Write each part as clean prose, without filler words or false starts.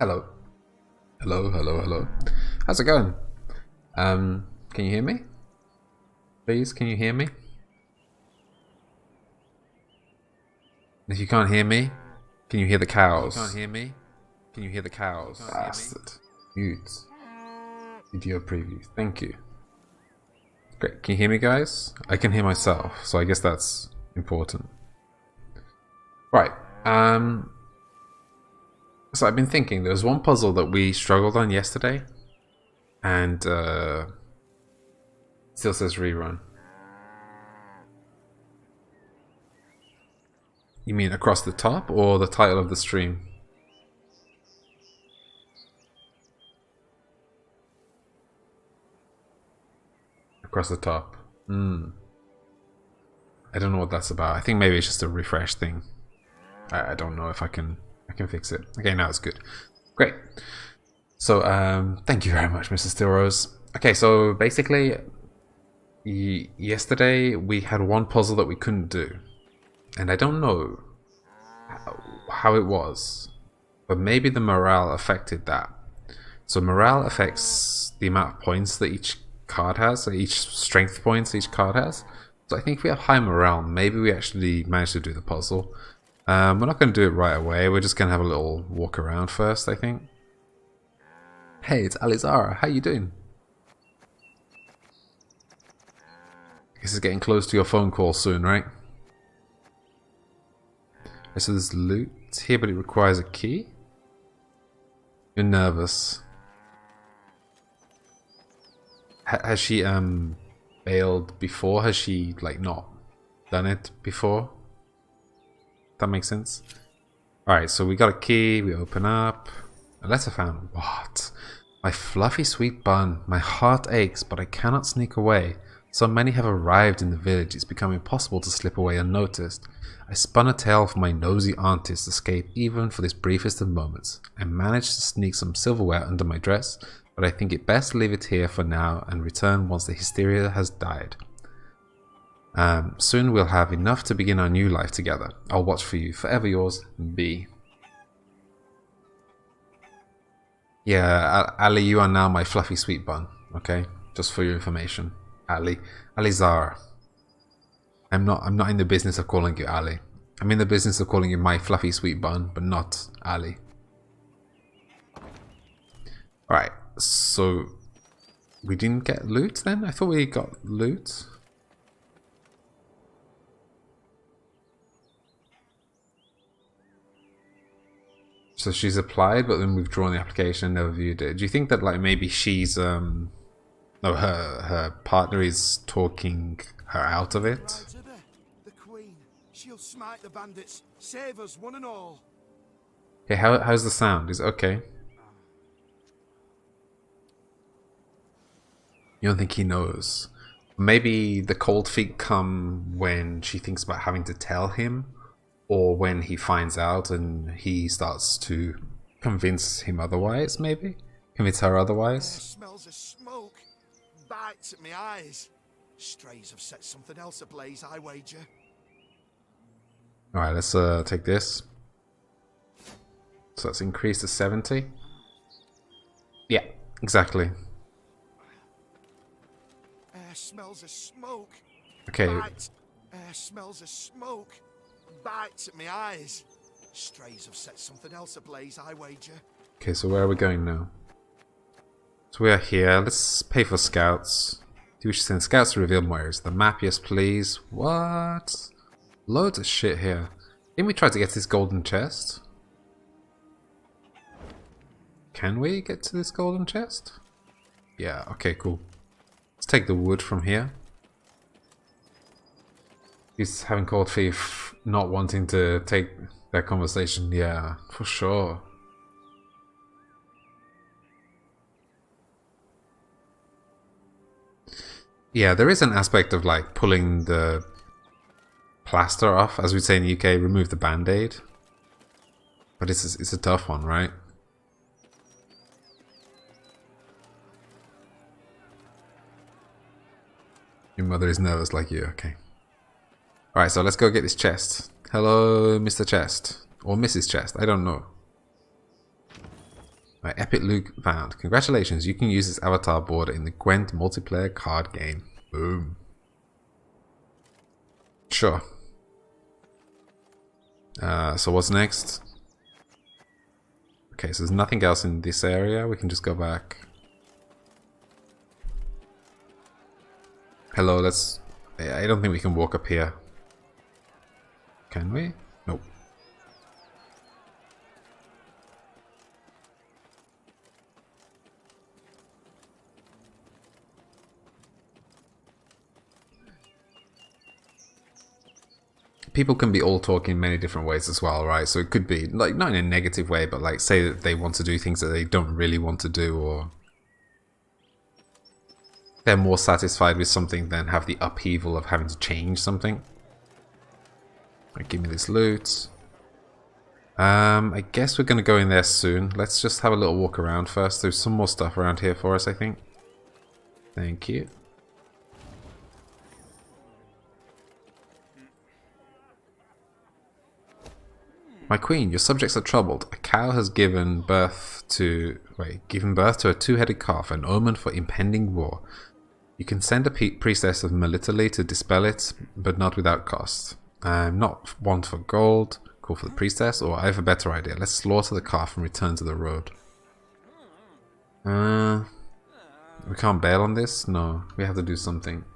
Hello. Hello, hello, hello. How's it going? Can you hear me? Please, can you hear me? If you can't hear me, can you hear the cows? If you can't hear me, can you hear the cows? Bastard. Mute. Video preview. Thank you. Great. Can you hear me, guys? I can hear myself, so I guess that's important. Right. So I've been thinking, there was one puzzle that we struggled on yesterday, and still says rerun. You mean across the top, or the title of the stream? Across the top. I don't know what that's about. I think maybe it's just a refresh thing. I don't know if I can fix it. Okay, now it's good. Great. So thank you very much, Mrs. Steelrose. Okay, so basically yesterday we had one puzzle that we couldn't do, and I don't know how it was, but maybe the morale affected that. So morale affects the amount of points that each card has, so each strength points each card has. So I think if we have high morale, maybe we actually managed to do the puzzle. We're not going to do it right away. We're just going to have a little walk around first, I think. Hey, it's Alizara. How you doing? This is getting close to your phone call soon, right? So there's loot here, but it requires a key. You're nervous. Has she bailed before? Has she like not done it before? That makes sense. Alright, so we got a key, we open up. A letter found. What? My fluffy sweet bun. My heart aches, but I cannot sneak away. So many have arrived in the village, it's become impossible to slip away unnoticed. I spun a tale for my nosy aunties to escape even for this briefest of moments. I managed to sneak some silverware under my dress, but I think it best to leave it here for now and return once the hysteria has died. Soon we'll have enough to begin our new life together. I'll watch for you. Forever yours, B. Yeah, Ali, you are now my fluffy sweet bun. Okay, just for your information, Ali, Alizara. I'm not in the business of calling you Ali. I'm in the business of calling you my fluffy sweet bun, but not Ali. All right, so we didn't get loot then. I thought we got loot. So she's applied, but then withdrawn the application and never viewed it. Do you think that like maybe she's no, her partner is talking her out of it? The Queen, she'll smite the bandits, save us one and all. Okay, how's the sound? Is it okay? You don't think he knows? Maybe the cold feet come when she thinks about having to tell him, or when he finds out and he starts to convince him otherwise, maybe? Convince her otherwise? Smells of smoke. Bites at my eyes. Strays have set something else ablaze, I wager. Alright, let's take this. So let's increase to 70. Yeah, exactly. Smells of smoke. Okay. Smells of smoke. Bites at my eyes. Strays have set something else ablaze, I wager. Okay, so where are we going now? So we are here. Let's pay for scouts. Do you wish to send scouts to reveal more areas? The map, yes please. What? Loads of shit here. Didn't we try to get to this golden chest? Can we get to this golden chest? Yeah, okay, cool. Let's take the wood from here. He's having cold feet, not wanting to take that conversation. Yeah, for sure. Yeah, there is an aspect of like pulling the plaster off, as we'd say in the UK, remove the band-aid. But it's a tough one, right? Your mother is nervous like you, okay. Alright, so let's go get this chest. Hello, Mr. Chest. Or Mrs. Chest, I don't know. Right, epic loot found. Congratulations, you can use this avatar border in the Gwent multiplayer card game. Boom. Sure. So what's next? Okay, so there's nothing else in this area. We can just go back. Hello, let's... I don't think we can walk up here. Can we? Nope. People can be all talking many different ways as well, right? So it could be, like, not in a negative way, but like, say that they want to do things that they don't really want to do, or they're more satisfied with something than have the upheaval of having to change something. Right, give me this loot. I guess we're going to go in there soon. Let's just have a little walk around first. There's some more stuff around here for us, I think. Thank you. My queen, your subjects are troubled. A cow has given birth to a two-headed calf, an omen for impending war. You can send a priestess of Melitele to dispel it, but not without cost. I'm not one for gold. Call for the priestess, or I have a better idea. Let's slaughter the calf and return to the road. We can't bail on this? No, we have to do something.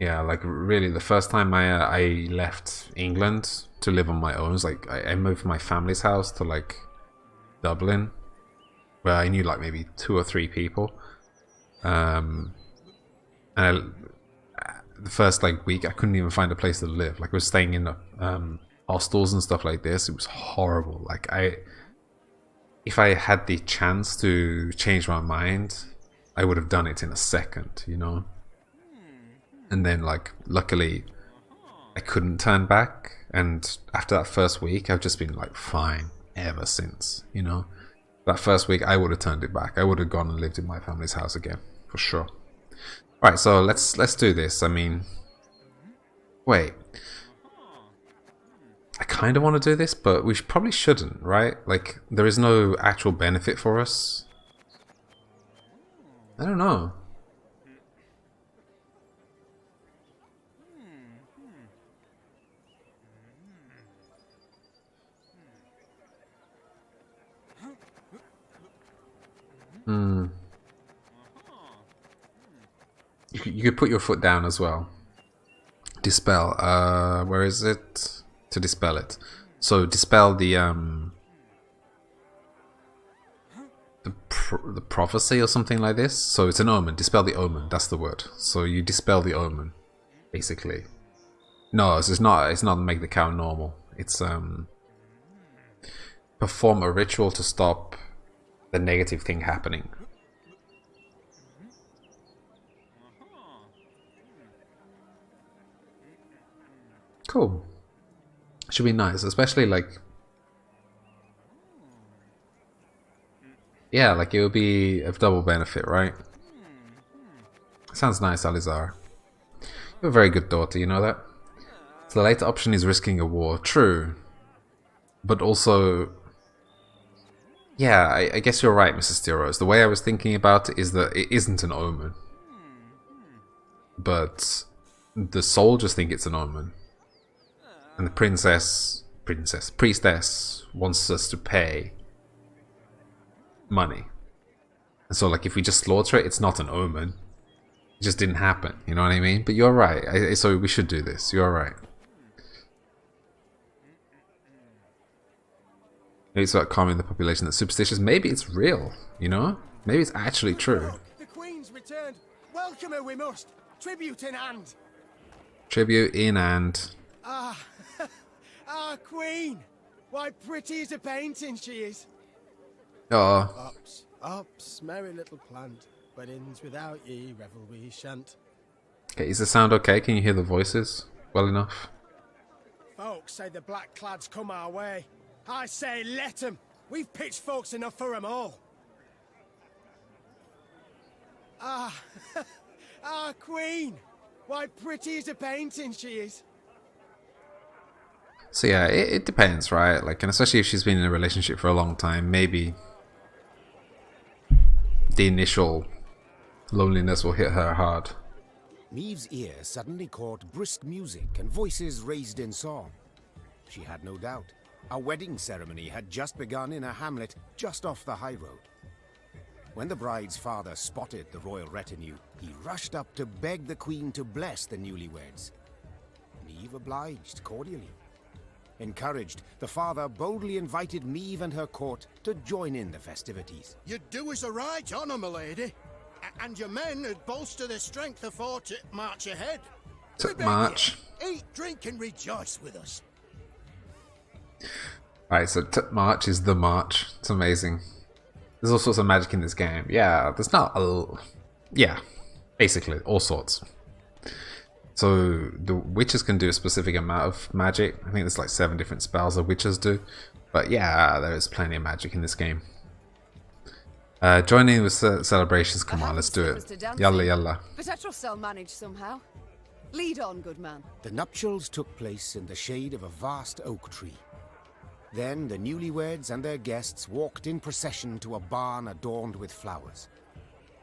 Yeah, like really, the first time I left England to live on my own was like I moved from my family's house to like Dublin, where I knew like maybe 2 or 3 people. And the first like week, I couldn't even find a place to live. Like I was staying in hostels and stuff like this. It was horrible. Like if I had the chance to change my mind, I would have done it in a second, you know. And then, like, luckily, I couldn't turn back. And after that first week, I've just been, like, fine ever since, you know. That first week, I would have turned it back. I would have gone and lived in my family's house again, for sure. Alright, so let's do this. I mean... Wait. I kind of want to do this, but we probably shouldn't, right? Like, there is no actual benefit for us. I don't know. You could put your foot down as well. Dispel. Where is it? To dispel it. So dispel the prophecy or something like this. So it's an omen. Dispel the omen. That's the word. So you dispel the omen, basically. No, it's not. It's not make the cow normal. It's perform a ritual to stop the negative thing happening. Cool. Should be nice, especially like... Yeah, like it would be of double benefit, right? Sounds nice, Alizar. You're a very good daughter, you know that? So the later option is risking a war. True. But also... Yeah, I guess you're right, Mrs. Steros. The way I was thinking about it is that it isn't an omen. But the soldiers think it's an omen. And the priestess wants us to pay money. And so, like, if we just slaughter it, it's not an omen. It just didn't happen, you know what I mean? But you're right, so we should do this, you're right. Maybe it's about calming the population that's superstitious. Maybe it's real, you know? Maybe it's actually true. The Queen's returned. Welcome her we must. Tribute in hand. Tribute in hand. Our Queen. Why pretty as a painting she is. Oh. Ups, merry little plant. Weddings without ye, revel we shan't. Okay, is the sound okay? Can you hear the voices well enough? Folks say the black clads come our way. I say let 'em. We've pitchforks enough for 'em all. Our Queen. Why pretty as a painting she is. So yeah, it depends, right? Like, and especially if she's been in a relationship for a long time, maybe the initial loneliness will hit her hard. Maeve's ear suddenly caught brisk music and voices raised in song. She had no doubt. A wedding ceremony had just begun in a hamlet just off the high road. When the bride's father spotted the royal retinue, he rushed up to beg the queen to bless the newlyweds. Maeve obliged cordially. Encouraged, the father boldly invited Maeve and her court to join in the festivities. You do us a right honour, my lady. And your men would bolster their strength afore to march ahead. To march. Eat, drink, and rejoice with us. Alright, so march is the march. It's amazing. There's all sorts of magic in this game. Yeah, there's not a... Yeah, basically, all sorts. So the witches can do a specific amount of magic. I think there's like 7 different spells that witches do. But yeah, there is plenty of magic in this game. Join in with celebrations. Come on, let's do it. Yalla yalla. But I trust I'll manage somehow. Lead on, good man. The nuptials took place in the shade of a vast oak tree. Then the newlyweds and their guests walked in procession to a barn adorned with flowers.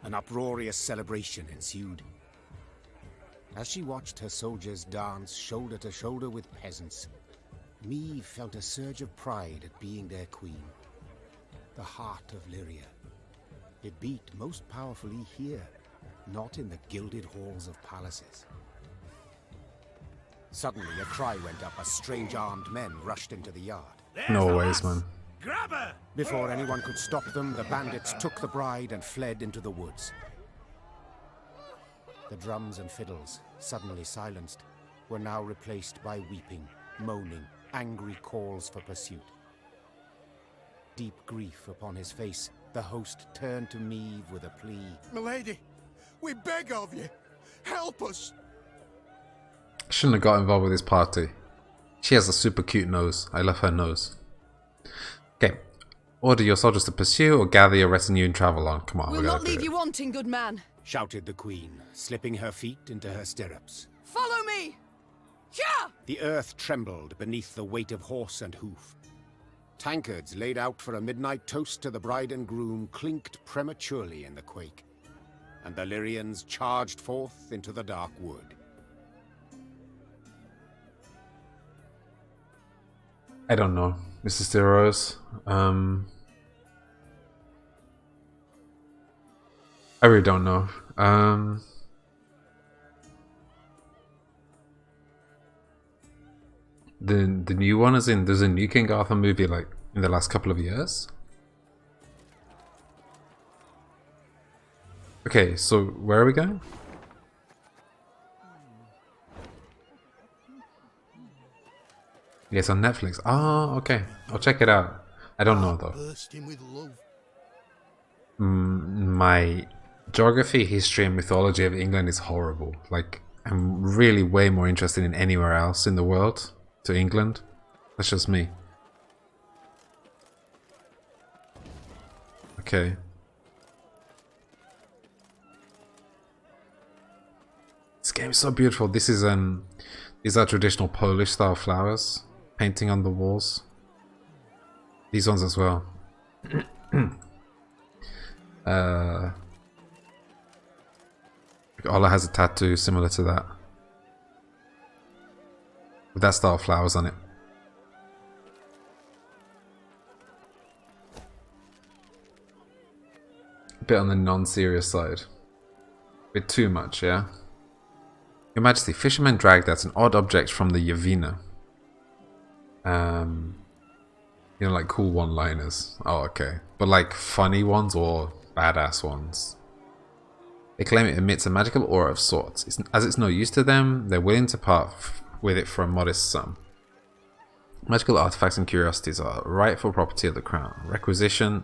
An uproarious celebration ensued. As she watched her soldiers dance shoulder to shoulder with peasants, Maeve felt a surge of pride at being their queen. The heart of Lyria. It beat most powerfully here, not in the gilded halls of palaces. Suddenly a cry went up as strange armed men rushed into the yard. No ways, man. Grab her! Before anyone could stop them, the bandits took the bride and fled into the woods. The drums and fiddles, suddenly silenced, were now replaced by weeping, moaning, angry calls for pursuit. Deep grief upon his face, the host turned to Maeve with a plea. Milady, we beg of you, help us! I shouldn't have got involved with this party. She has a super cute nose. I love her nose. Okay. Order your soldiers to pursue or gather your retinue and travel on. Come on, We'll we not gotta do leave it. you wanting, good man. Shouted the queen, slipping her feet into her stirrups. Follow me! Yeah! The earth trembled beneath the weight of horse and hoof. Tankards laid out for a midnight toast to the bride and groom clinked prematurely in the quake, and the Lyrians charged forth into the dark wood. I don't know, Mr. Steros. I really don't know. The new one is in. There's a new King Arthur movie like in the last couple of years. Okay, so where are we going? Yes, on Netflix. Oh, okay. I'll check it out. I don't know though. Bursting with love. My geography, history, and mythology of England is horrible. Like, I'm really way more interested in anywhere else in the world to England. That's just me. Okay. This game is so beautiful. These are traditional Polish style flowers painting on the walls. These ones as well. Ola has a tattoo similar to that, with that style of flowers on it. A bit on the non-serious side. A bit too much, yeah? Your Majesty, fishermen dragged out an odd object from the Yavina. You know, like cool one-liners. Oh, okay. But like funny ones or badass ones. They claim it emits a magical aura of sorts. As it's no use to them, they're willing to part with it for a modest sum. Magical artifacts and curiosities are rightful property of the crown. Requisition,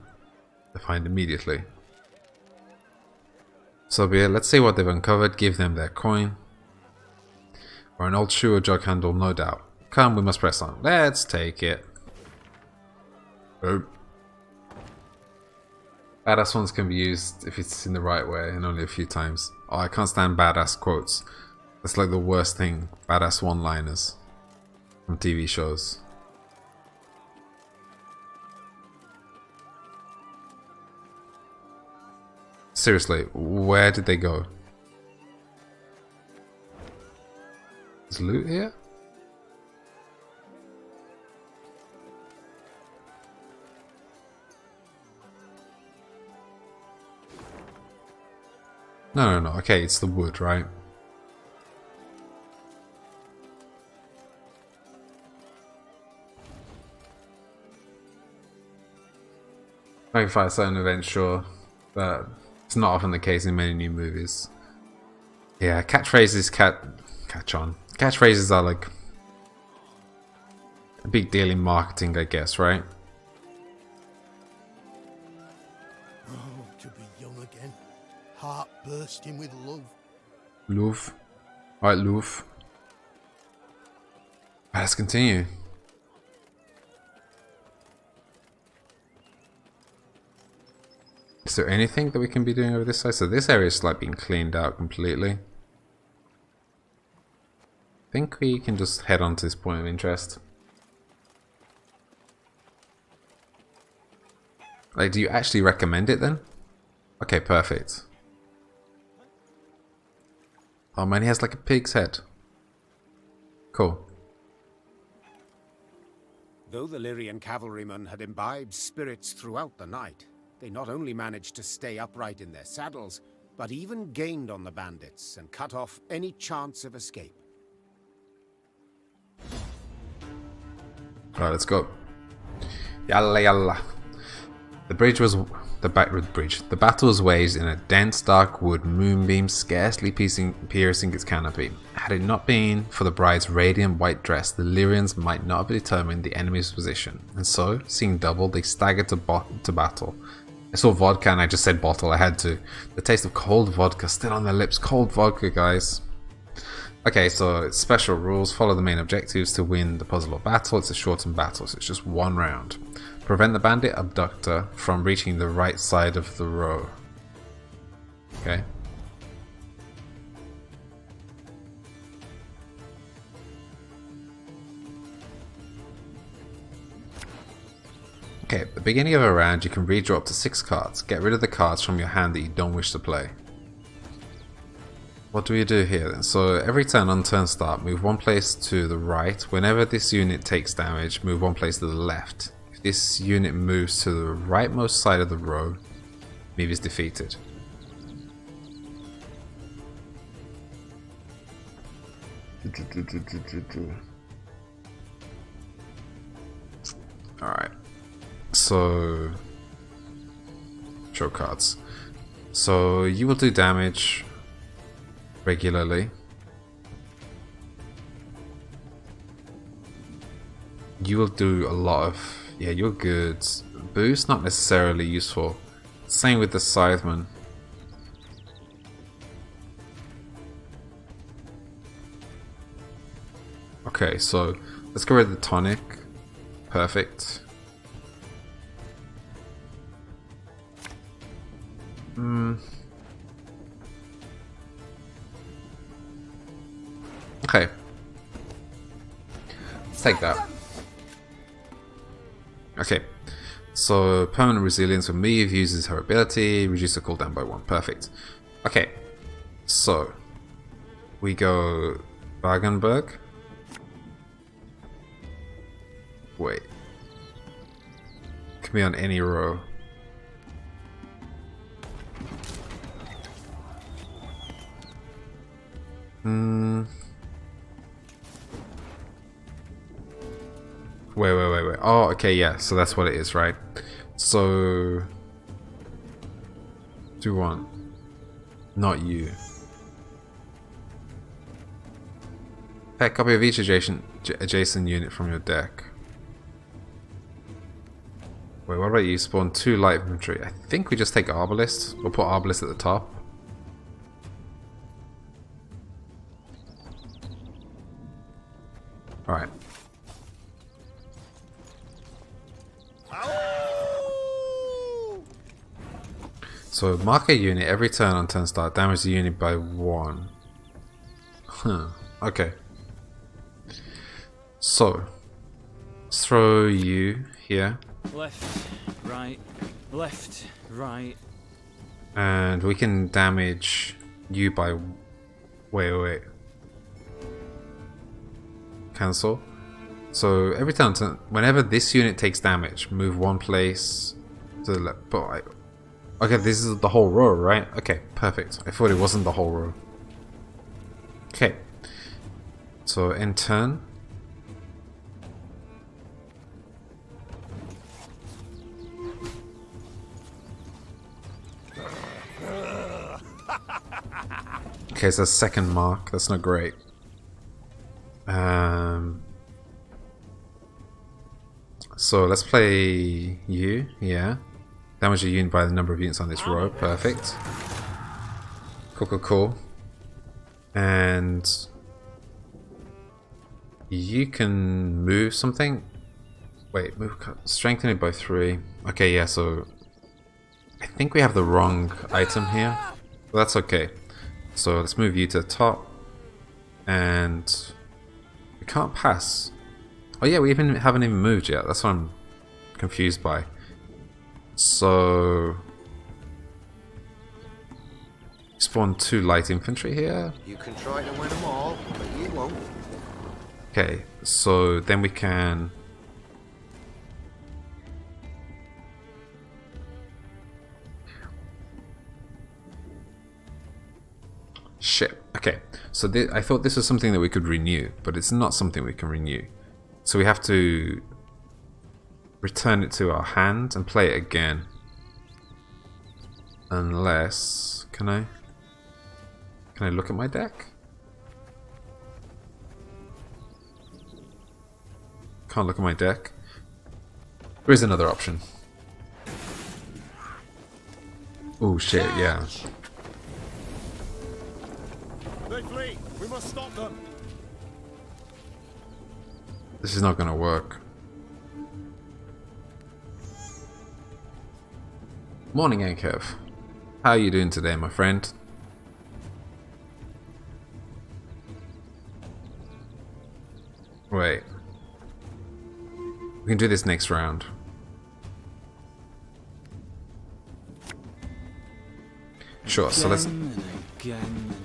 defined immediately. So be it. Let's see what they've uncovered. Give them their coin. Or an old shoe or jug handle, no doubt. Come, we must press on. Let's take it. Oh. Badass ones can be used if it's in the right way and only a few times. Oh, I can't stand badass quotes. That's like the worst thing. Badass one-liners. from TV shows. Seriously, where did they go? Is loot here? No. Okay, it's the wood, right? Maybe fight certain events, sure, but it's not often the case in many new movies. Yeah, catchphrases Catchphrases are like a big deal in marketing, I guess, right? Oh, to be young again. Heart bursting with love. Love. Alright, love. Let's continue. Is there anything that we can be doing over this side? So this area is like being cleaned out completely. I think we can just head on to this point of interest. Like, do you actually recommend it then? Okay, perfect. Oh man, he has like a pig's head. Cool. Though the Lyrian cavalrymen had imbibed spirits throughout the night, they not only managed to stay upright in their saddles, but even gained on the bandits and cut off any chance of escape. Alright, let's go. Yalla yalla. The battle was waged in a dense dark wood, moonbeam scarcely piercing its canopy. Had it not been for the bride's radiant white dress, the Lyrians might not have determined the enemy's position, and so, seeing double, they staggered to battle. I saw vodka and I just said bottle, I had to. The taste of cold vodka still on their lips. Cold vodka, guys. Okay, so it's special rules. Follow the main objectives to win the puzzle or battle. It's a shortened battle, so it's just one round. Prevent the bandit abductor from reaching the right side of the row. Okay. Okay, at the beginning of a round you can redraw up to 6 cards. Get rid of the cards from your hand that you don't wish to play. What do we do here then? So every turn on turn start, move one place to the right. Whenever this unit takes damage, move one place to the left. If this unit moves to the rightmost side of the row, Meve is defeated. Alright. So, show cards. So you will do damage regularly. You will do a lot of, yeah, you're good. Boost, not necessarily useful. Same with the Scytheman. Okay, so let's go with the tonic. Perfect. Okay. Let's take that. Okay. So, permanent resilience with Meve uses her ability, reduce the cooldown by 1. Perfect. Okay. So, we go Wagenberg. Wait. Can be on any row. Wait. Oh, okay, yeah. So that's what it is, right? So, do one. Not you. Pack a copy of each adjacent unit from your deck. Wait, what about you? Spawn 2 light infantry. I think we just take Arbalist. We'll put Arbalist at the top. Alright. So mark a unit every turn on turn start. Damage the unit by 1. Huh. Okay. So, let's throw you here. Left, right, left, right. And we can damage you by... Wait. Cancel. So every time, whenever this unit takes damage, move one place to the left. But okay, this is the whole row, right? Okay, perfect. I thought it wasn't the whole row. Okay. So end turn. Okay, so second mark. That's not great. So let's play you. Yeah. Damage a unit by the number of units on this row. Perfect. Cool. And you can move something. Wait, move. Strengthen it by 3. Okay, yeah. So I think we have the wrong item here. But that's okay. So let's move you to the top. And we can't pass. Oh yeah, we haven't even moved yet. That's what I'm confused by. So spawn 2 light infantry here. You can try to win them all, but you won't. Okay, so then we can... Shit. Okay, so I thought this was something that we could renew, but it's not something we can renew. So we have to return it to our hand and play it again. Unless... Can I look at my deck? Can't look at my deck. There is another option. Oh shit, yeah. They flee. We must stop them. This is not gonna work. Morning, Ankev. How are you doing today, my friend? Wait. We can do this next round. Sure, so let's... Again.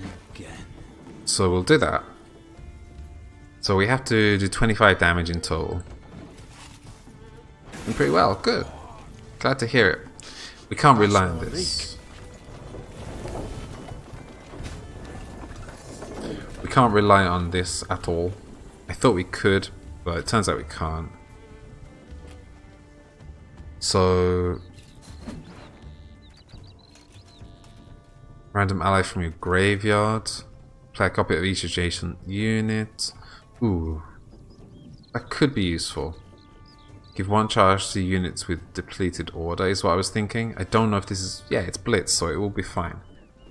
So we'll do that. So we have to do 25 damage in total. And pretty well, good. Glad to hear it. We can't rely on this. We can't rely on this at all. I thought we could, but it turns out we can't. So... Random ally from your graveyard. Play a copy of each adjacent unit. Ooh. That could be useful. Give 1 charge to units with depleted order is what I was thinking. I don't know if this is... Yeah, it's Blitz, so it will be fine.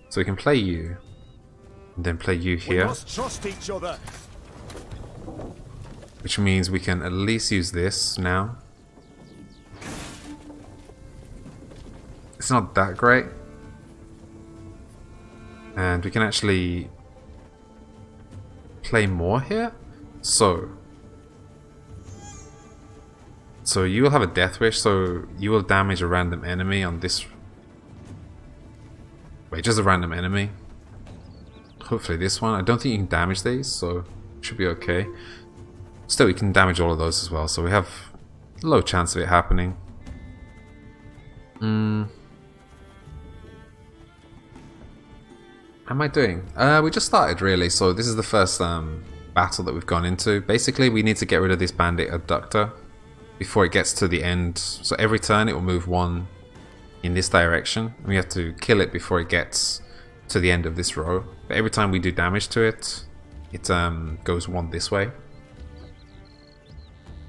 So we can play you. And then play you here. We must trust each other. Which means we can at least use this now. It's not that great. And we can actually play more here. So you will have a death wish, so you will damage a random enemy on this. Wait, just a random enemy. Hopefully this one. I don't think you can damage these, so it should be okay. Still, we can damage all of those as well, so we have a low chance of it happening. How am I doing? We just started, really, so this is the first battle that we've gone into. Basically, we need to get rid of this bandit abductor before it gets to the end. So every turn it will move 1 in this direction, and we have to kill it before it gets to the end of this row. But every time we do damage to it, it goes 1 this way.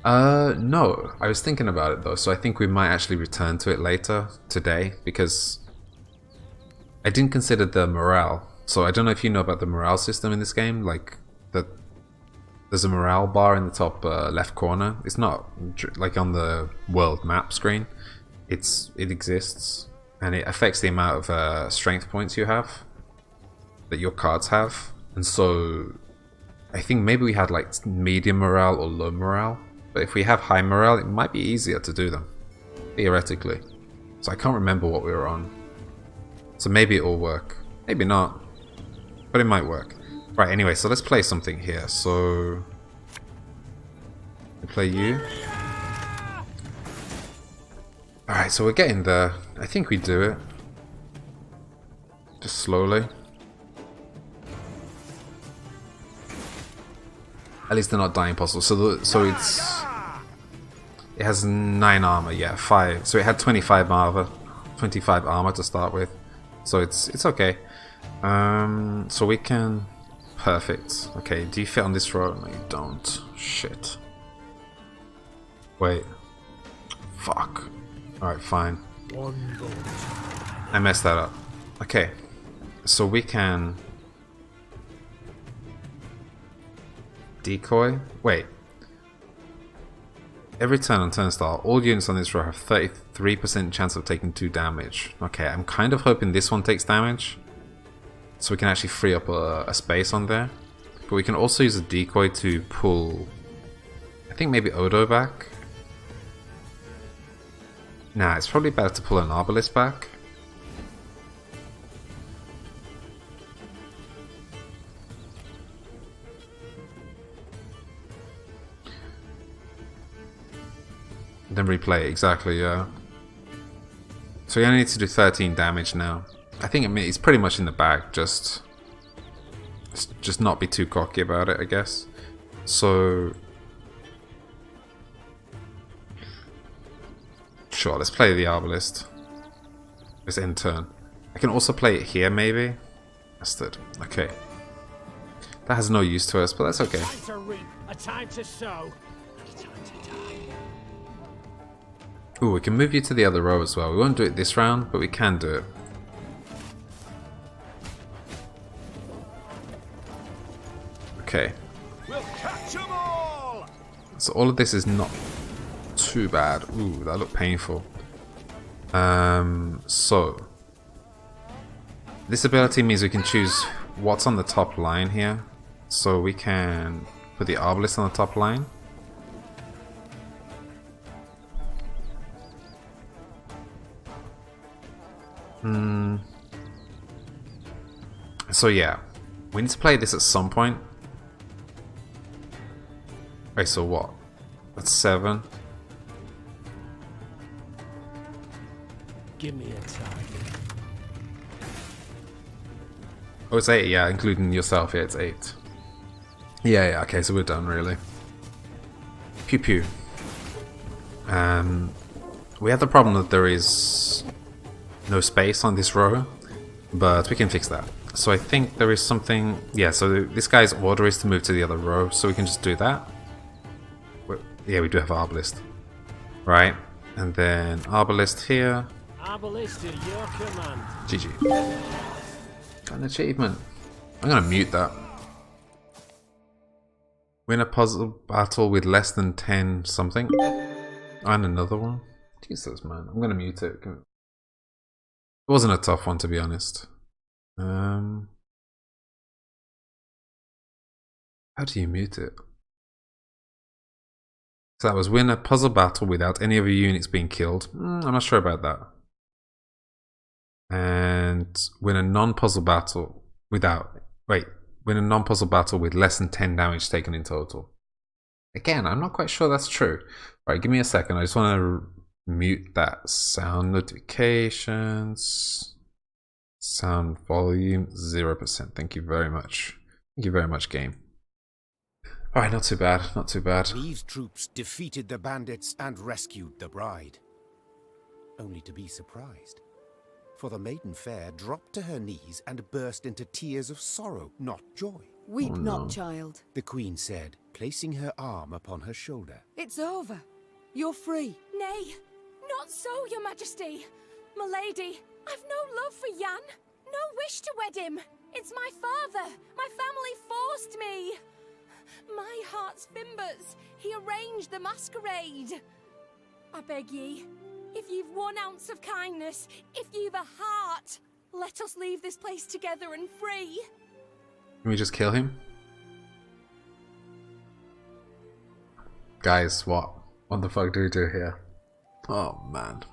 No, I was thinking about it though, so I think we might actually return to it later today, because I didn't consider the morale. So I don't know if you know about the morale system in this game, like there's a morale bar in the top left corner. It's not like on the world map screen. It exists, and it affects the amount of strength points you have, that your cards have. And so I think maybe we had like medium morale or low morale. But if we have high morale, it might be easier to do them. Theoretically. So I can't remember what we were on. So maybe it will work. Maybe not. But it might work. Right, anyway, so let's play something here. So... we play you. Alright, so we're getting there. I think we do it. Just slowly. At least they're not dying puzzles. So it's... it has 9 armor, yeah, 5. So it had 25 armor to start with. So it's okay. So we can... perfect. Okay, do you fit on this row? No, you don't. Shit. Wait. Fuck. Alright, fine. I messed that up. Okay. So we can... decoy? Wait. Every turn on turnstile, all units on this row have 33% chance of taking 2 damage. Okay, I'm kind of hoping this one takes damage. So we can actually free up a space on there. But we can also use a decoy to pull... I think maybe Odo back. Nah, it's probably better to pull an Arbalist back. Then replay, exactly, yeah. So we only need to do 13 damage now. I think it's pretty much in the bag, just not be too cocky about it, I guess. So... sure, let's play the Arbalist. This end turn. I can also play it here, maybe? Bastard. Okay. That has no use to us, but that's okay. Time to reap, a time to sow. Ooh, we can move you to the other row as well. We won't do it this round, but we can do it. Okay. We'll catch 'em all! So all of this is not too bad. Ooh, that looked painful. So this ability means we can choose what's on the top line here. So we can put the Arbalist on the top line. So yeah, we need to play this at some point. Okay, so what? That's 7. Give me a target. Oh, it's 8, yeah, including yourself, yeah, it's 8. Yeah, okay, so we're done, really. Pew pew. We have the problem that there is no space on this row, but we can fix that. So I think there is something... yeah, so this guy's order is to move to the other row, so we can just do that. Yeah, we do have Arbalist. Right, and then Arbalist here. Arbalist at your command. GG. Got an achievement. I'm gonna mute that. Win a puzzle battle with less than 10 something. And another one. Jesus, man. I'm gonna mute it. It wasn't a tough one, to be honest. How do you mute it? So that was win a puzzle battle without any of your units being killed. I'm not sure about that. And win a non-puzzle battle without... wait. Win a non-puzzle battle with less than 10 damage taken in total. Again, I'm not quite sure that's true. Alright, give me a second. I just want to mute that sound notifications. Sound volume 0%. Thank you very much. Thank you very much, game. Alright, not too bad. Not too bad. These troops defeated the bandits and rescued the bride. Only to be surprised. For the maiden fair dropped to her knees and burst into tears of sorrow, not joy. Weep Oh, no. not, child. The queen said, placing her arm upon her shoulder. It's over. You're free. Nay, not so, your majesty. Milady, I've no love for Jan. No wish to wed him. It's my father. My family forced me. My heart's fimbers. He arranged the masquerade. I beg ye, if you've 1 ounce of kindness, if you've a heart, let us leave this place together and free. Can we just kill him? Guys, what? What the fuck do we do here? Oh, man.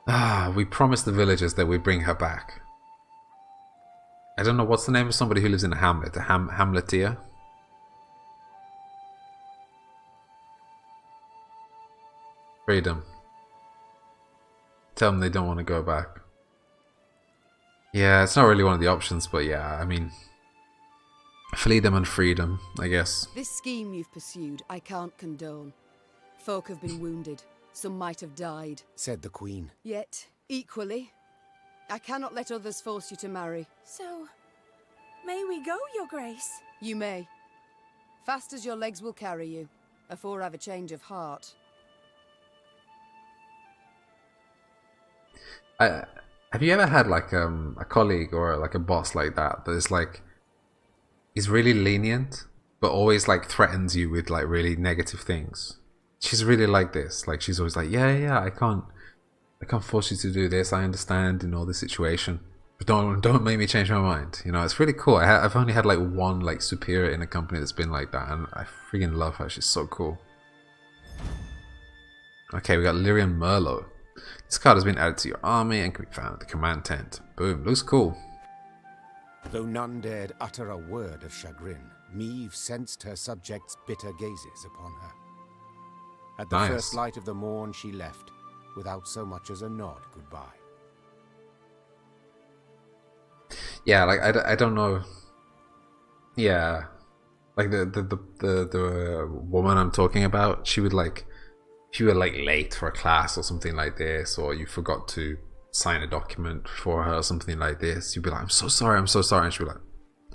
Ah, we promised the villagers that we'd bring her back. I don't know, what's the name of somebody who lives in a hamlet? A hamletier? Freedom. Tell them they don't want to go back. Yeah, it's not really one of the options, but yeah, I mean... freedom and freedom, I guess. This scheme you've pursued, I can't condone. Folk have been wounded. Some might have died. Said the Queen. Yet, equally, I cannot let others force you to marry. So, may we go, Your Grace? You may. Fast as your legs will carry you, afore I've a change of heart. Have you ever had like a colleague or like a boss like that is like, he's really lenient, but always like threatens you with like really negative things? She's really like this. Like she's always like, yeah, I can't force you to do this. I understand, you know, the situation, but don't make me change my mind. You know, it's really cool. I've only had like one like superior in a company that's been like that, and I freaking love her. She's so cool. Okay, we got Lyrian Merlot. This card has been added to your army and can be found at the command tent. Boom, looks cool. Though none dared utter a word of chagrin, Meve sensed her subjects' bitter gazes upon her. At the Nice. first light of the morn she left, without so much as a nod goodbye. Yeah, like I don't know. Yeah, like the woman I'm talking about, she would like, if you were like late for a class or something like this, or you forgot to sign a document for her or something like this, you'd be like, I'm so sorry, and she'd be like,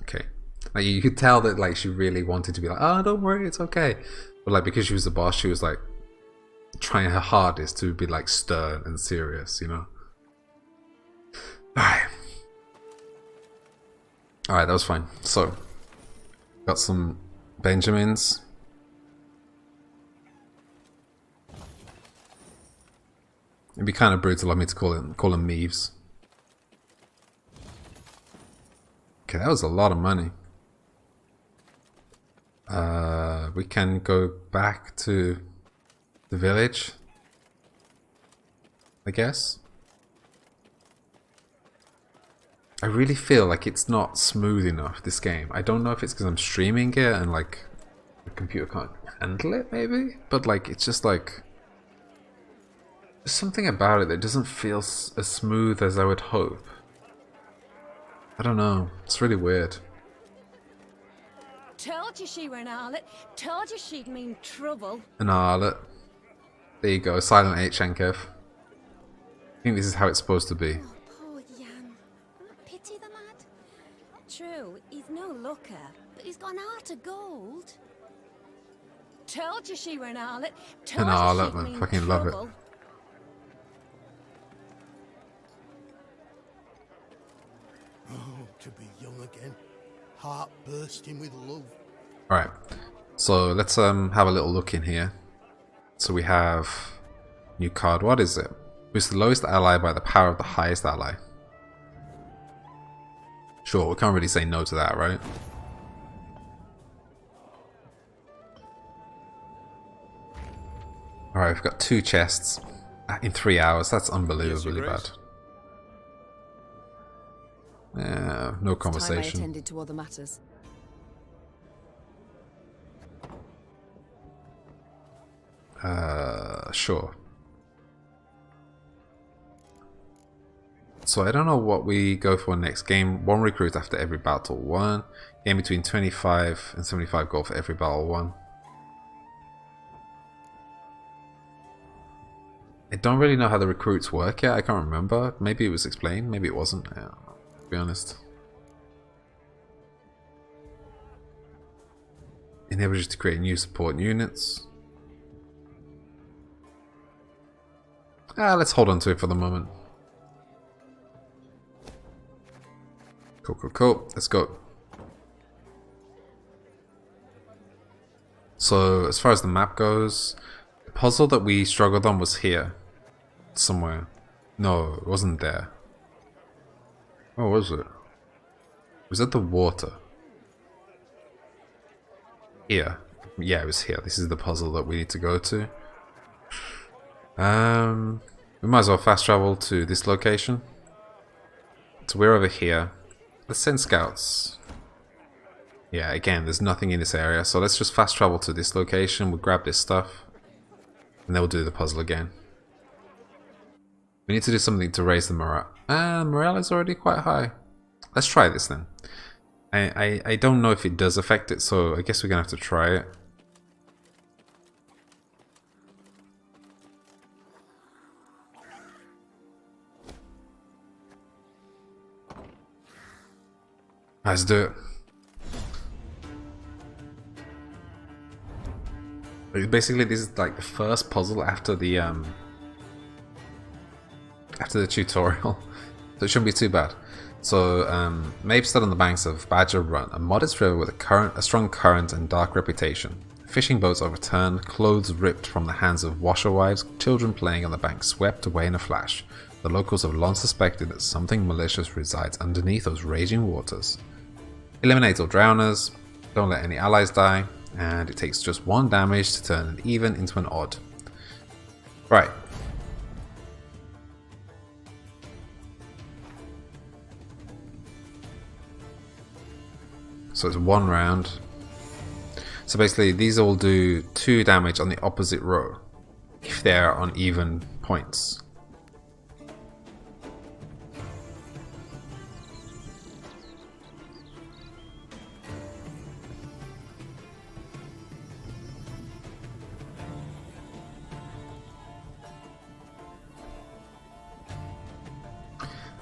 okay. Like you could tell that like she really wanted to be like, oh, don't worry, it's okay. But like because she was the boss, she was like trying her hardest to be like stern and serious, you know. Alright, that was fine. So got some Benjamins. It'd be kind of brutal of me to call them Meves. Okay, that was a lot of money. We can go back to the village, I guess. I really feel like it's not smooth enough, this game. I don't know if it's because I'm streaming it and like the computer can't handle it, maybe? But like, it's just like... there's something about it that doesn't feel as smooth as I would hope. I don't know. It's really weird. Told you she were an harlot. Told you she'd mean trouble. An harlot. There you go. Silent H, Shankev. I think this is how it's supposed to be. Oh, poor Jan. Pity the lad. True, he's no looker, but he's got an heart of gold. Told you she were an harlot. Told An you harlot, she'd man. mean Fucking love it. trouble. Oh, to be young again. Heart bursting with love. Alright. So let's have a little look in here. So we have new card. What is it? Who's the lowest ally by the power of the highest ally? Sure, we can't really say no to that, right? Alright, we've got 2 chests in 3 hours. That's unbelievably bad. Yeah, no It's time I conversation. attended to other matters. Sure. So I don't know what we go for next. Game 1 recruit after every battle 1. Game between 25 and 75 gold for every battle 1. I don't really know how the recruits work yet. I can't remember. Maybe it was explained. Maybe it wasn't. I don't know, to be honest. Enables you to create new support units. Let's hold on to it for the moment. Cool. Let's go. So, as far as the map goes, the puzzle that we struggled on was here. Somewhere. No, it wasn't there. Oh, was it? Was that the water? Here. Yeah, it was here. This is the puzzle that we need to go to. We might as well fast travel to this location. So we're over here. Let's send scouts. Yeah, again, there's nothing in this area, so let's just fast travel to this location. We'll grab this stuff, and then we'll do the puzzle again. We need to do something to raise the morale. Morale is already quite high. Let's try this then. I don't know if it does affect it, so I guess we're gonna have to try it. Let's do it. Basically, this is like the first puzzle after the tutorial, so it shouldn't be too bad. So, Mabe stood on the banks of Badger Run, a modest river with a strong current and dark reputation. Fishing boats overturned, clothes ripped from the hands of washerwives, children playing on the bank swept away in a flash. The locals have long suspected that something malicious resides underneath those raging waters. Eliminate all drowners, don't let any allies die, and it takes just 1 damage to turn an even into an odd. Right. So it's 1 round. So basically these all do 2 damage on the opposite row if they're on even points.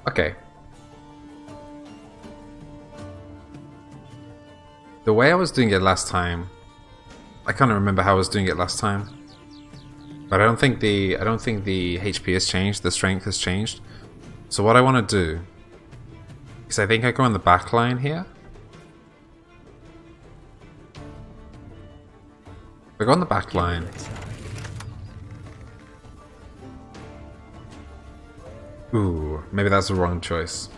Okay. The way I was doing it last time, I can't remember how I was doing it last time. But I don't think the HP has changed, the strength has changed. So what I want to do is I think I go on the back line here. I go on the back line. Ooh, maybe that's the wrong choice.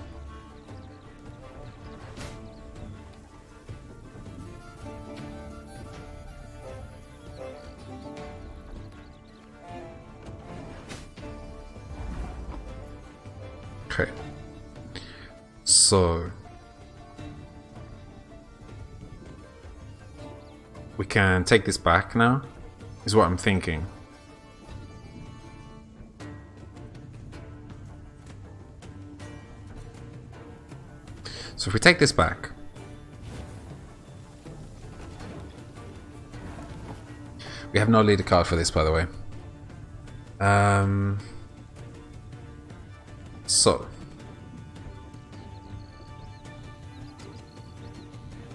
Okay. So we can take this back now, is what I'm thinking. So if we take this back, we have no leader card for this, by the way. So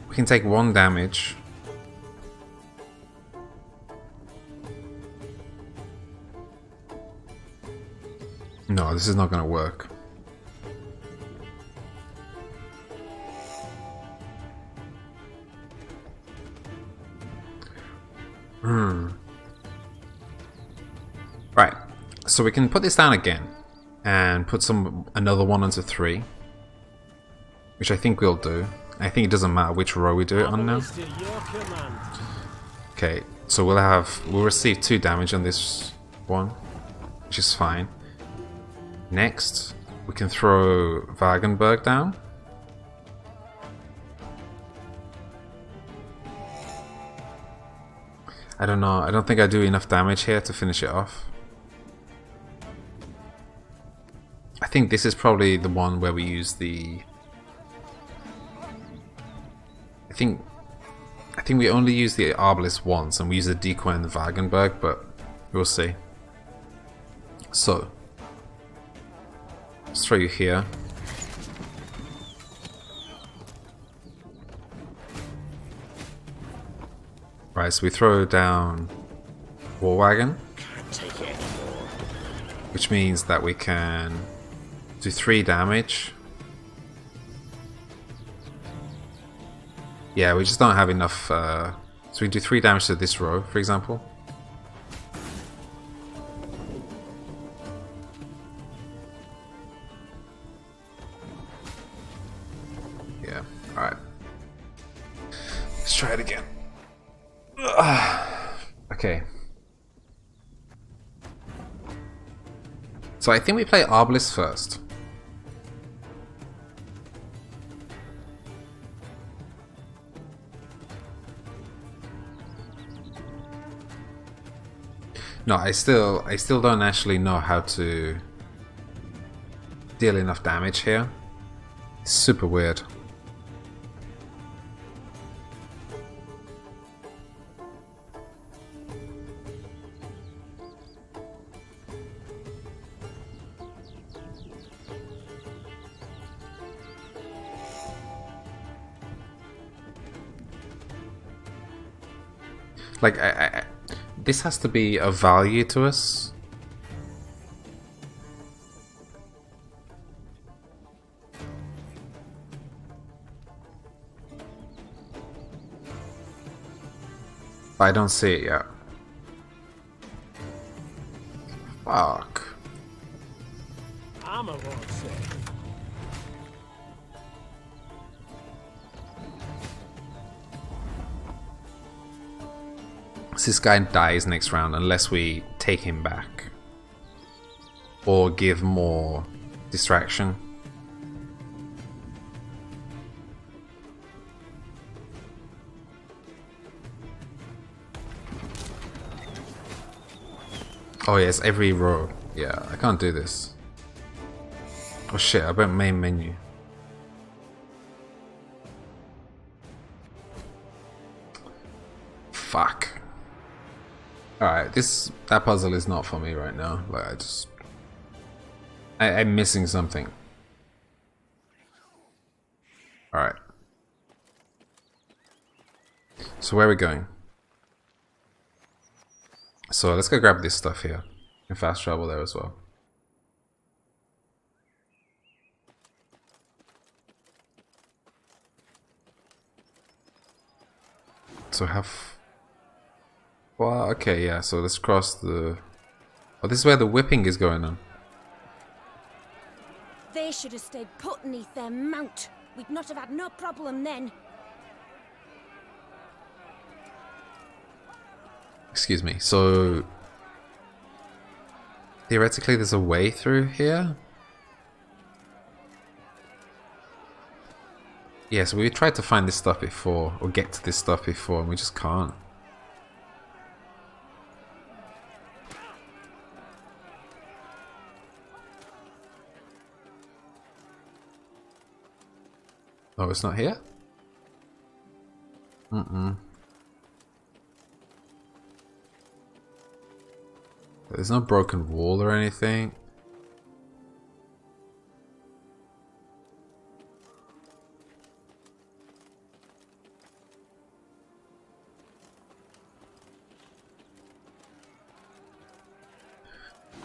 we can take 1 damage. No, this is not going to work. Right, so we can put this down again and put another 1 onto 3, which I think we'll do. I think it doesn't matter which row we do it on now. Okay, so we'll receive 2 damage on this one, which is fine. Next, we can throw Wagenberg down. I don't know, I don't think I do enough damage here to finish it off. I think this is probably the one where we use the... I think we only use the Arbalist once, and we use the decoy and the Wagenberg, but we'll see. So, let's throw you here. Right, so we throw down War Wagon, which means that we can do 3 damage. Yeah, we just don't have enough, so we do 3 damage to this row, for example. Yeah, alright. Let's try it again. Ugh. So I think we play Arbalest first. No, I still don't actually know how to deal enough damage here. It's super weird. Like, this has to be of value to us. But I don't see it yet. Fuck. Armor won't save. This guy dies next round unless we take him back. Or give more distraction. Oh yes, every row. Yeah, I can't do this. Oh shit, I went main menu. Fuck. Alright, that puzzle is not for me right now. Like, I'm missing something. Alright. So where are we going? So let's go grab this stuff here. And fast travel there as well. So well, okay, yeah, so let's cross the... Oh, this is where the whipping is going on. They should have stayed put beneath their mount. We'd not have had no problem then. Excuse me, so... Theoretically there's a way through here? Yeah, so we tried to find this stuff before, or get to this stuff before, and we just can't. Oh, it's not here? There's no broken wall or anything.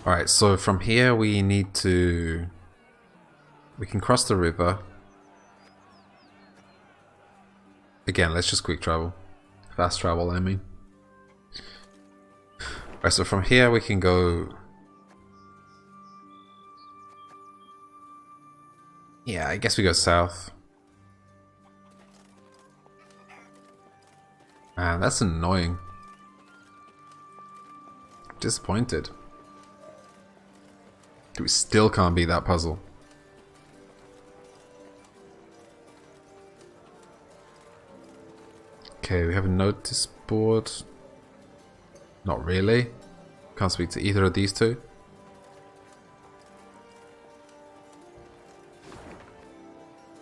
Alright, so from here we need to... We can cross the river. Again, let's just quick travel. Fast travel, I mean. Alright, so from here we can go... Yeah, I guess we go south. Man, that's annoying. Disappointed. We still can't beat that puzzle. Okay, we have a notice board. Not really. Can't speak to either of these two.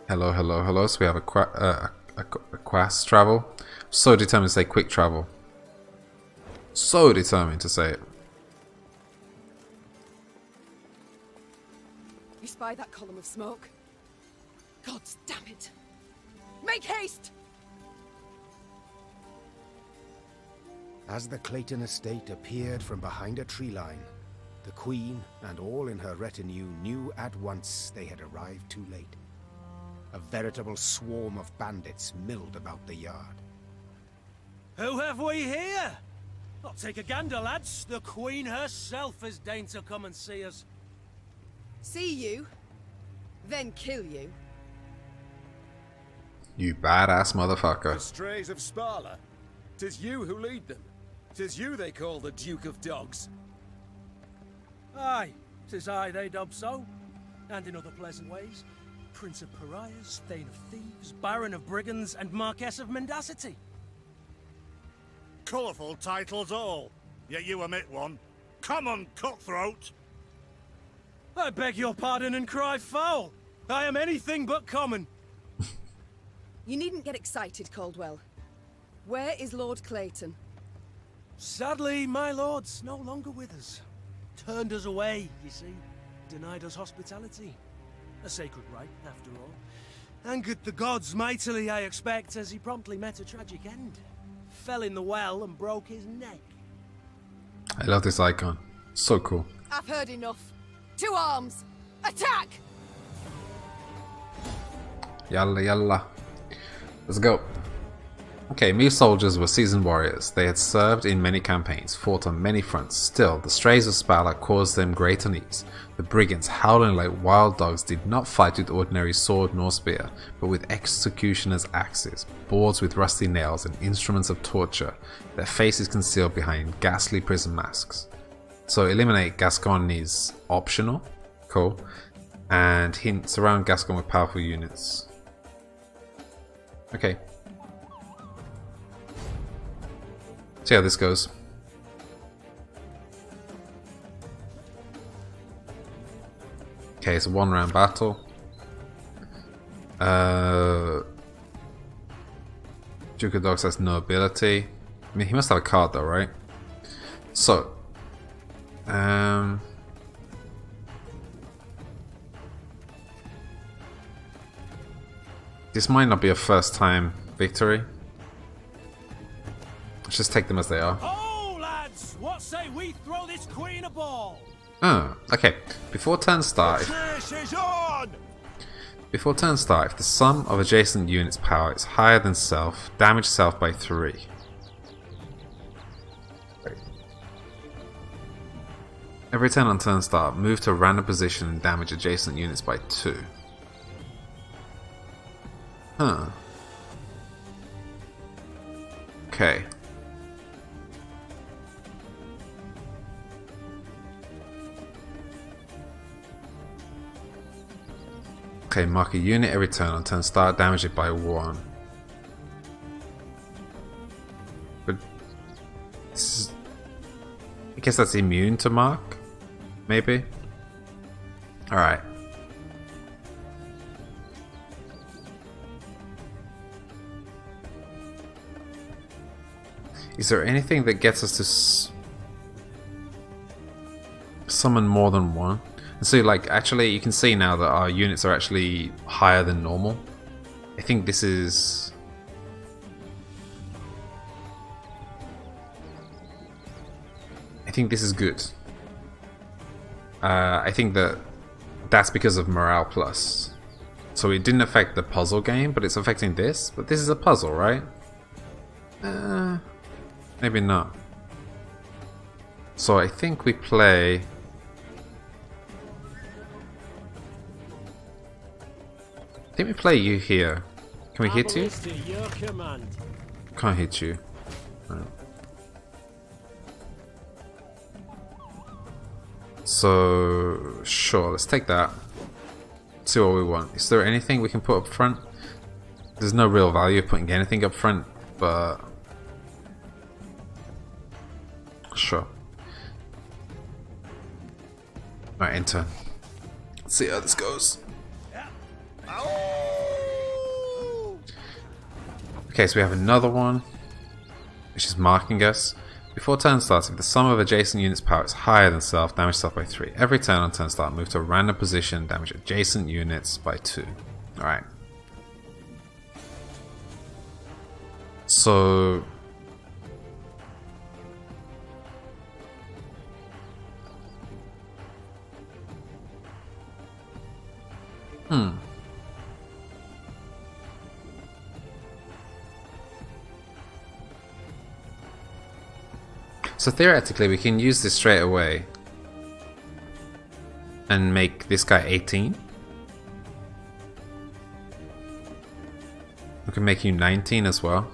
Hello, hello, hello. So we have a quest travel. So determined to say quick travel. So determined to say it. You spy that column of smoke? Gods damn it! Make haste! As the Clayton estate appeared from behind a tree line, the Queen and all in her retinue knew at once they had arrived too late. A veritable swarm of bandits milled about the yard. Who have we here? I'll take a gander, lads. The Queen herself has deigned to come and see us. See you, then kill you. You badass motherfucker. The strays of Sparla. 'Tis you who lead them. 'Tis you they call the Duke of Dogs. Aye, 'Tis I they dub so, and in other pleasant ways. Prince of Pariahs, Thane of Thieves, Baron of Brigands, and Marquess of Mendacity. Colourful titles all, yet you omit one. Common cutthroat! I beg your pardon and cry foul. I am anything but common. You needn't get excited, Caldwell. Where is Lord Clayton? Sadly, my lord's no longer with us. Turned us away, you see. Denied us hospitality. A sacred right, after all. Angered the gods mightily, I expect, as he promptly met a tragic end. Fell in the well and broke his neck. I love this icon. So cool. I've heard enough. To arms! Attack! Yalla yalla. Let's go. Okay, Meve soldiers were seasoned warriors. They had served in many campaigns, fought on many fronts. Still, the strays of Spala caused them great unease. The brigands, howling like wild dogs, did not fight with ordinary sword nor spear, but with executioners' axes, boards with rusty nails, and instruments of torture, their faces concealed behind ghastly prison masks. So eliminate Gascon is optional. Cool. And surround Gascon with powerful units. Okay. See how this goes. Okay, it's a 1-round battle. Duke of Dogs has no ability. I mean, he must have a card though, right? So, this might not be a first time victory. Let's just take them as they are. Oh, lads! What say we throw this queen a ball? Oh, okay. Before turn start, This is on! if the sum of adjacent units' power is higher than self, damage self by 3. Right. Every turn on turn start, move to a random position and damage adjacent units by 2. Huh. Okay. Okay, mark a unit every turn on turn start, damage it by 1. But this is, I guess that's immune to mark? Maybe? Alright. Is there anything that gets us to summon more than one? And so, like, actually, you can see now that our units are actually higher than normal. I think this is... good. I think that's because of Morale Plus. So it didn't affect the puzzle game, but it's affecting this. But this is a puzzle, right? Maybe not. So I think we play... I think we play you here. Can we hit you? Your command. Can't hit you. Right. So sure, let's take that. See what we want. Is there anything we can put up front? There's no real value of putting anything up front, but sure. Alright, enter. Let's see how this goes. Okay, so we have another one, which is marking us. Before turn starts, if the sum of adjacent units' power is higher than self, damage self by 3. Every turn on turn start, move to a random position, damage adjacent units by 2. Alright. So... So theoretically we can use this straight away and make this guy 18. We can make you 19 as well.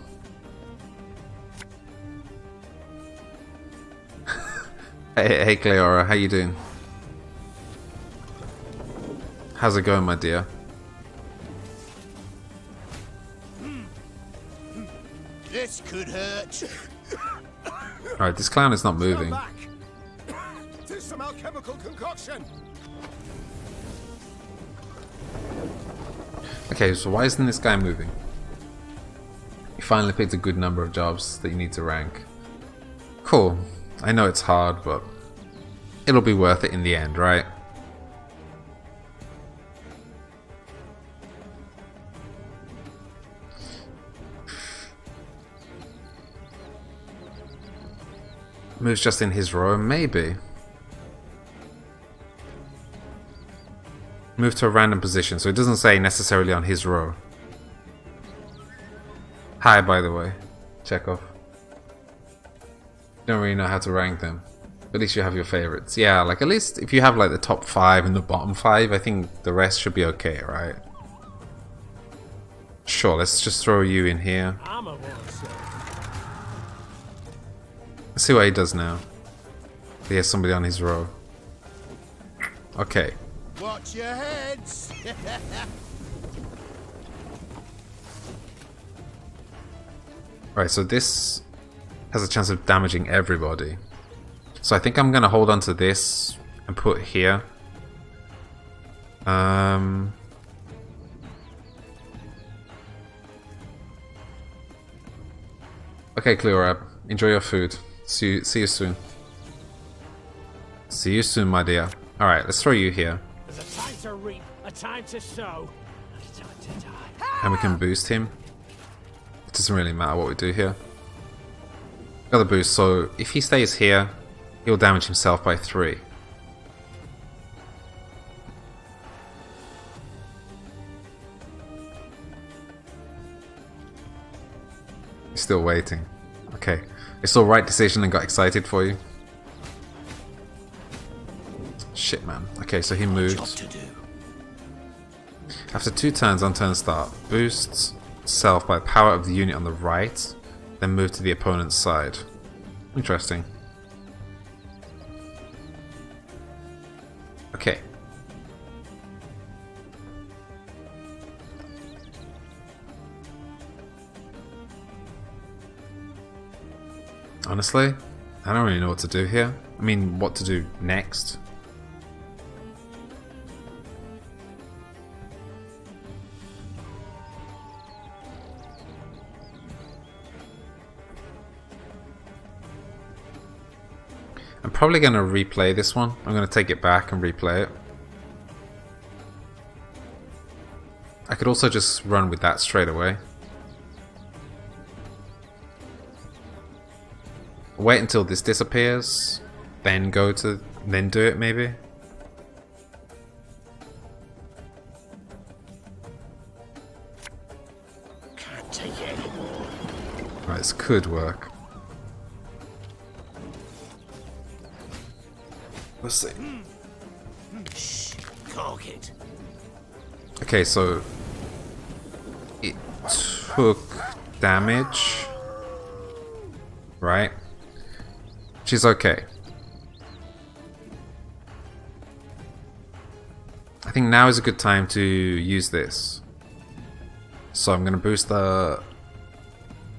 Hey Cleora, how you doing? How's it going, my dear? This could hurt. Alright, this clown is not moving. Tis some alchemical concoction. Okay, so why isn't this guy moving? You finally picked a good number of jobs that you need to rank. Cool. I know it's hard, but it'll be worth it in the end, right? Moves just in his row, maybe. Move to a random position, so it doesn't say necessarily on his row. Hi, by the way. Chekhov. Don't really know how to rank them. But at least you have your favorites. Yeah, like at least if you have like the top 5 and the bottom 5, I think the rest should be okay, right? Sure, let's just throw you in here. Let's see what he does now. He has somebody on his row. Okay. Watch your heads. Right, so this has a chance of damaging everybody. So I think I'm gonna hold on to this and put here. Okay, Clearab, enjoy your food. See you soon. See you soon, my dear. Alright, let's throw you here. There's a time to reap, a time to sow, and a time to die. And we can boost him. It doesn't really matter what we do here. Got the boost, so if he stays here, he'll damage himself by 3. He's still waiting. Okay. I saw right decision and got excited for you. Shit, man. Okay, so he moved. After 2 turns on turn start, boosts self by the power of the unit on the right, then move to the opponent's side. Interesting. Okay. Honestly, I don't really know what to do here. I mean, what to do next. I'm probably going to replay this one. I'm going to take it back and replay it. I could also just run with that straight away. Wait until this disappears, then do it maybe. Can't take it anymore. Right, this could work. Let's see. Shh, cork it. Okay, so it took damage, right? She's okay. I think now is a good time to use this. So I'm gonna boost the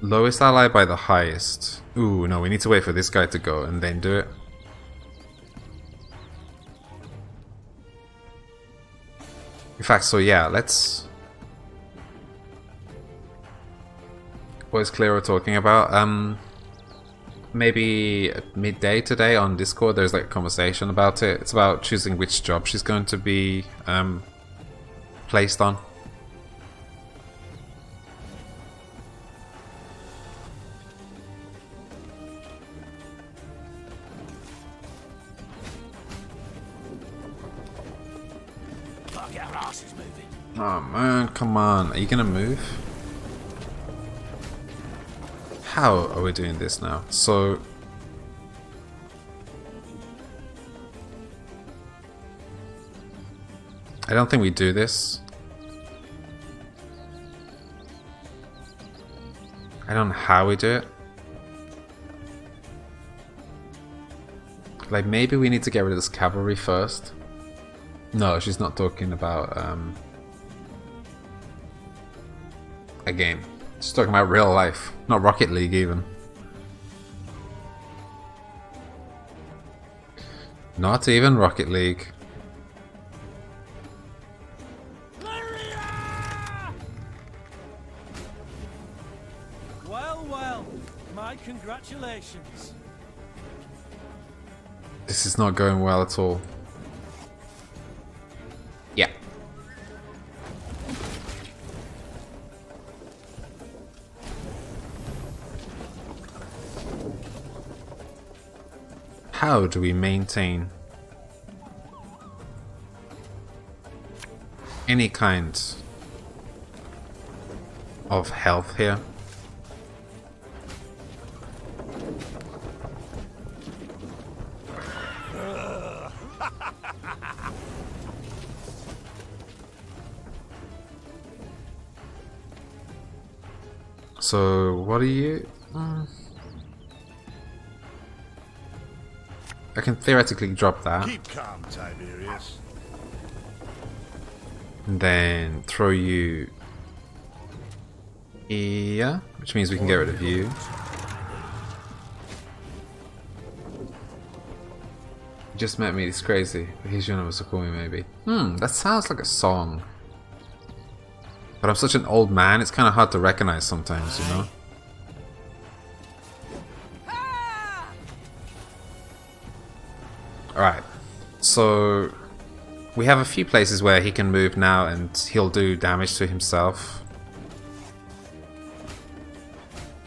lowest ally by the highest. Ooh, no, we need to wait for this guy to go and then do it. In fact, so yeah, let's... What is Clero talking about? Maybe at midday today on Discord there's like a conversation about it. It's about choosing which job she's going to be placed on. Fuck, our arse is moving. Oh man, come on. Are you gonna move? How are we doing this now? So... I don't think we do this. I don't know how we do it. Like maybe we need to get rid of this cavalry first. No, she's not talking about a game. She's talking about real life, not Rocket League even. Not even Rocket League. Well, well, my congratulations. This is not going well at all. Yeah. How do we maintain any kind of health here? So, what are you? I can theoretically drop that. Keep calm, Tiberius. And then throw you here, which means we can get rid of you. You just met me, it's crazy. Here's your number, so call me maybe. That sounds like a song. But I'm such an old man, it's kind of hard to recognize sometimes, you know? Alright, so we have a few places where he can move now and he'll do damage to himself.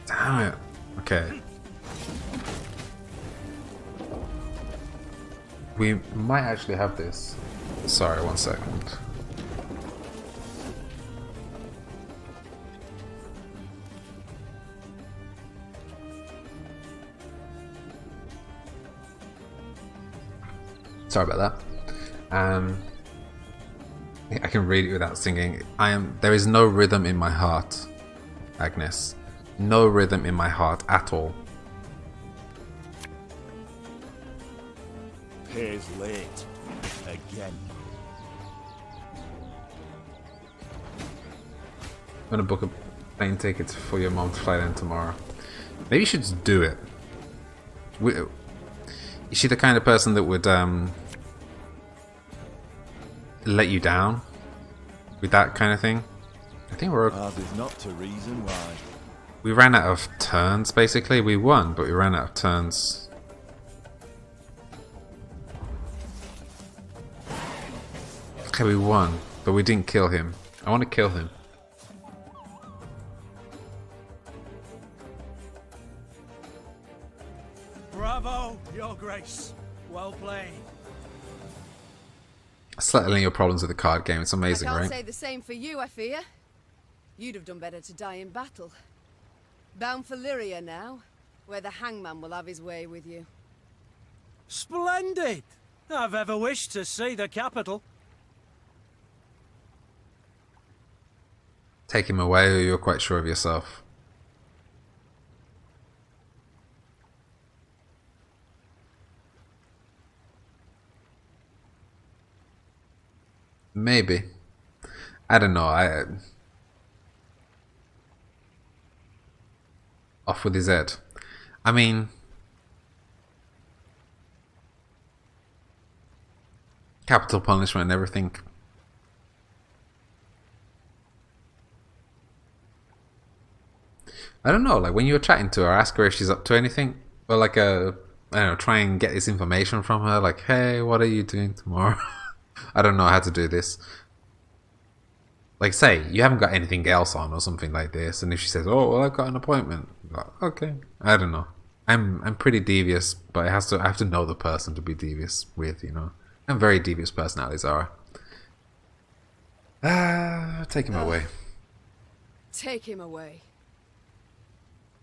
Damn it. Okay. We might actually have this. Sorry, 1 second. Sorry about that. I can read it without singing. There is no rhythm in my heart, Agnes. No rhythm in my heart at all. Pays late. Again. I'm gonna book a plane ticket for your mom's flight in tomorrow. Maybe you should just do it. Is she the kind of person that would let you down with that kind of thing? I think we're okay. Ours is not to reason why. We ran out of turns, basically. We won, but we ran out of turns. Okay, we won, but we didn't kill him. I want to kill him. Bravo, Your Grace. Well played. Settling your problems with the card game. It's amazing, I can't right? say the same for you, I fear. You'd have done better to die in battle. Bound for Lyria now, where the hangman will have his way with you. Splendid! I've ever wished to see the capital. Take him away, or you're quite sure of yourself. Maybe. I don't know. Off with his head. I mean, capital punishment and everything. I don't know, like when you were chatting to her, ask her if she's up to anything. Or like I don't know, try and get this information from her, like, hey, what are you doing tomorrow? I don't know how to do this. Like, say, you haven't got anything else on or something like this, and if she says, oh, well, I've got an appointment. Like, okay, I don't know. I'm pretty devious, but I have to know the person to be devious with, you know. And very devious personalities are. Take him away. Take him away.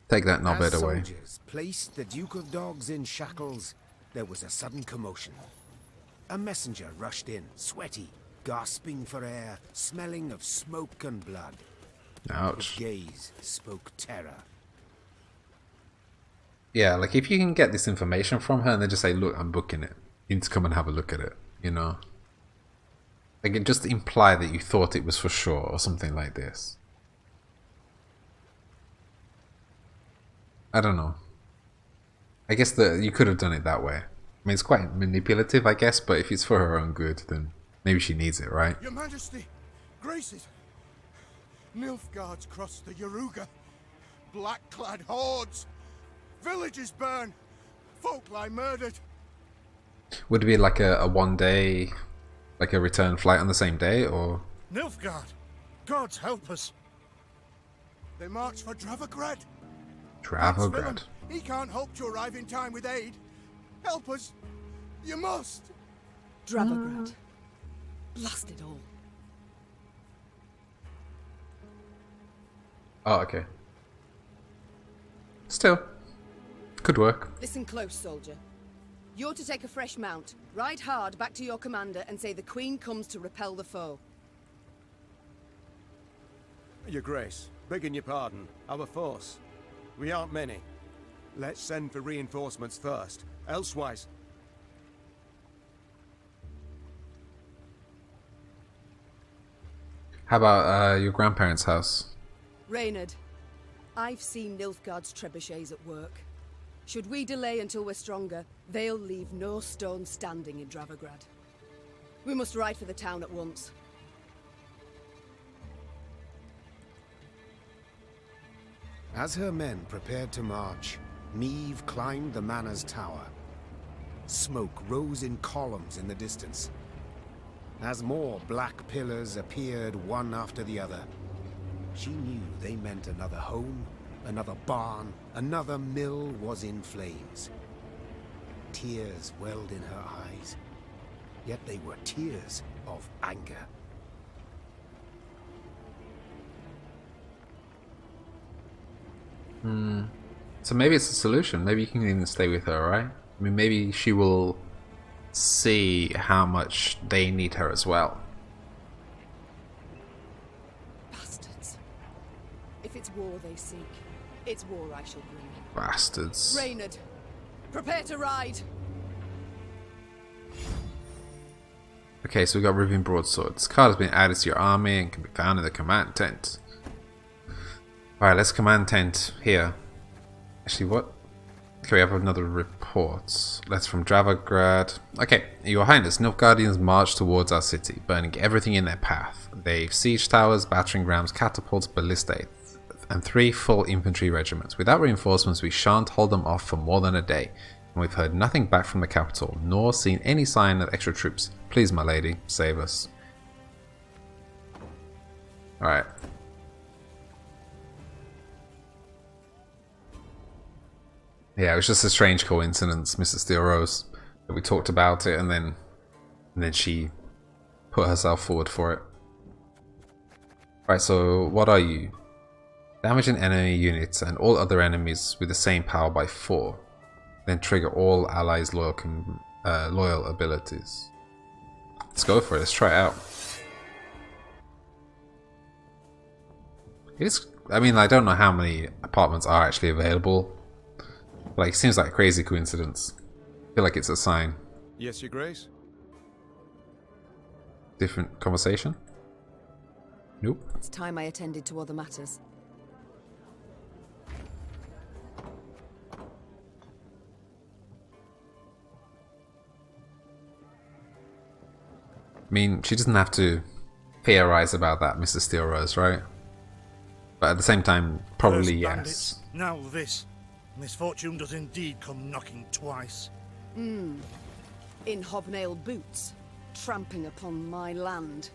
Take that knobhead As away. soldiers placed the Duke of Dogs in shackles, there was a sudden commotion. A messenger rushed in, sweaty, gasping for air, smelling of smoke and blood. Ouch. His gaze spoke terror. Yeah, like if you can get this information from her and then just say, look, I'm booking it. You need to come and have a look at it, you know? Like, it just implied that you thought it was for sure, or something like this. I don't know. I guess that you could have done it that way. I mean, it's quite manipulative, I guess, but if it's for her own good, then maybe she needs it, right? Your Majesty, graces. Nilfgaard's crossed the Yaruga. Black-clad hordes. Villages burn. Folk lie murdered. Would it be like a one-day, like a return flight on the same day, or...? Nilfgaard! Gods help us! They march for Dravograd. Dravograd. He can't hope to arrive in time with aid. Help us. You must. Dravograd. Blast it all. Oh, okay. Still, could work. Listen close, soldier. You're to take a fresh mount, ride hard back to your commander and say the Queen comes to repel the foe. Your Grace, begging your pardon, our force. We aren't many. Let's send for reinforcements first, elsewise... How about your grandparents' house? Reynard, I've seen Nilfgaard's trebuchets at work. Should we delay until we're stronger, they'll leave no stone standing in Dravograd. We must ride for the town at once. As her men prepared to march, Meve climbed the manor's tower. Smoke rose in columns in the distance. As more black pillars appeared one after the other, she knew they meant another home, another barn, another mill was in flames. Tears welled in her eyes, yet they were tears of anger. So maybe it's a solution. Maybe you can even stay with her, right? I mean, maybe she will see how much they need her as well. Bastards. If it's war they seek, it's war I shall bring. Bastards. Reynard, prepare to ride! Okay, so we've got ripping broadsword. This card has been added to your army and can be found in the command tent. Alright, let's command tent here. Actually, what? Okay, we have another report. That's from Dravograd. Okay, Your Highness, Nilfgaardians march towards our city, burning everything in their path. They've siege towers, battering rams, catapults, ballistae, and 3 full infantry regiments. Without reinforcements, we shan't hold them off for more than a day. And we've heard nothing back from the capital, nor seen any sign of extra troops. Please, my lady, save us. Alright. Yeah, it was just a strange coincidence, Mrs. Steel Rose, that we talked about it and then she put herself forward for it. Right, so what are you? Damaging enemy units and all other enemies with the same power by 4. Then trigger all allies' loyal abilities. Let's go for it, let's try it out. I mean, I don't know how many apartments are actually available. Like, seems like a crazy coincidence. I feel like it's a sign. Yes, Your Grace? Different conversation? Nope. It's time I attended to other matters. I mean, she doesn't have to theorize about that, Mrs. Steel Rose, right? But at the same time, probably First yes. bandits, now this. Misfortune does indeed come knocking twice. In hobnailed boots, tramping upon my land.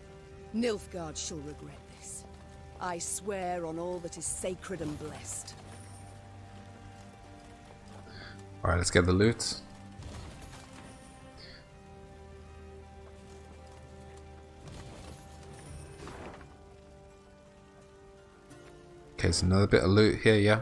Nilfgaard shall regret this. I swear on all that is sacred and blessed. Alright, let's get the loot. Okay, so another bit of loot here, yeah.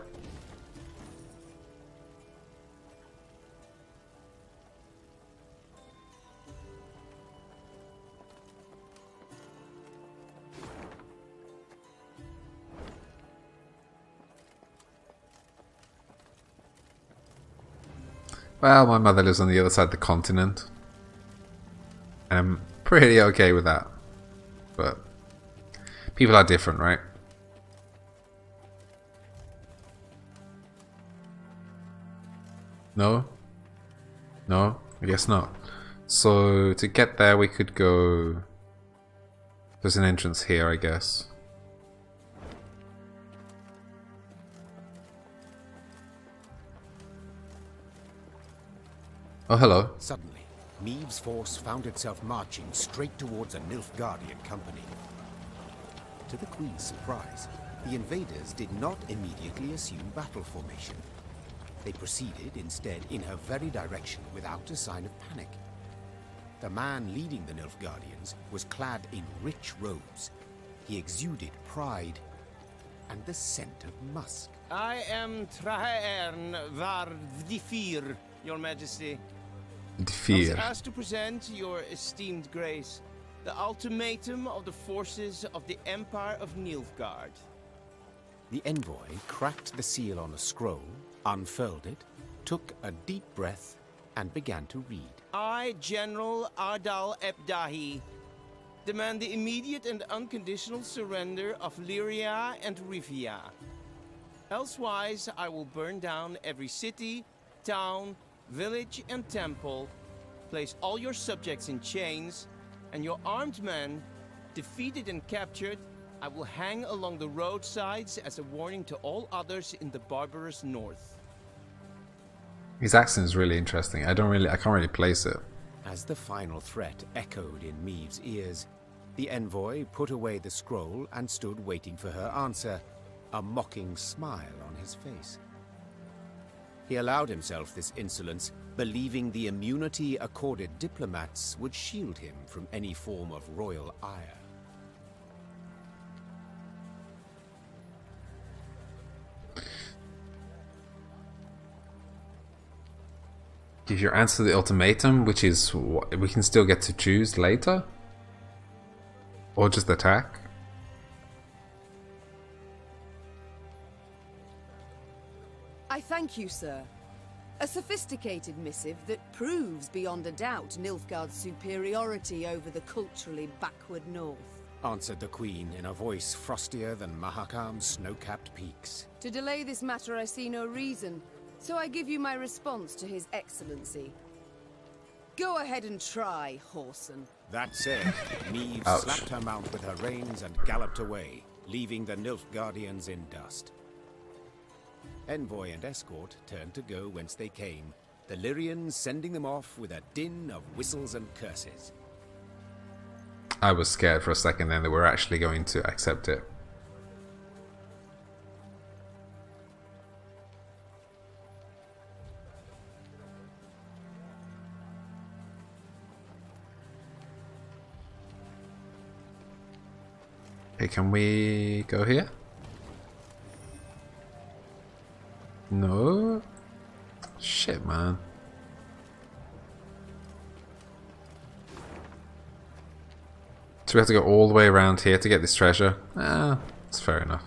Well, my mother lives on the other side of the continent. And I'm pretty okay with that. but people are different, right? No? No? I guess not. So to get there we could go... There's an entrance here, I guess. Oh, hello. Suddenly, Meave's force found itself marching straight towards a Nilfgaardian company. To the Queen's surprise, the invaders did not immediately assume battle formation. They proceeded instead in her very direction without a sign of panic. The man leading the Nilfgaardians was clad in rich robes. He exuded pride and the scent of musk. I am Trahaern var Vdifir, Your Majesty. I was Fear. asked to present your esteemed grace the ultimatum of the forces of the Empire of Nilfgaard. The envoy cracked the seal on a scroll, unfurled it, took a deep breath, and began to read. I, General Ardal Ebdahi, demand the immediate and unconditional surrender of Lyria and Rivia. Elsewise, I will burn down every city, town, village, and temple, place all your subjects in chains, and your armed men, defeated and captured, I will hang along the roadsides as a warning to all others in the barbarous north. His accent is really interesting. I can't really place it. As the final threat echoed in Meave's ears, the envoy put away the scroll and stood waiting for her answer, a mocking smile on his face. He allowed himself this insolence, believing the immunity accorded diplomats would shield him from any form of royal ire. Give your answer to the ultimatum, which is what we can still get to choose later? Or just attack? I thank you, sir. A sophisticated missive that proves beyond a doubt Nilfgaard's superiority over the culturally backward north. Answered the Queen in a voice frostier than Mahakam's snow-capped peaks. To delay this matter I see no reason, so I give you my response to His Excellency. Go ahead and try, Whoreson. That said, Meave Ouch. slapped her mount with her reins and galloped away, leaving the Nilfgaardians in dust. Envoy and escort turned to go whence they came, the Lyrians sending them off with a din of whistles and curses. I was scared for a second then that we're actually going to accept it. Okay, can we go here? No? Shit, man. So we have to go all the way around here to get this treasure? Ah, that's fair enough.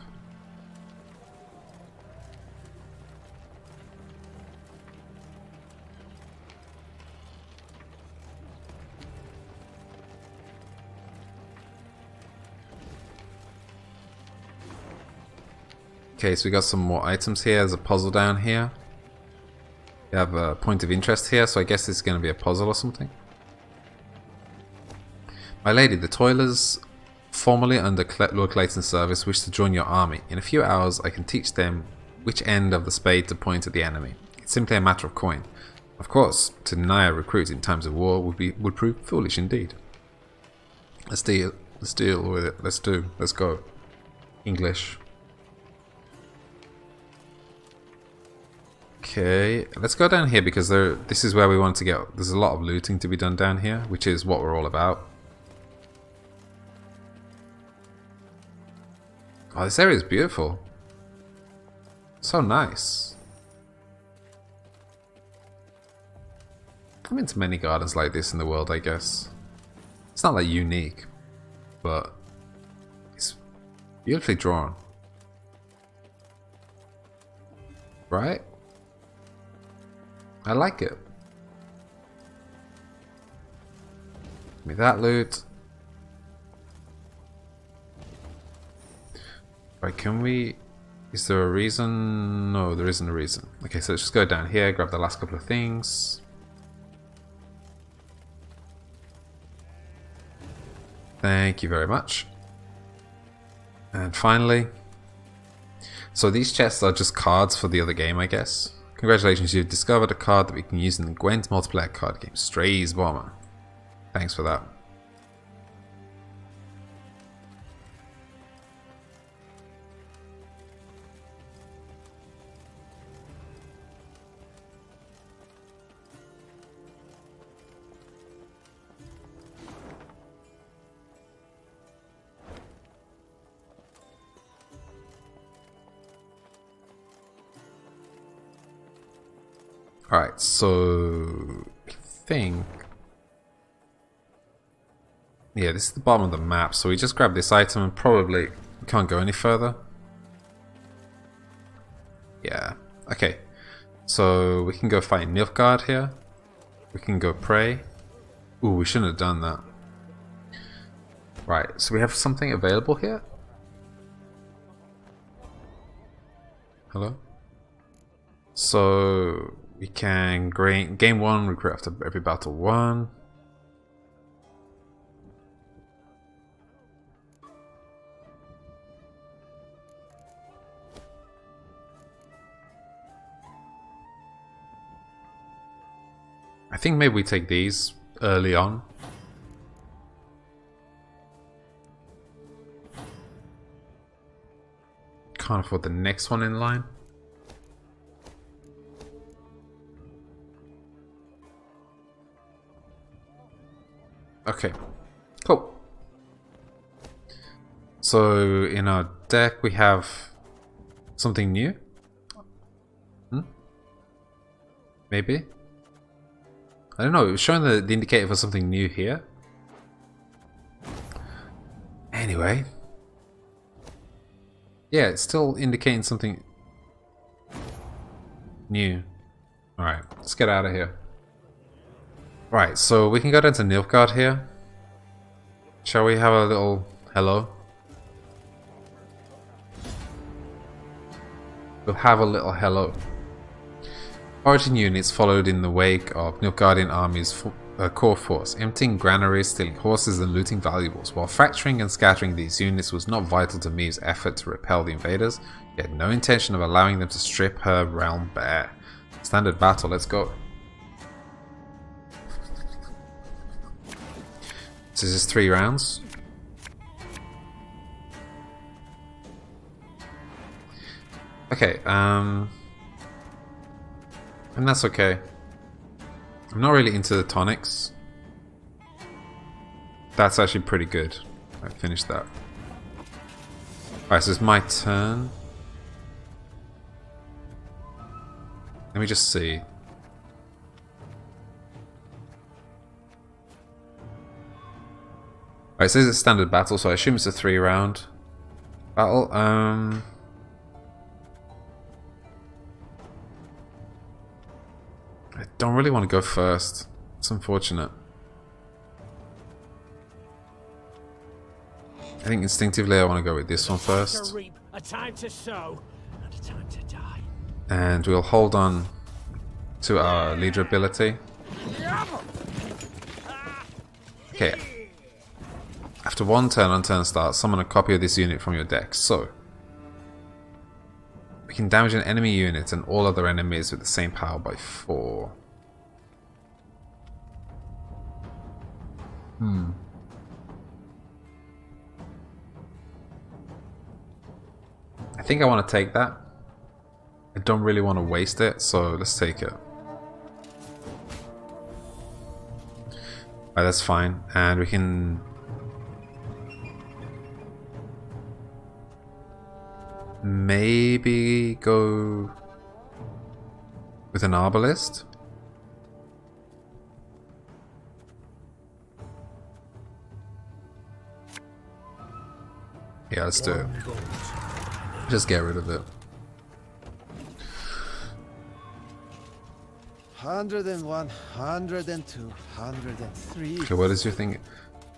Okay, so we got some more items here. There's a puzzle down here. We have a point of interest here, so I guess this is going to be a puzzle or something. My lady, the toilers formerly under Lord Clayton's service wish to join your army. In a few hours, I can teach them which end of the spade to point at the enemy. It's simply a matter of coin. Of course, to deny a recruit in times of war would prove foolish indeed. Let's deal with it. Let's go. English. Okay, let's go down here because this is where we want to get. There's a lot of looting to be done down here, which is what we're all about. Oh, this area is beautiful. So nice. I'm into many gardens like this in the world, I guess. It's not like unique, but it's beautifully drawn. Right? I like it. Give me that loot. Right, can we... Is there a reason? No, there isn't a reason. Okay, so let's just go down here, grab the last couple of things. Thank you very much. And finally... So these chests are just cards for the other game, I guess. Congratulations, you've discovered a card that we can use in the Gwent multiplayer card game, Stray's Bomber. Thanks for that. Alright, so I think... Yeah, this is the bottom of the map, so we just grab this item and probably can't go any further. Yeah, okay. So we can go fight Nilfgaard here. We can go pray. Ooh, we shouldn't have done that. Right, so we have something available here? Hello? So... We can gain 1 recruit after every battle 1. I think maybe we take these early on. Can't afford the next one in line. Okay, cool. So in our deck we have something new. Maybe? I don't know, it was showing the indicator for something new here. Anyway. Yeah, it's still indicating something new. Alright, let's get out of here. Right, so we can go down to Nilfgaard here. Shall we have a little hello? We'll have a little hello. Origin units followed in the wake of Nilfgaardian army's core force, emptying granaries, stealing horses and looting valuables. While fracturing and scattering these units was not vital to Miev's effort to repel the invaders, he had no intention of allowing them to strip her realm bare. Standard battle, let's go. So this is 3 rounds. Okay, and that's okay. I'm not really into the tonics. That's actually pretty good. I finished that. Alright, so it's my turn. Let me just see. Alright, so this is a standard battle, so I assume it's a 3-round battle. I don't really want to go first. It's unfortunate. I think instinctively I want to go with this one first. A time to sow, and a time to die. And we'll hold on to our leader ability. Okay. After 1 turn on turn start, summon a copy of this unit from your deck. So, we can damage an enemy unit and all other enemies with the same power by 4. I think I want to take that. I don't really want to waste it, so let's take it. Alright, that's fine. And we can... maybe go with an arbalist. Yeah, let's do it. Just get rid of it. 101, 102, 103. Okay, what is your thing?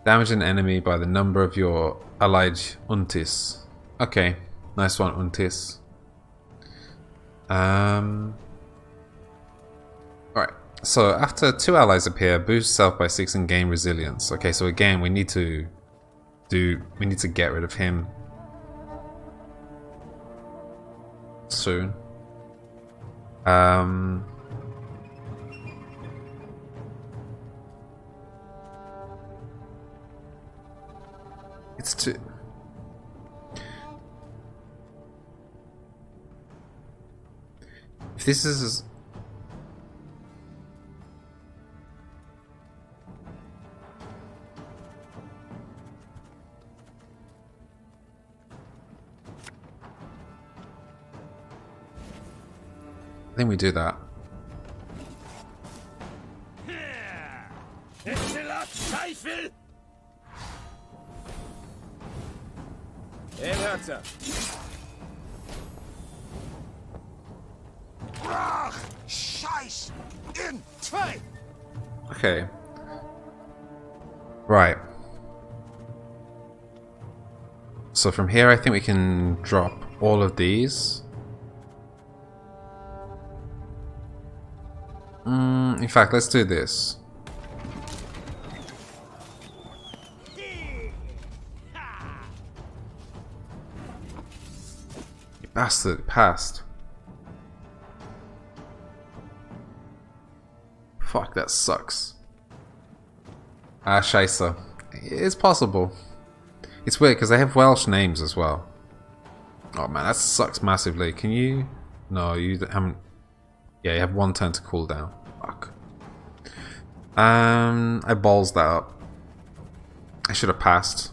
Damage an enemy by the number of your allied untis. Okay, Nice one, Untis. Alright, so after 2 allies appear, boost self by 6 and gain resilience. Okay, so again, we need to get rid of him soon. It's too... If this is... I think we do that. Okay. Right. So from here I think we can drop all of these. In fact, let's do this. You bastard, it passed. Fuck, that sucks. Ah, scheisse. It's possible. It's weird because they have Welsh names as well. Oh man, that sucks massively. Can you... No, you haven't... Yeah, you have 1 turn to cool down. Fuck. I balls that up. I should have passed.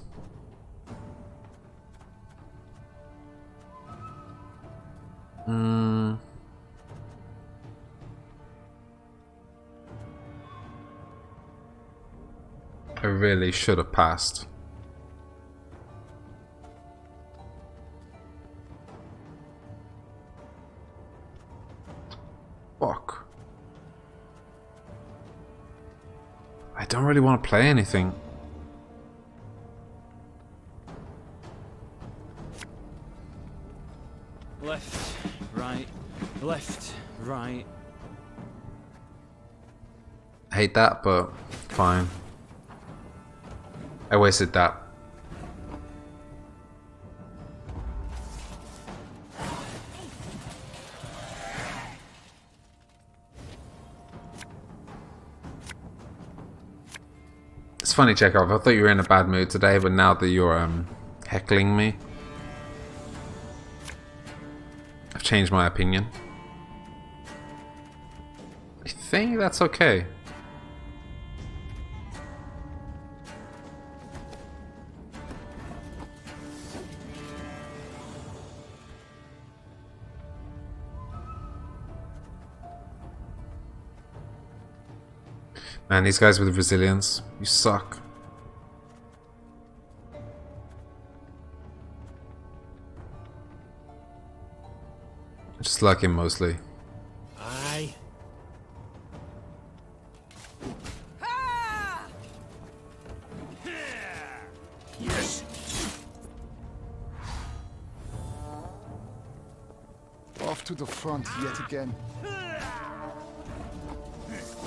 I really should have passed. Fuck. I don't really want to play anything. Left, right, left, right. I hate that, but fine. I wasted that. It's funny, Chekhov. I thought you were in a bad mood today, but now that you're heckling me, I've changed my opinion. I think that's okay. Man, these guys with resilience, you suck. I just like him mostly. Aye. Yes. Off to the front yet again.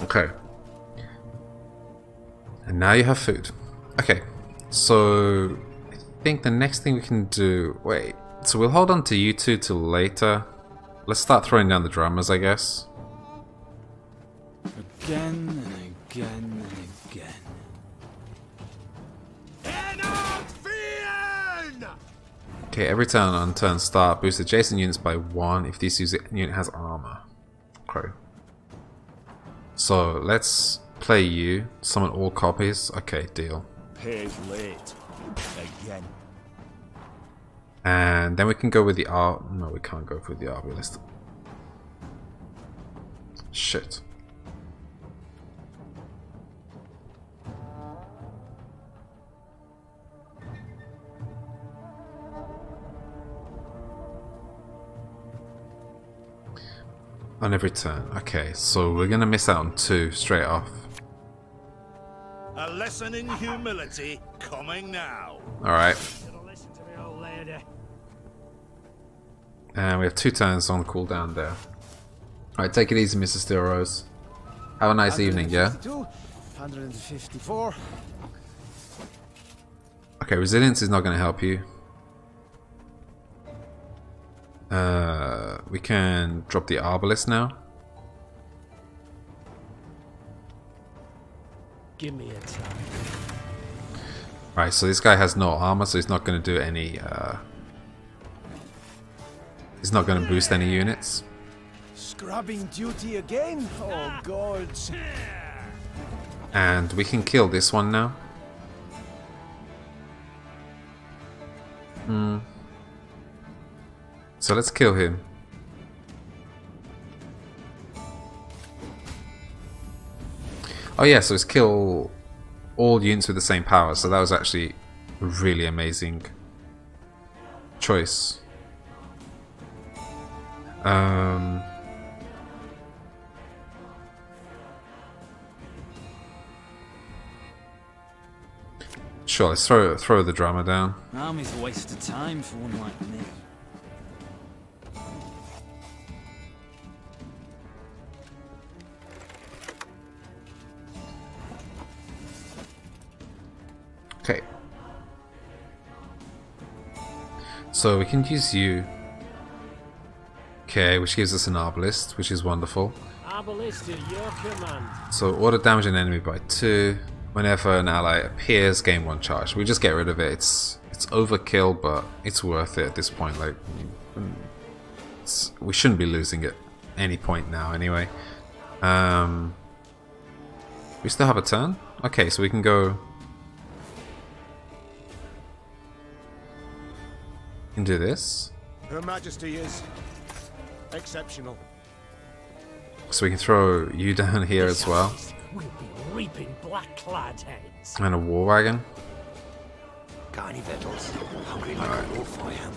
Okay. And now you have food. Okay, so I think the next thing we can do... Wait, so we'll hold on to you two till later. Let's start throwing down the drummers, I guess. Again and again and again. Okay, every turn on turn start, boost adjacent units by 1 if this unit has armor. Okay. So let's play you, summon all copies. Okay, deal. Pays late. Again. And then we can go with the R. No, we can't go with the RB list. Shit. On every turn. Okay, so we're gonna miss out on 2 straight off. A lesson in humility coming now. Alright. Listen to me, old lady. And we have 2 turns on cooldown there. Alright, take it easy, Mr. Steel Rose. Have a nice evening, yeah? 154. Okay, resilience is not going to help you. We can drop the Arbalist now. Give me a time. Right, so this guy has no armor, so he's not going to do any... he's not going to boost any units. Scrubbing duty again? Oh, gods. And we can kill this one now. So let's kill him. Oh yeah, so it's kill all units with the same power, so that was actually a really amazing choice. Sure, let's throw the drama down. Army's a waste of time for one like me. Okay. So we can use you. Okay, which gives us an Arbalist, which is wonderful. Arbalist at your command. So order damage an enemy by 2. Whenever an ally appears, gain 1 charge. We just get rid of it. It's overkill, but it's worth it at this point. Like, we shouldn't be losing at any point now, anyway. We still have a turn. Okay, so we can go. We can do this. Her Majesty is exceptional. So we can throw you down here as well. We'll be reaping black-clad heads. And a war wagon. Got any victuals? Hungry like a wolf, I am.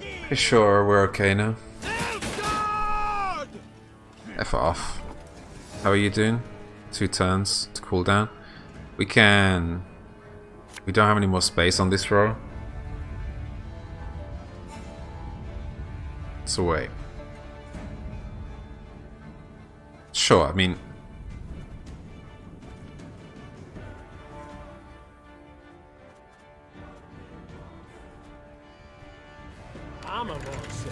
Pretty sure we're okay now. Nilfgaard! F off. How are you doing? 2 turns to cool down. We don't have any more space on this row. So wait. Sure, I mean... I'm a more say.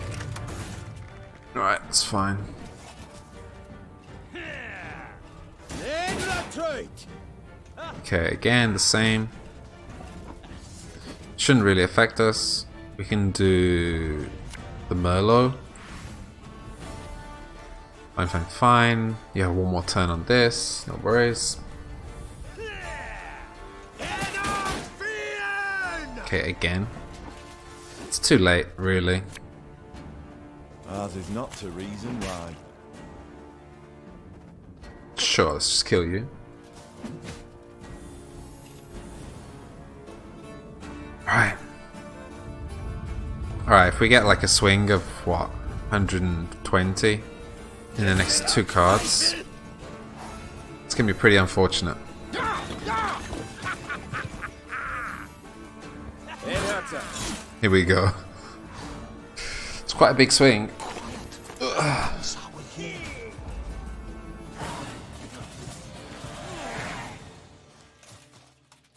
Alright, that's fine. Okay, again, the same. Shouldn't really affect us. We can do the Merlot. Fine, fine, fine. You have 1 more turn on this. No worries. Okay, again. It's too late, really. Ours is not to reason why. Sure, let's just kill you. Alright. Alright, if we get like a swing of what? 120 in the next 2 cards, it's gonna be pretty unfortunate. Here we go. It's quite a big swing.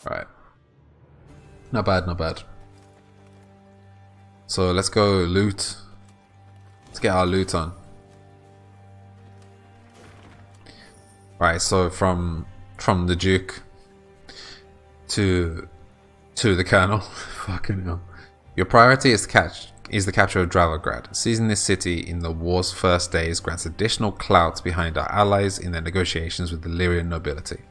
Alright. Not bad, not bad. So let's go loot. Let's get our loot on. Right, so from the Duke to the Colonel. Fucking hell. Your priority is the capture of Dravograd. Seizing this city in the war's first days grants additional clout behind our allies in their negotiations with the Lyrian nobility.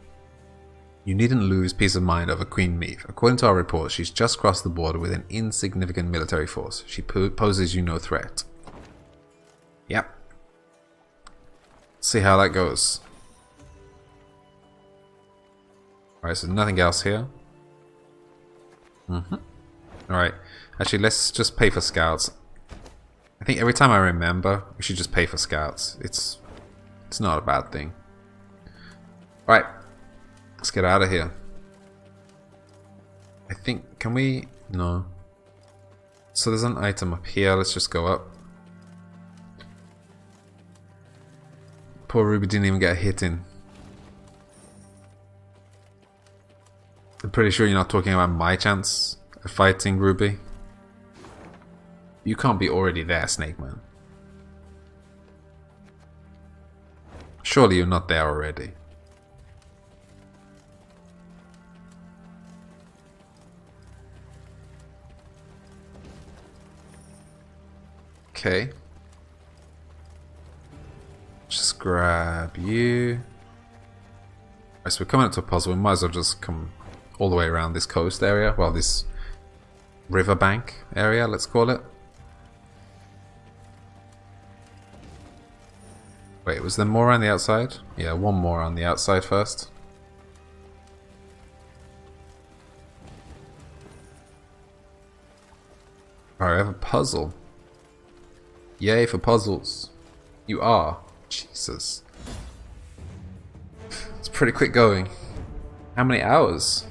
You needn't lose peace of mind over Queen Meave. According to our reports, she's just crossed the border with an insignificant military force. She poses you no threat. Yep. See how that goes. Alright, so nothing else here. Alright, actually let's just pay for scouts. I think every time I remember, we should just pay for scouts. It's not a bad thing. Alright, let's get out of here. I think, can we? No. So there's an item up here. Let's just go up. Poor Ruby didn't even get a hit in. I'm pretty sure you're not talking about my chance of fighting Ruby. You can't be already there, Snake Man. Surely you're not there already. Okay. Just grab you. Right, so we're coming up to a puzzle. We might as well just come all the way around this coast area. Well, this riverbank area, let's call it. Wait, was there more on the outside? Yeah, one more on the outside first. Alright, I have a puzzle. Yay for puzzles. You are. Jesus. It's pretty quick going. How many hours?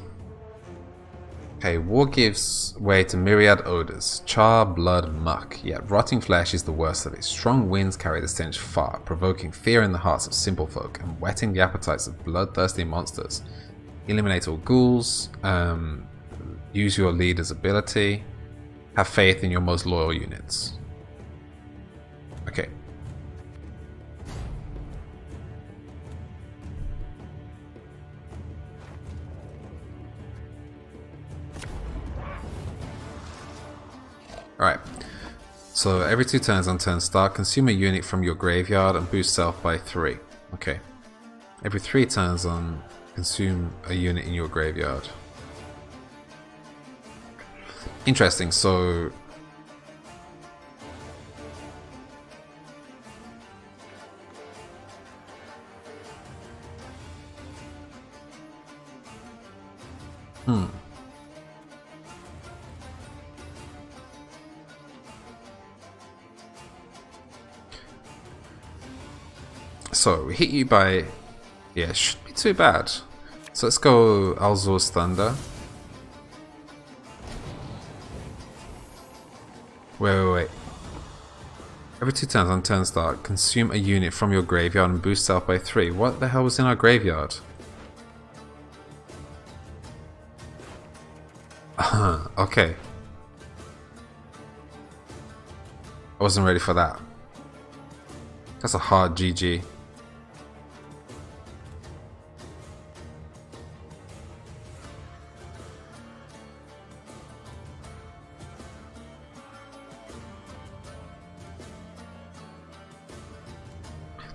Okay, war gives way to myriad odors. Char, blood, muck. Yet rotting flesh is the worst of it. Strong winds carry the stench far, provoking fear in the hearts of simple folk and whetting the appetites of bloodthirsty monsters. Eliminate all ghouls. Use your leader's ability. Have faith in your most loyal units. Okay. Alright, so every 2 turns on turn start, consume a unit from your graveyard and boost self by 3. Okay. Every 3 turns on, consume a unit in your graveyard. Interesting, so... So, we hit you by... Yeah, it shouldn't be too bad. So let's go Alzor's Thunder. Wait. Every 2 turns on turn start, consume a unit from your graveyard and boost self by 3. What the hell was in our graveyard? Okay. I wasn't ready for that. That's a hard GG.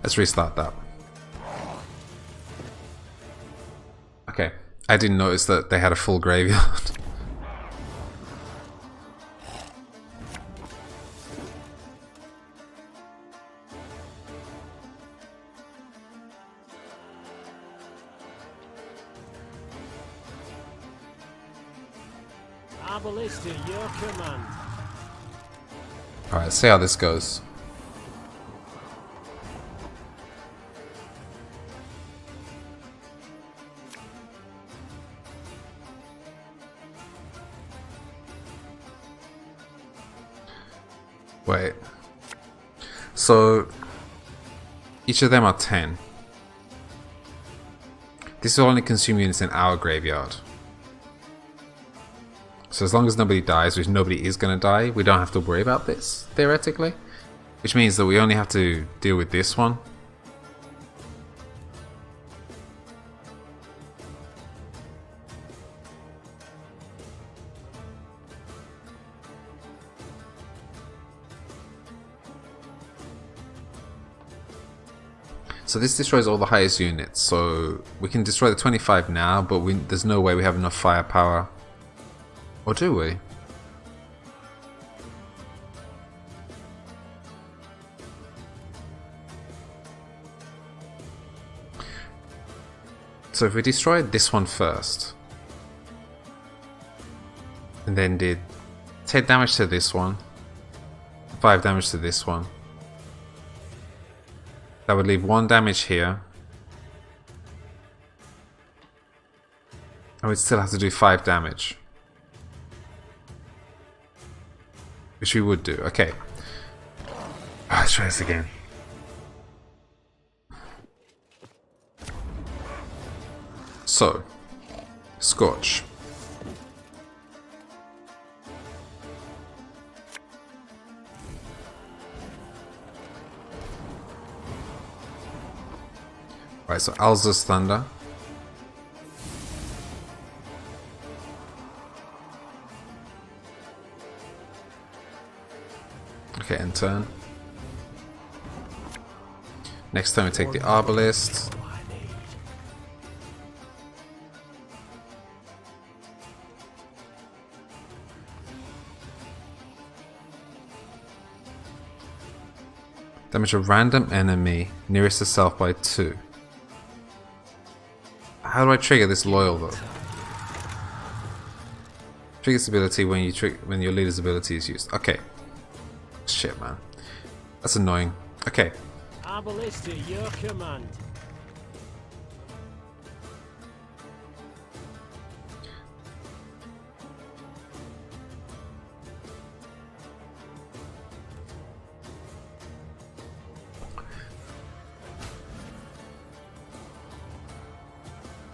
Let's restart that. Okay, I didn't notice that they had a full graveyard. Arbalista, your command. Alright, let's see how this goes. Wait. So each of them are 10. This will only consume units in our graveyard. So as long as nobody dies, which nobody is going to die, we don't have to worry about this, theoretically. Which means that we only have to deal with this one. So this destroys all the highest units, so we can destroy the 25 now, but there's no way we have enough firepower. Or do we? So if we destroyed this one first, and then did 10 damage to this one, 5 damage to this one, that would leave 1 damage here. And we'd still have to do 5 damage. Which we would do. Okay. Let's try this again. So, Scorch. Right, so Alza's Thunder. Okay, end turn. Next time we take the Arbalist. Damage a random enemy nearest to self by 2. How do I trigger this loyal though? Trigger this ability when your leader's ability is used. Okay. Shit, man. That's annoying. Okay. Arbalist at your command.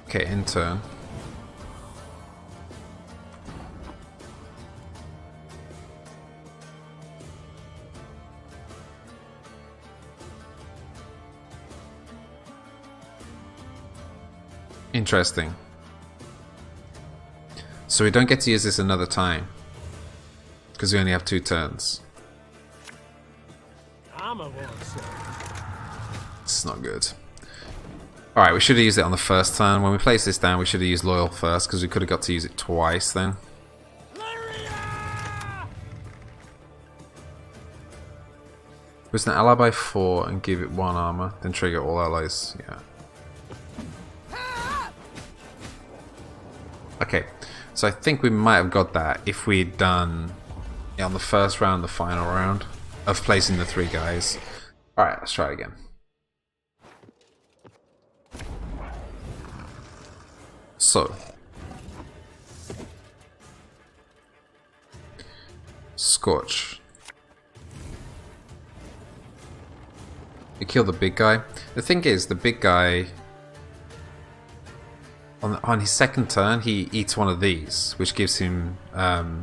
Okay, in turn. Interesting. So we don't get to use this another time because we only have 2 turns. It's not good. Alright, we should have used it on the first turn. When we place this down, we should have used Loyal first because we could have got to use it twice then. Boost an ally by 4 and give it 1 armor, then trigger all allies. Yeah. Okay, so I think we might have got that if we'd done on the first round, the final round of placing the 3 guys. Alright, let's try it again. So, Scorch. You kill the big guy. The thing is, the big guy, on his second turn, he eats one of these, which gives him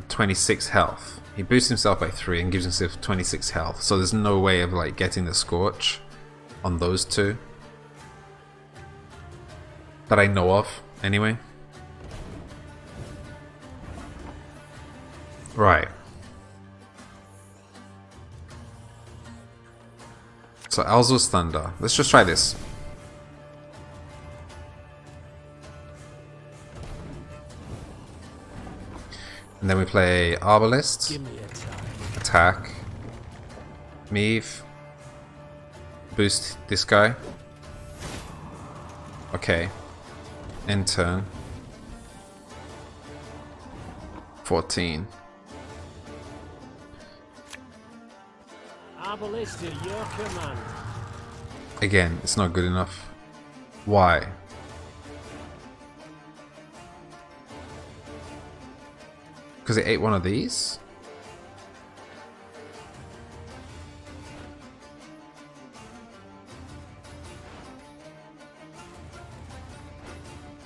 26 health. He boosts himself by 3 and gives himself 26 health. So there's no way of like getting the Scorch on those 2 that I know of. Anyway. Right. So Alza's Thunder. Let's just try this. And then we play Arbalist. Attack. Meave. Boost this guy. Okay. End turn. 14. Arbalist at your command. Again, it's not good enough. Why? Because it ate one of these?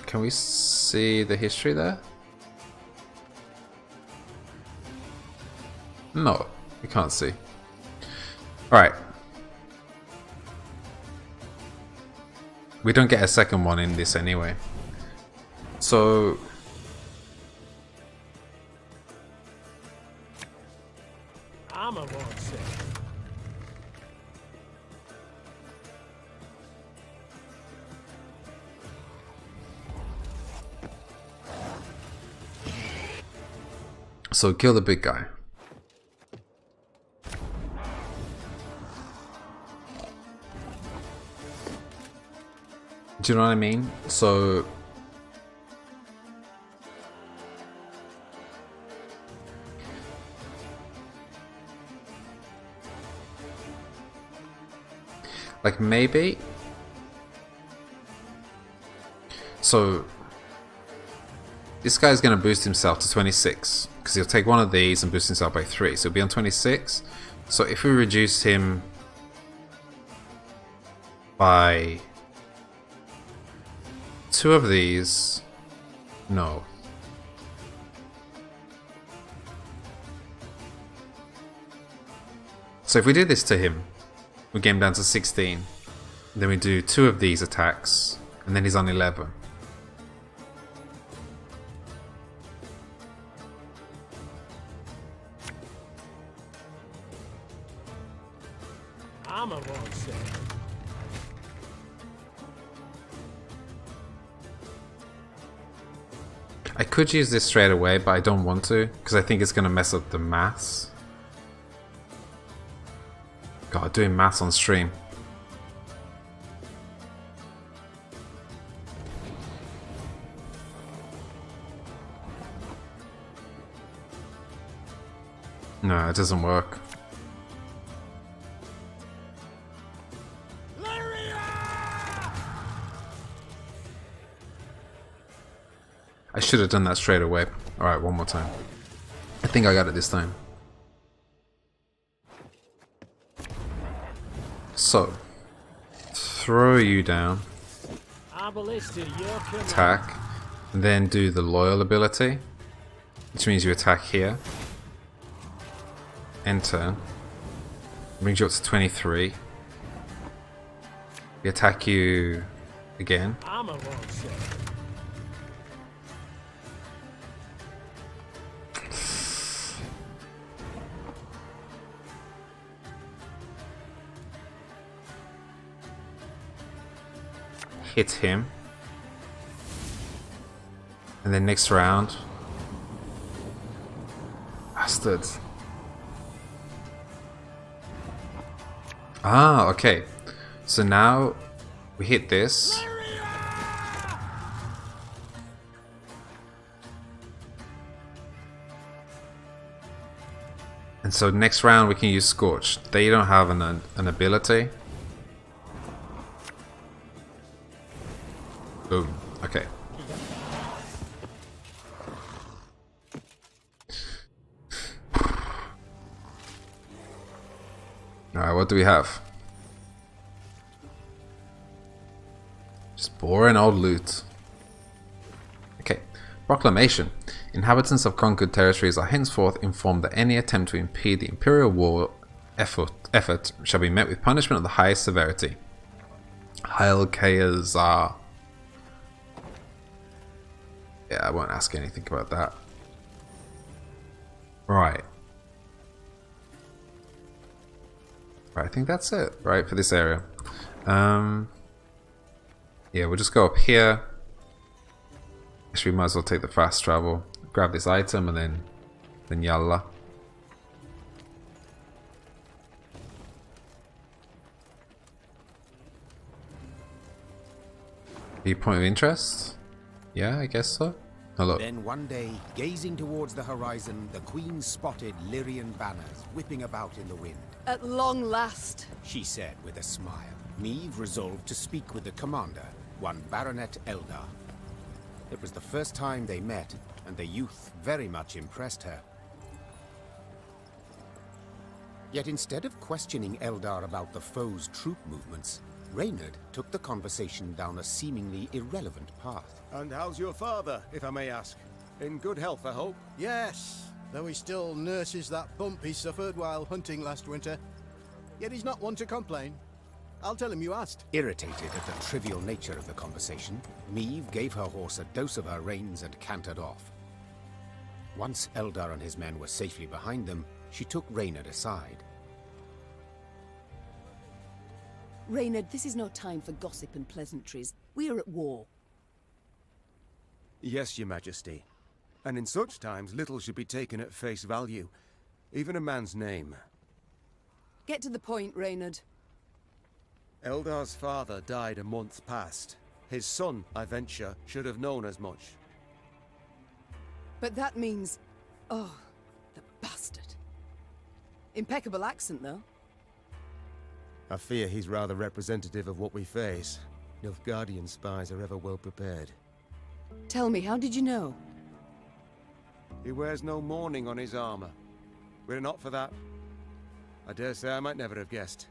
Can we see the history there? No, we can't see. Alright. We don't get a second one in this anyway. So... Armor won't say. So kill the big guy. Do you know what I mean? So like maybe this guy's going to boost himself to 26 because he'll take one of these and boost himself by 3, so he'll be on 26. So if we reduce him by 2 of these, no. So if we did this to him, we get him down to 16. Then we do 2 of these attacks, and then he's on 11. I'm a monster. I could use this straight away, but I don't want to, because I think it's going to mess up the maths. God, doing maths on stream. No, it doesn't work. I should have done that straight away. Alright, one more time. I think I got it this time. So, throw you down. Attack. And then do the loyal ability, which means you attack here. Enter. Brings you up to 23. We attack you again. Hit him. And then next round. Bastards. Ah, okay. So now we hit this. And so next round we can use Scorch. They don't have an ability. Boom. Okay. Alright, what do we have? Just boring old loot. Okay. Proclamation. Inhabitants of conquered territories are henceforth informed that any attempt to impede the Imperial war effort shall be met with punishment of the highest severity. Heil Kaazar. Yeah, I won't ask anything about that. Right. Right, I think that's it, right, for this area. Yeah, we'll just go up here. Actually, we might as well take the fast travel. Grab this item and then yalla. Viewpoint of interest? Yeah, I guess so. Hello. Then one day, gazing towards the horizon, the Queen spotted Lyrian banners whipping about in the wind. At long last, She said with a smile. Niamh resolved to speak with the commander, one Baronet Eldar. It was the first time they met, and the youth very much impressed her. Yet instead of questioning Eldar about the foe's troop movements, Reynard took the conversation down a seemingly irrelevant path. And how's your father, if I may ask? In good health, I hope? Yes, though he still nurses that bump he suffered while hunting last winter. Yet he's not one to complain. I'll tell him you asked. Irritated at the trivial nature of the conversation, Niamh gave her horse a dose of her reins and cantered off. Once Eldar and his men were safely behind them, she took Reynard aside. Reynard, this is no time for gossip and pleasantries. We are at war. Yes, Your Majesty. And in such times, little should be taken at face value. Even a man's name. Get to the point, Reynard. Eldar's father died a month past. His son, I venture, should have known as much. But that means... Oh, the bastard. Impeccable accent, though. I fear he's rather representative of what we face. Nilfgaardian spies are ever well prepared. Tell me, how did you know? He wears no mourning on his armor. Were it not for that, I dare say I might never have guessed.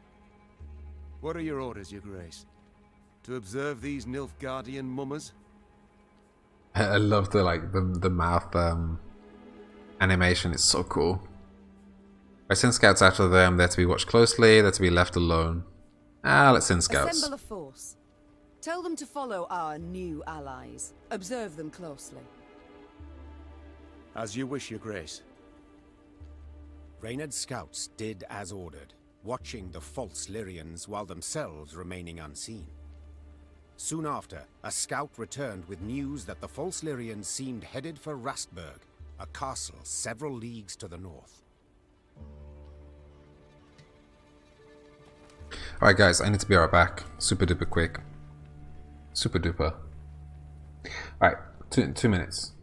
What are your orders, your grace? To observe these Nilfgaardian mummers? I love the mouth animation. It's so cool. I send scouts after them. They're to be watched closely. They're to be left alone. Let's send scouts. Assemble a force. Tell them to follow our new allies. Observe them closely. As you wish, your grace. Reynard's scouts did as ordered, watching the false Lyrians while themselves remaining unseen. Soon after, a scout returned with news that the false Lyrians seemed headed for Rastburg, a castle several leagues to the north. Alright guys, I need to be right back. Super duper quick. Super duper. Alright, 2 minutes.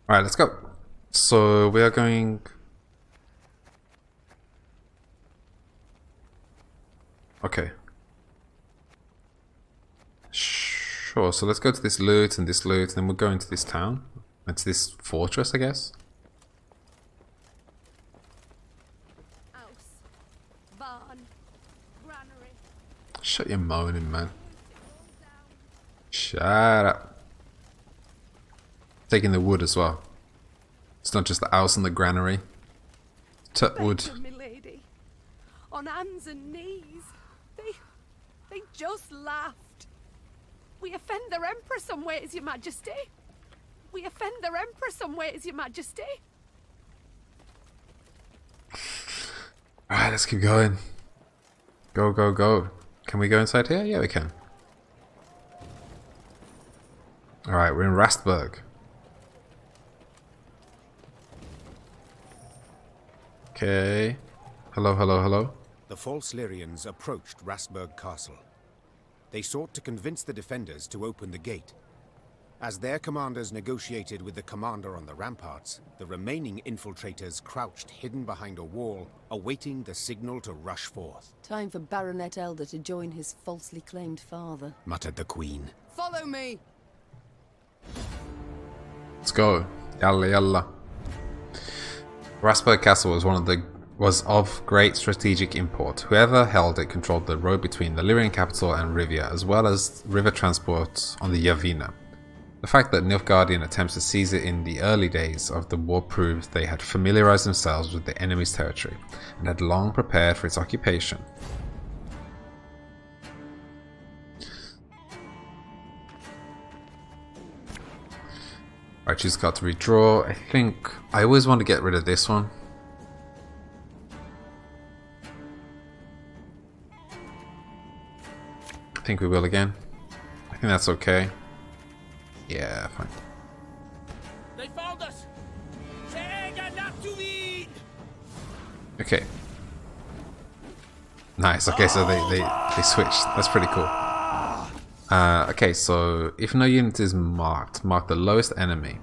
Alright, let's go. So we are going... Okay. Sure, so let's go to this loot, and then we'll go into this town. It's this fortress, I guess. House, barn, granary. Shut your moaning, man. Shut up. Taking the wood as well. It's not just the house and the granary. Wood. My lady, on hands and knees. They just laughed. We offend their emperor some ways, your majesty. We offend their emperor some ways, your majesty. Alright, let's keep going. Go, go, go. Can we go inside here? Yeah, we can. Alright, we're in Rastburg. Okay. Hello, hello, hello. The false Lyrians approached Rastburg Castle. They sought to convince the defenders to open the gate. As their commanders negotiated with the commander on the ramparts, the remaining infiltrators crouched hidden behind a wall, awaiting the signal to rush forth. Time for Baronet Elder to join his falsely claimed father, muttered the Queen. Follow me! Let's go. Yalla yalla. Rastburg Castle was of great strategic import. Whoever held it controlled the road between the Lyrian capital and Rivia, as well as river transport on the Yavina. The fact that Nilfgaardian attempts to seize it in the early days of the war proved they had familiarized themselves with the enemy's territory, and had long prepared for its occupation. Alright, she's got to redraw. I think I always want to get rid of this one. I think we will again. I think that's okay. Yeah, fine. They found us. Okay. Nice. Okay, so they switched. That's pretty cool. Okay, so if no unit is mark the lowest enemy.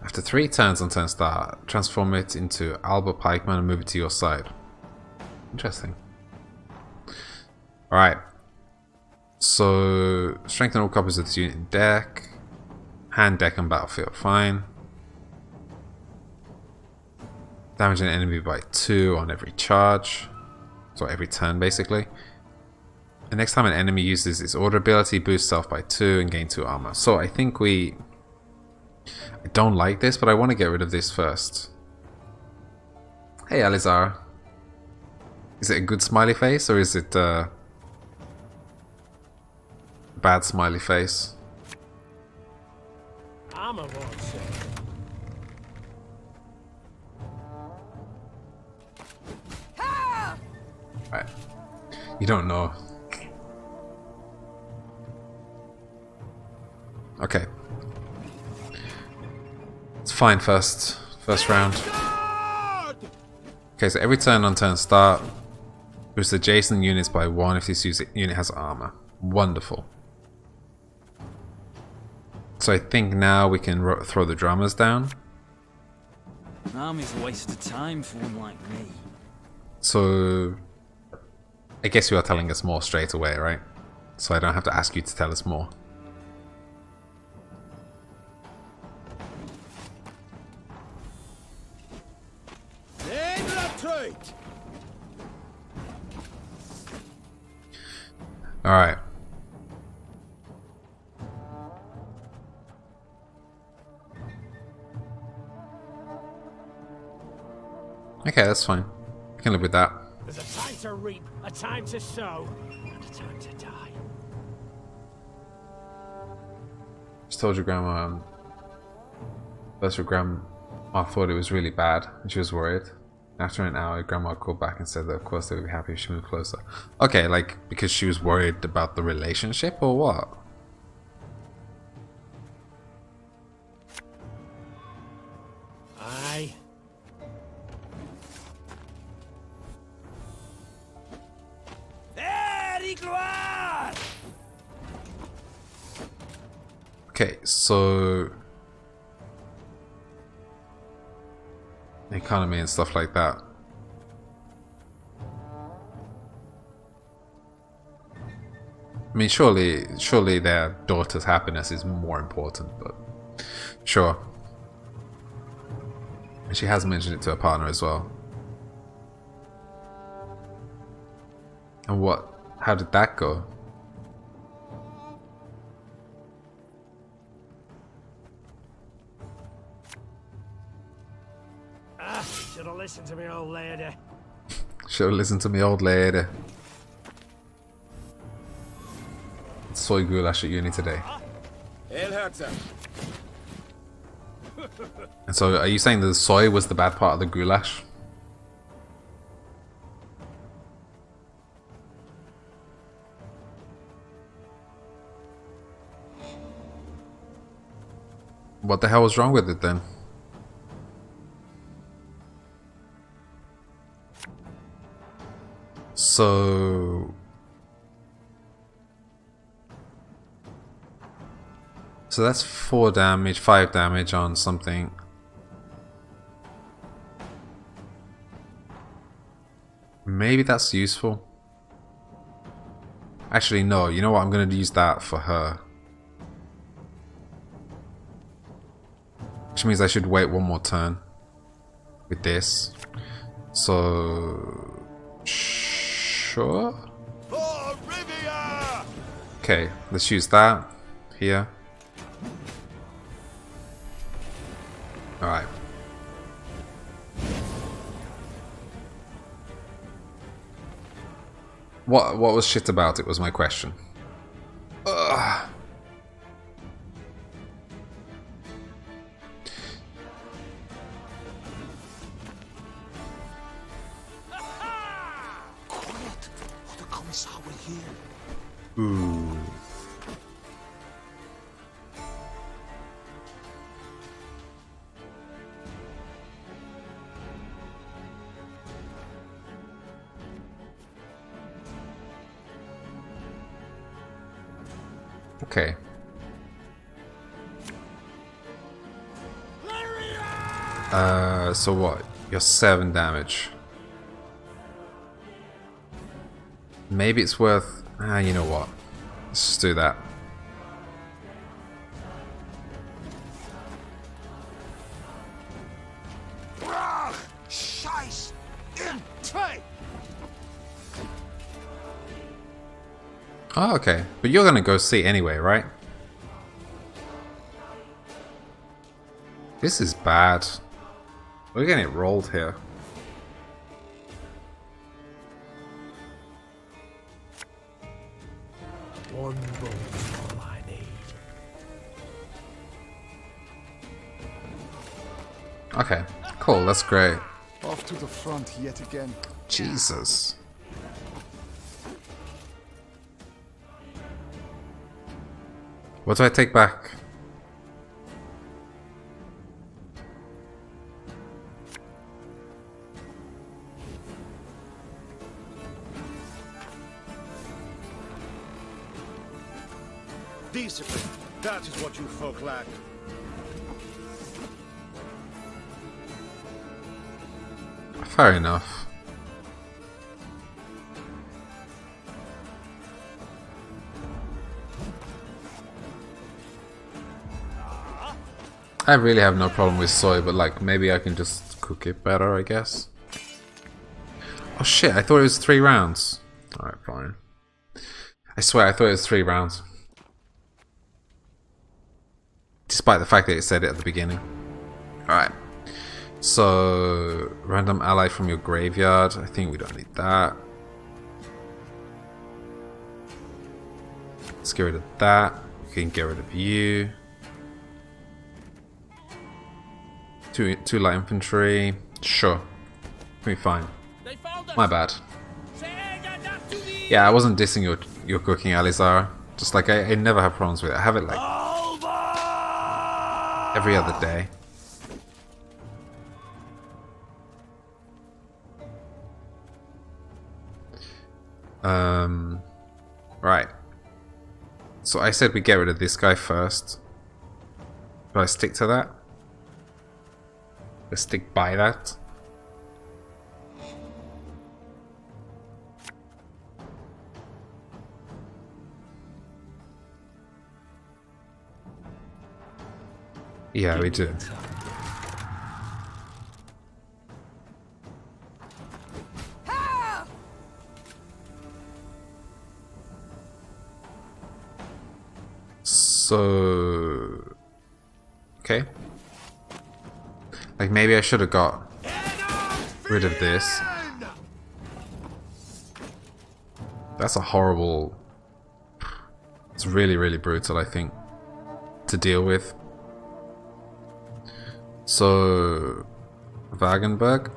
After 3 turns on turn start, transform it into Alba Pikeman and move it to your side. Interesting. Alright. So, strengthen all copies of this unit in deck. Hand deck on battlefield, fine. Damage an enemy by 2 on every charge. So every turn, basically. The next time an enemy uses its order ability, boost self by 2 and gain 2 armor. So I think I don't like this, but I want to get rid of this first. Hey Alizara. Is it a good smiley face, or is it a bad smiley face? Armor won't say. Right. You don't know. Okay. It's fine first round. Okay, so every turn on turn start, boost adjacent units by 1 if this unit has armor. Wonderful. So I think now we can throw the drummers down. Army's a waste of time for one like me. So I guess you are telling us more straight away, right? So I don't have to ask you to tell us more. Alright. Okay, that's fine. I can live with that. There's a time to reap, a time to sow, and a time to die. Just told your grandma, first your grandma thought it was really bad and she was worried. After an hour, grandma called back and said that of course they would be happy if she moved closer. Okay, like because she was worried about the relationship or what? Aye. Okay, so economy and stuff like that. I mean, surely their daughter's happiness is more important, but sure. And she has mentioned it to her partner as well. And what? How did that go? Should have listened to me, old lady. Should have listened to me, old lady. Soy goulash at uni today. And so, are you saying the soy was the bad part of the goulash? What the hell was wrong with it then? So that's 4 damage, 5 damage on something. Maybe that's useful. Actually, no. You know what? I'm going to use that for her. Which means I should wait one more turn with this. So... Sure? Okay, let's use that here. Alright. What was shit about it was my question. Ugh. Quiet, or the commissar will hear. Ooh. Okay. So what? You're 7 damage. Maybe it's worth... you know what? Let's just do that. Oh, okay. But you're gonna go see anyway, right? This is bad. We're getting it rolled here. One bolt is all I need. Okay, cool. That's great. Off to the front yet again. Jesus. What do I take back? Discipline. That is what you folk lack. Fair enough. I really have no problem with soy, but like maybe I can just cook it better, I guess. Oh shit, I thought it was 3 rounds. Alright, fine. I swear I thought it was 3 rounds. Despite the fact that it said it at the beginning. Alright. So, random ally from your graveyard. I think we don't need that. Let's get rid of that. We can get rid of you. Two light infantry. Sure. We'll be fine. My bad. Yeah, I wasn't dissing your cooking, Alizara. Just like I never have problems with it. I have it like every other day. Right. So I said we get rid of this guy first. Do I stick to that? Let's stick by that. Yeah, we do. So... Okay. Like, maybe I should have got rid of this. That's a horrible... It's really, really brutal, I think, to deal with. So... Wagenberg.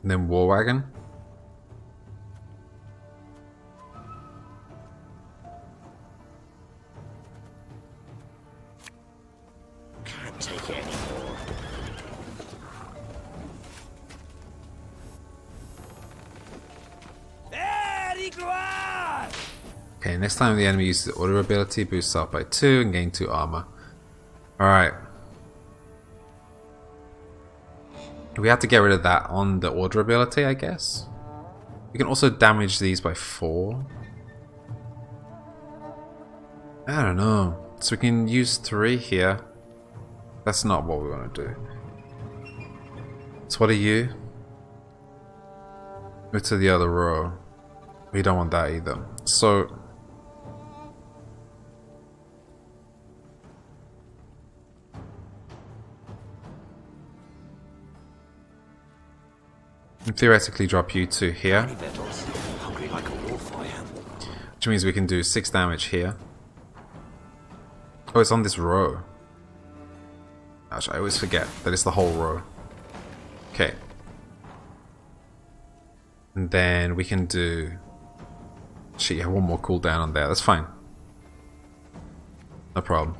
And then War Wagon. Okay, next time the enemy uses the order ability, boosts up by 2 and gain 2 armor. Alright. We have to get rid of that on the order ability, I guess. We can also damage these by 4. I don't know. So we can use 3 here. That's not what we want to do. So what are you? Go to the other row. We don't want that either. So we can theoretically drop you 2 here. Which means we can do 6 damage here. Oh, it's on this row. Gosh, I always forget that it's the whole row. Okay. And then we can do... Shit, yeah, one more cooldown on there. That's fine. No problem.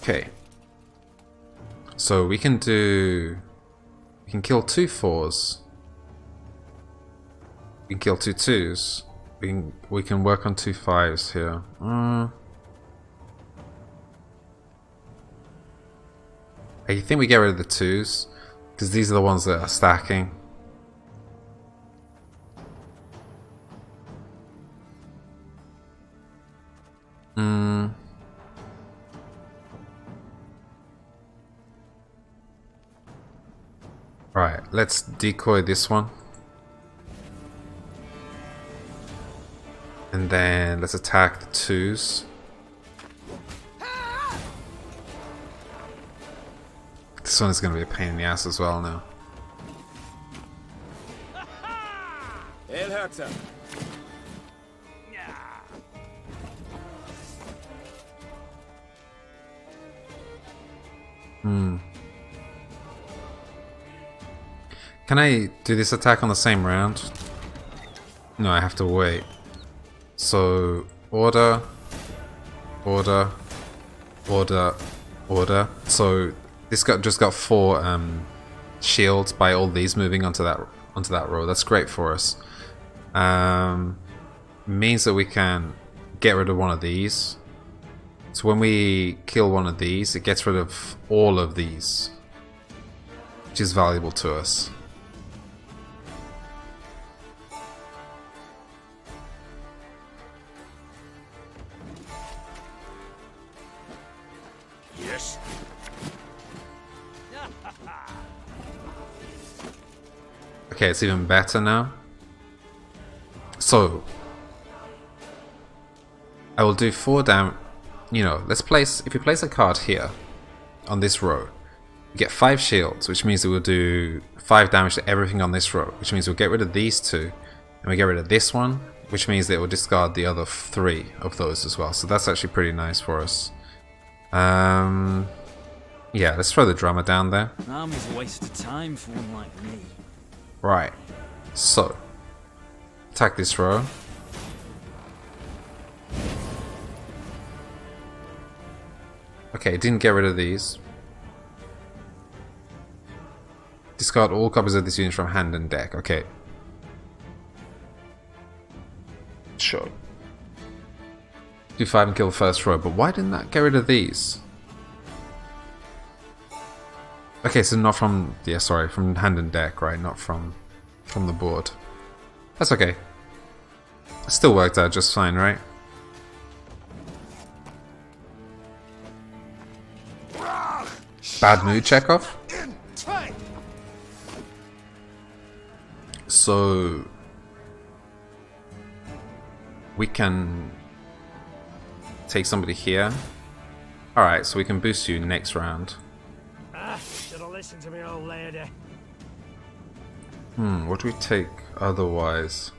Okay. So we can do... We can kill 2 4s. We can kill 2 2s. We can work on 2 5s here. I think we get rid of the 2s because these are the ones that are stacking. Right, let's decoy this one. And then let's attack the 2s. This one is going to be a pain in the ass as well now. Can I do this attack on the same round? No, I have to wait. So, order, order, order, order. So this just got 4 shields by all these moving onto that row. That's great for us. Means that we can get rid of one of these. So when we kill one of these, it gets rid of all of these, which is valuable to us. Yes. Okay, it's even better now. So I will do 4 damage. You know, let's place, if you place a card here on this row, you get 5 shields, which means it will do 5 damage to everything on this row, which means we'll get rid of these 2, and we get rid of this one, which means that it will discard the other 3 of those as well. So that's actually pretty nice for us. Yeah, let's throw the drummer down there. An army's a waste of time for one like me. Right, so attack this row. Okay, didn't get rid of these. Discard all copies of this unit from hand and deck. Okay. Sure. Do 5 and kill the first row, but why didn't that get rid of these? Okay, so not from... yeah, sorry, from hand and deck, right? Not from the board. That's okay. It still worked out just fine, right? Bad mood, Chekhov. So we can take somebody here. Alright, so we can boost you next round. Should have listened to me, old lady. What do we take otherwise?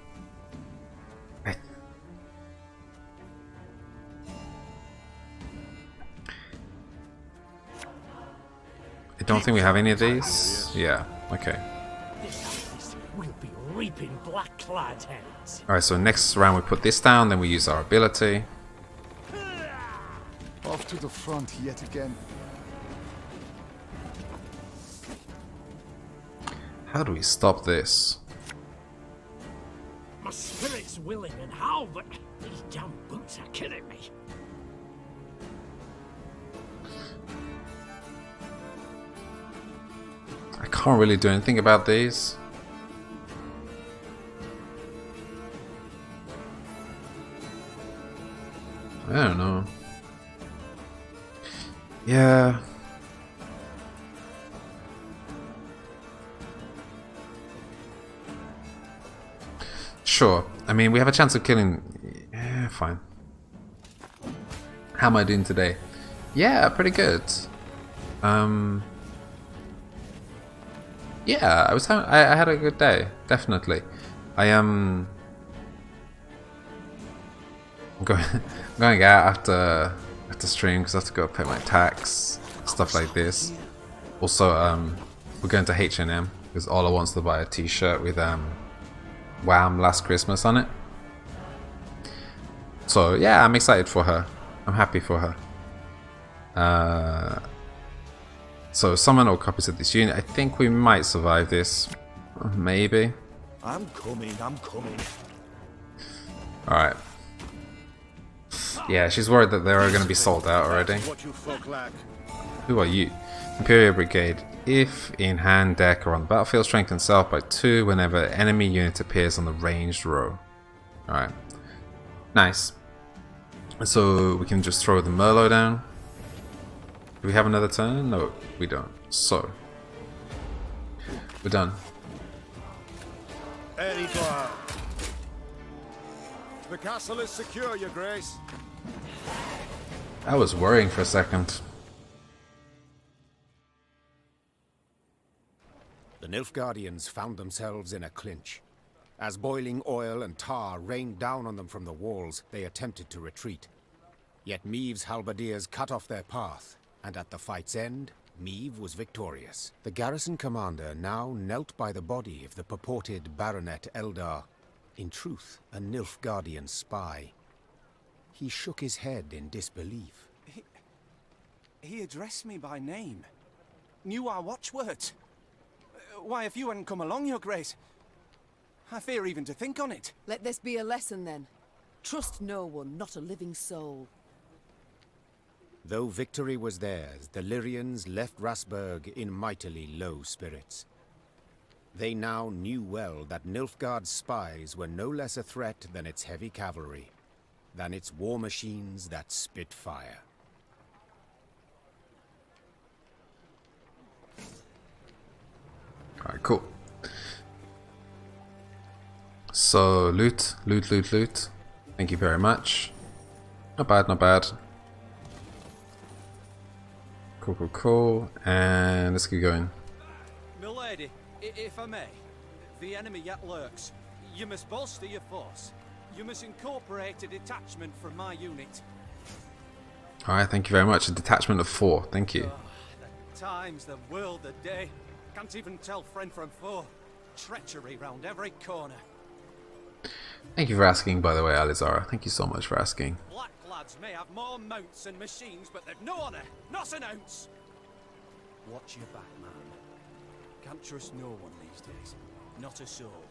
I don't think we have any of these. Yeah, okay. We'll be reaping black-clad heads. Alright, so next round we put this down, then we use our ability. Off to the front yet again. How do we stop this? My spirit's willing and how, but these damn boots are killing me. I can't really do anything about these. I don't know. Yeah. Sure. I mean, we have a chance of killing... Yeah, fine. How am I doing today? Yeah, pretty good. Yeah, I had a good day, definitely. I am going out after stream because I have to go pay my tax, stuff like this. Also, we're going to H&M because Ola wants to buy a T-shirt with Wham! Last Christmas on it. So yeah, I'm excited for her. I'm happy for her. So summon all copies of this unit. I think we might survive this. Maybe. I'm coming. Alright. Yeah, she's worried that they're going to be sold out already. Who are you? Imperial Brigade. If in hand, deck, or on the battlefield, strengthen self by 2 whenever enemy unit appears on the ranged row. Alright. Nice. So we can just throw the Merlot down. Do we have another turn? No, we don't. So we're done. The castle is secure, Your Grace. I was worrying for a second. The Nilfgaardians found themselves in a clinch. As boiling oil and tar rained down on them from the walls, they attempted to retreat. Yet Meave's halberdiers cut off their path, and at the fight's end, Meave was victorious. The garrison commander now knelt by the body of the purported Baronet Eldar, in truth a Nilfgaardian spy. He shook his head in disbelief. He addressed me by name. Knew our watchwords. Why, if you hadn't come along, Your Grace, I fear even to think on it. Let this be a lesson then. Trust no one, not a living soul. Though victory was theirs, the Lyrians left Rasburg in mightily low spirits. They now knew well that Nilfgaard's spies were no less a threat than its heavy cavalry, than its war machines that spit fire. Alright, cool. So, loot. Thank you very much. Not bad, not bad. Cool. And let's get going. Milady, if I may, the enemy yet lurks. You must bolster your force. You must incorporate a detachment from my unit. Alright, thank you very much. A detachment of 4. Thank you. The times, the world, the day. Can't even tell friend from foe. Treachery round every corner. Thank you for asking, by the way, Alizara. Thank you so much for asking. Black lads may have more mounts and machines, but they've no honour, not an ounce. Watch your back, man. Can't trust no one these days. Not a soul.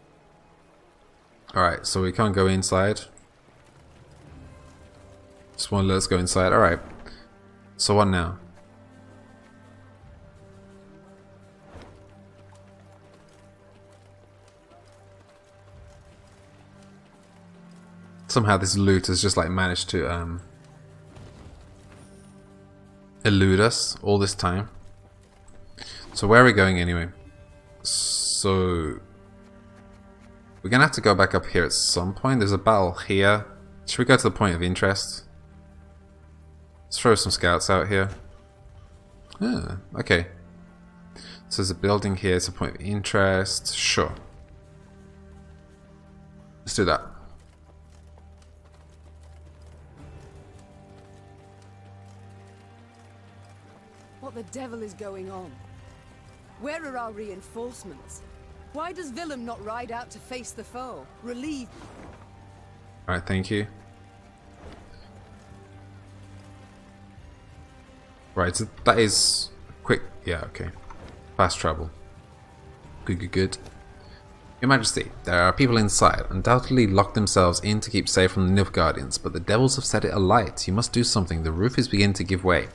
Alright, so we can't go inside. Just want to let us go inside. Alright. So what now? Somehow this loot has just like managed to elude us all this time. So where are we going anyway? So we're gonna have to go back up here at some point. There's a battle here. Should we go to the point of interest? Let's throw some scouts out here. Ah, okay. So there's a building here. It's a point of interest. Sure. Let's do that. What the devil is going on? Where are our reinforcements? Why does Willem not ride out to face the foe? Relieve. Alright, thank you. Right, so that is quick. Yeah, okay. Fast travel. Good, good, good. Your Majesty, there are people inside, undoubtedly locked themselves in to keep safe from the Nilfgaardians, but the devils have set it alight. You must do something. The roof is beginning to give way.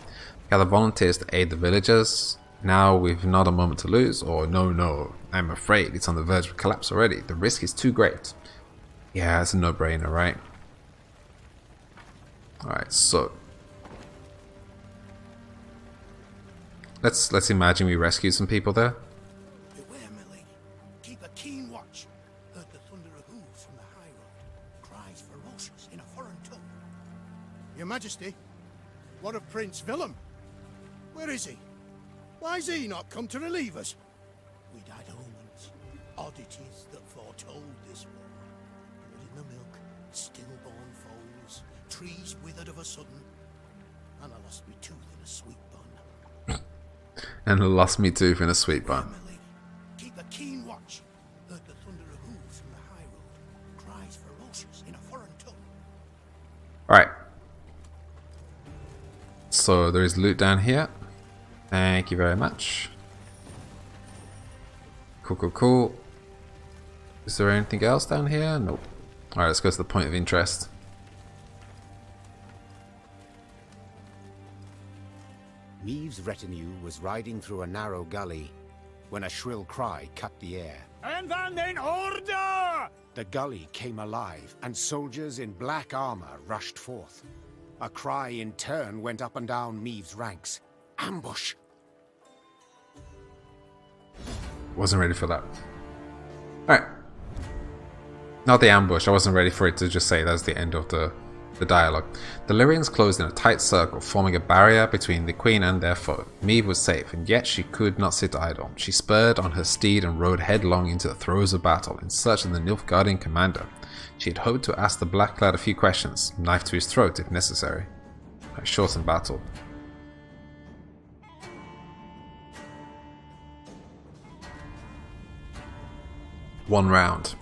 Gather volunteers to aid the villagers. Now we've not a moment to lose. Or no, I'm afraid it's on the verge of collapse already. The risk is too great. Yeah, it's a no-brainer, right? Alright, so let's imagine we rescue some people there. Beware, my lady. Keep a keen watch. Heard the thunder of hooves from the high road. Cries ferocious in a foreign tongue. Your Majesty, what of Prince Willem? Where is he? Why's he not come to relieve us? We'd had omens, oddities that foretold this war. Blood in the milk, stillborn foals, trees withered of a sudden, and I lost me tooth in a sweet bun. And lost me tooth in a sweet bun. Keep a keen watch. Heard the thunder of hooves from the high road. Cries ferocious in a foreign tongue. Alright. So there is loot down here. Thank you very much. Cool. Is there anything else down here? Nope. Alright, let's go to the point of interest. Meave's retinue was riding through a narrow gully when a shrill cry cut the air. Anwenden in order! The gully came alive, and soldiers in black armor rushed forth. A cry in turn went up and down Meave's ranks. Ambush! Wasn't ready for that. Alright. Not the ambush, I wasn't ready for it to just say that's the end of the dialogue. The Lyrians closed in a tight circle, forming a barrier between the queen and their foe. Meave was safe, and yet she could not sit idle. She spurred on her steed and rode headlong into the throes of battle, in search of the Nilfgaardian commander. She had hoped to ask the Blackclad a few questions, knife to his throat if necessary. A shortened battle. One round.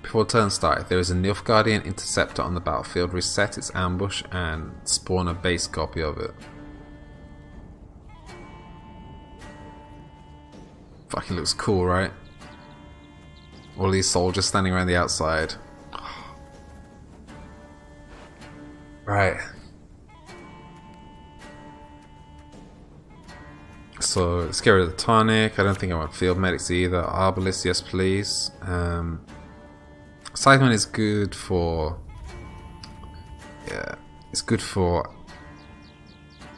Before turn start, there is a Nilfgaardian interceptor on the battlefield. Reset its ambush and spawn a base copy of it. Fucking looks cool, right? All these soldiers standing around the outside. Right. So let's get rid of the tonic. I don't think I want field medics either. Arbalist, yes please. Scytheman is good for, yeah, it's good for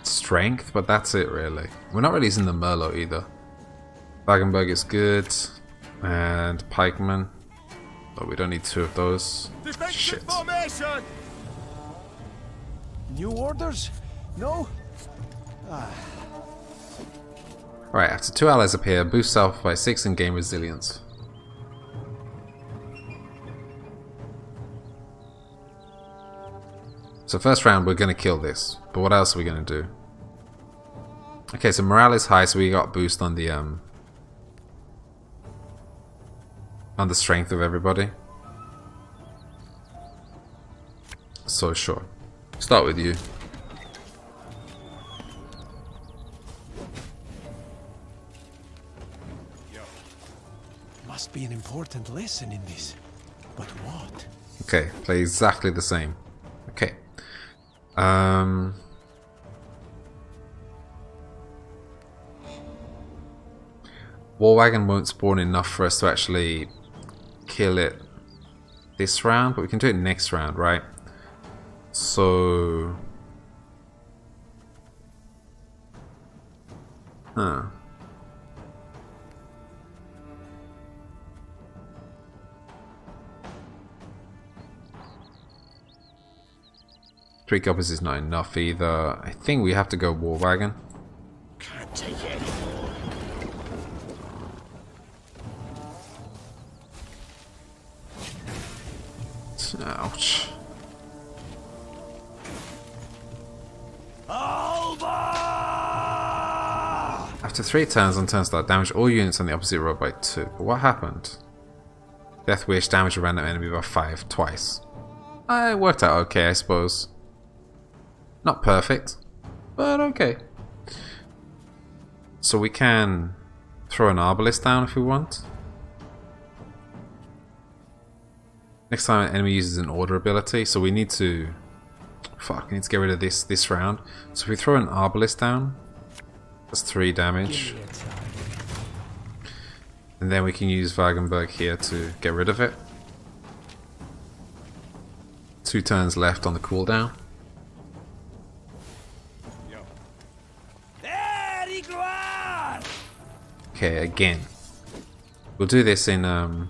strength, but that's it really. We're not really using the Merlot either. Wagenberg is good, and Pikeman, but we don't need two of those. Shit. Formation! New orders? No? Right, after 2 allies appear, boost self by 6 and gain resilience. So first round we're going to kill this, but what else are we going to do? Okay, so morale is high, so we got boost on the strength of everybody. So sure, start with you. Must be an important lesson in this, but what? Okay, play exactly the same. Okay. War Wagon won't spawn enough for us to actually kill it this round, but we can do it next round, right? So... Huh. Three copies is not enough either. I think we have to go War Wagon. Can't take it anymore. Ouch. After 3 turns on turn start, damage all units on the opposite row by 2. But what happened? Death Wish damaged a random enemy by 5 twice. It worked out okay, I suppose. Not perfect, but okay. So we can throw an arbalist down if we want. Next time an enemy uses an order ability, so we need to... Fuck, we need to get rid of this round. So if we throw an arbalist down, that's 3 damage. And then we can use Wagenberg here to get rid of it. 2 turns left on the cooldown. Okay, again. We'll do this in on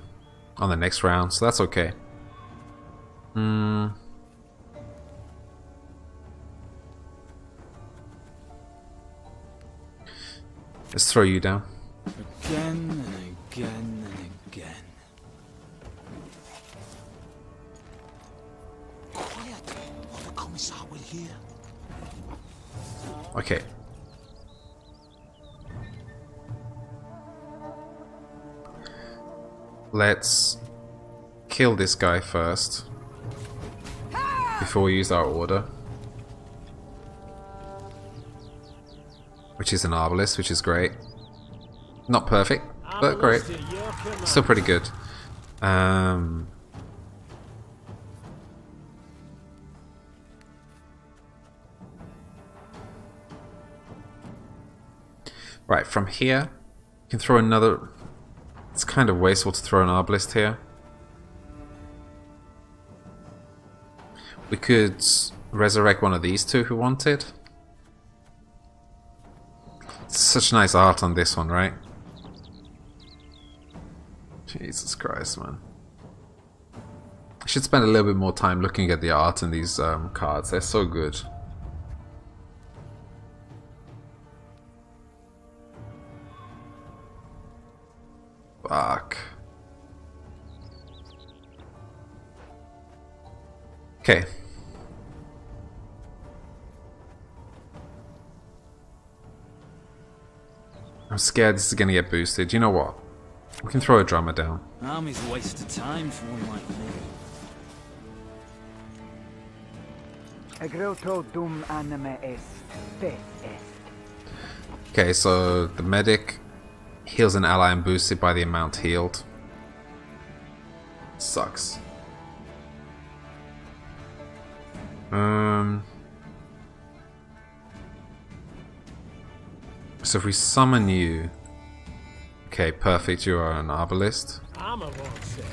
the next round, so that's okay. Let's throw you down. Again and again and again. Quiet, or the Commissar will hear. Okay. Let's kill this guy first before we use our order, which is an arbalist, which is great. Not perfect, but great. Still pretty good. Right, from here, you can throw another... It's kind of wasteful to throw an arbalist here. We could resurrect one of these two if we wanted. It's such nice art on this one, right? Jesus Christ, man. I should spend a little bit more time looking at the art in these cards. They're so good. Fuck. Okay. I'm scared this is gonna get boosted. You know what? We can throw a drummer down. Army's a waste of time for one like me. Okay, so the medic heals an ally and boosts it by the amount healed. Sucks. So if we summon you... Okay, perfect, you are an arbalist. Armor won't save.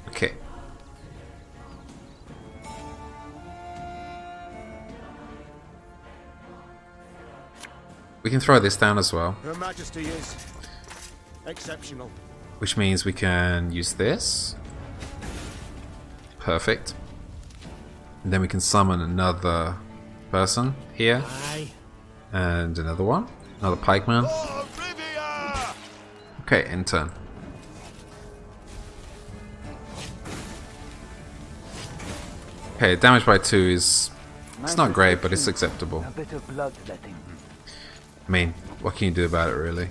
Okay. We can throw this down as well. Her Majesty is exceptional. Which means we can use this. Perfect. And then we can summon another person here. Aye. And another one. Another pikeman. Okay, in turn. Okay, damage by 2 is... It's not great, but it's acceptable. A bit of bloodletting. I mean, what can you do about it, really?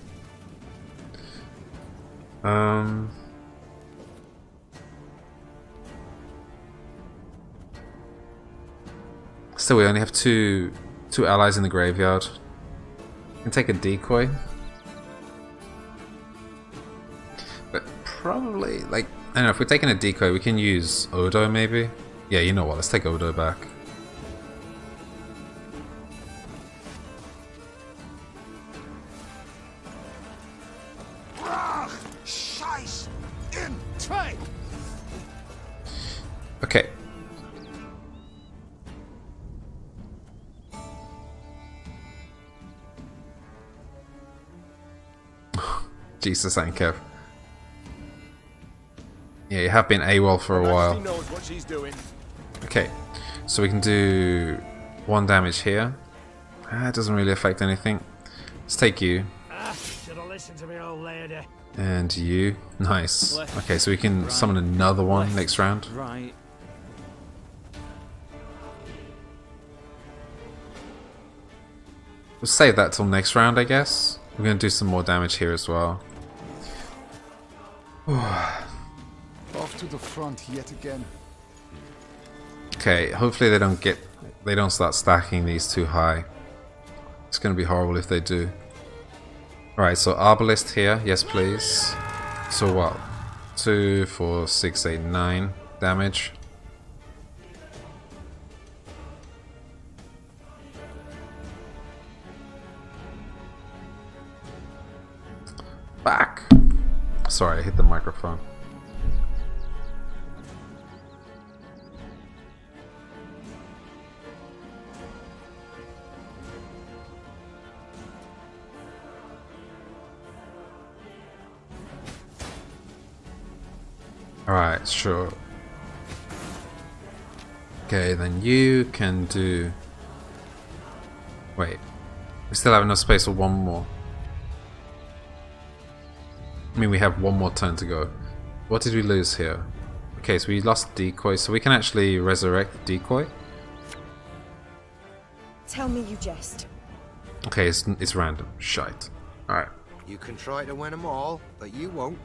Still, we only have two allies in the graveyard. We can take a decoy. But probably, like, I don't know, if we're taking a decoy, we can use Odo, maybe? Yeah, you know what, let's take Odo back. Okay. Jesus, ain't Kev. Yeah, you have been AWOL for a while. Knows what she's doing. Okay, so we can do 1 damage here. It doesn't really affect anything. Let's take you. Should have listened to me, old lady. And you. Nice. Okay, so we can summon another one next round. Right. We'll save that till next round, I guess. We're going to do some more damage here as well. to the front yet again. Okay, hopefully they don't start stacking these too high. It's gonna be horrible if they do. Alright, so Arbalist here, yes please. So what? 2, 4, 6, 8, 9 damage. Back! Sorry, I hit the microphone. Alright, sure. Okay, then you can do... Wait. We still have enough space for one more. I mean, we have one more turn to go. What did we lose here? Okay, so we lost Decoy, so we can actually resurrect Decoy. Tell me you jest. Okay, it's random. Shite. Alright. You can try to win them all, but you won't.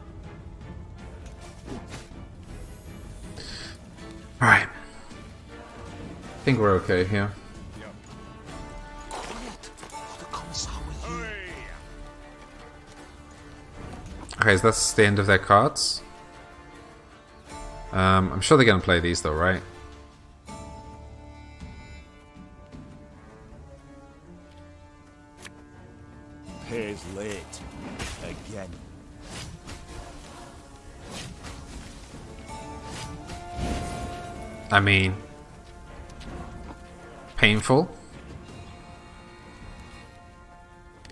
Alright. I think we're okay here. Okay, so that's the end of their cards. I'm sure they're going to play these though, right? Pays late. Again. I mean... painful?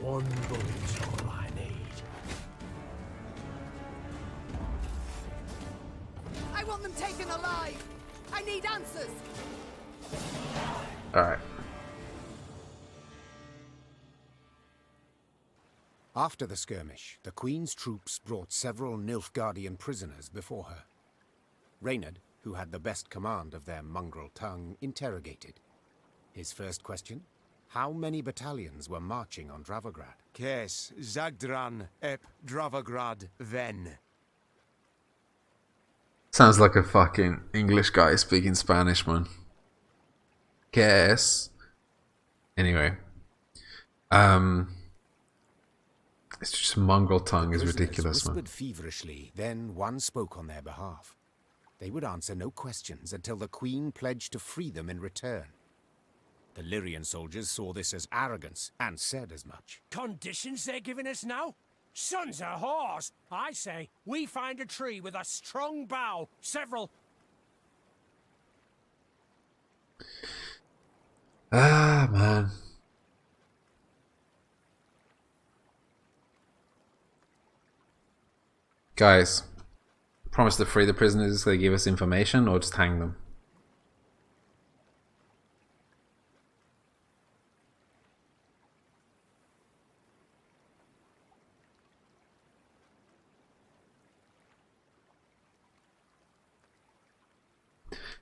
One bullet's all I need. I want them taken alive. I need answers. Alright. After the skirmish, the Queen's troops brought several Nilfgaardian prisoners before her. Reynard, who had the best command of their mongrel tongue, interrogated. His first question? How many battalions were marching on Dravograd? Kes, Zagdran, Ep, Dravograd, Ven. Sounds like a fucking English guy speaking Spanish, man. Guess. Anyway. It's just mongrel tongue is ridiculous, man. Whispered feverishly, then one spoke on their behalf. They would answer no questions until the Queen pledged to free them in return. The Lyrian soldiers saw this as arrogance and said as much. Conditions they're giving us now? Sons of whores! I say, we find a tree with a strong bough, several... Ah, man. Guys, promise to free the prisoners if they give us information, or just hang them.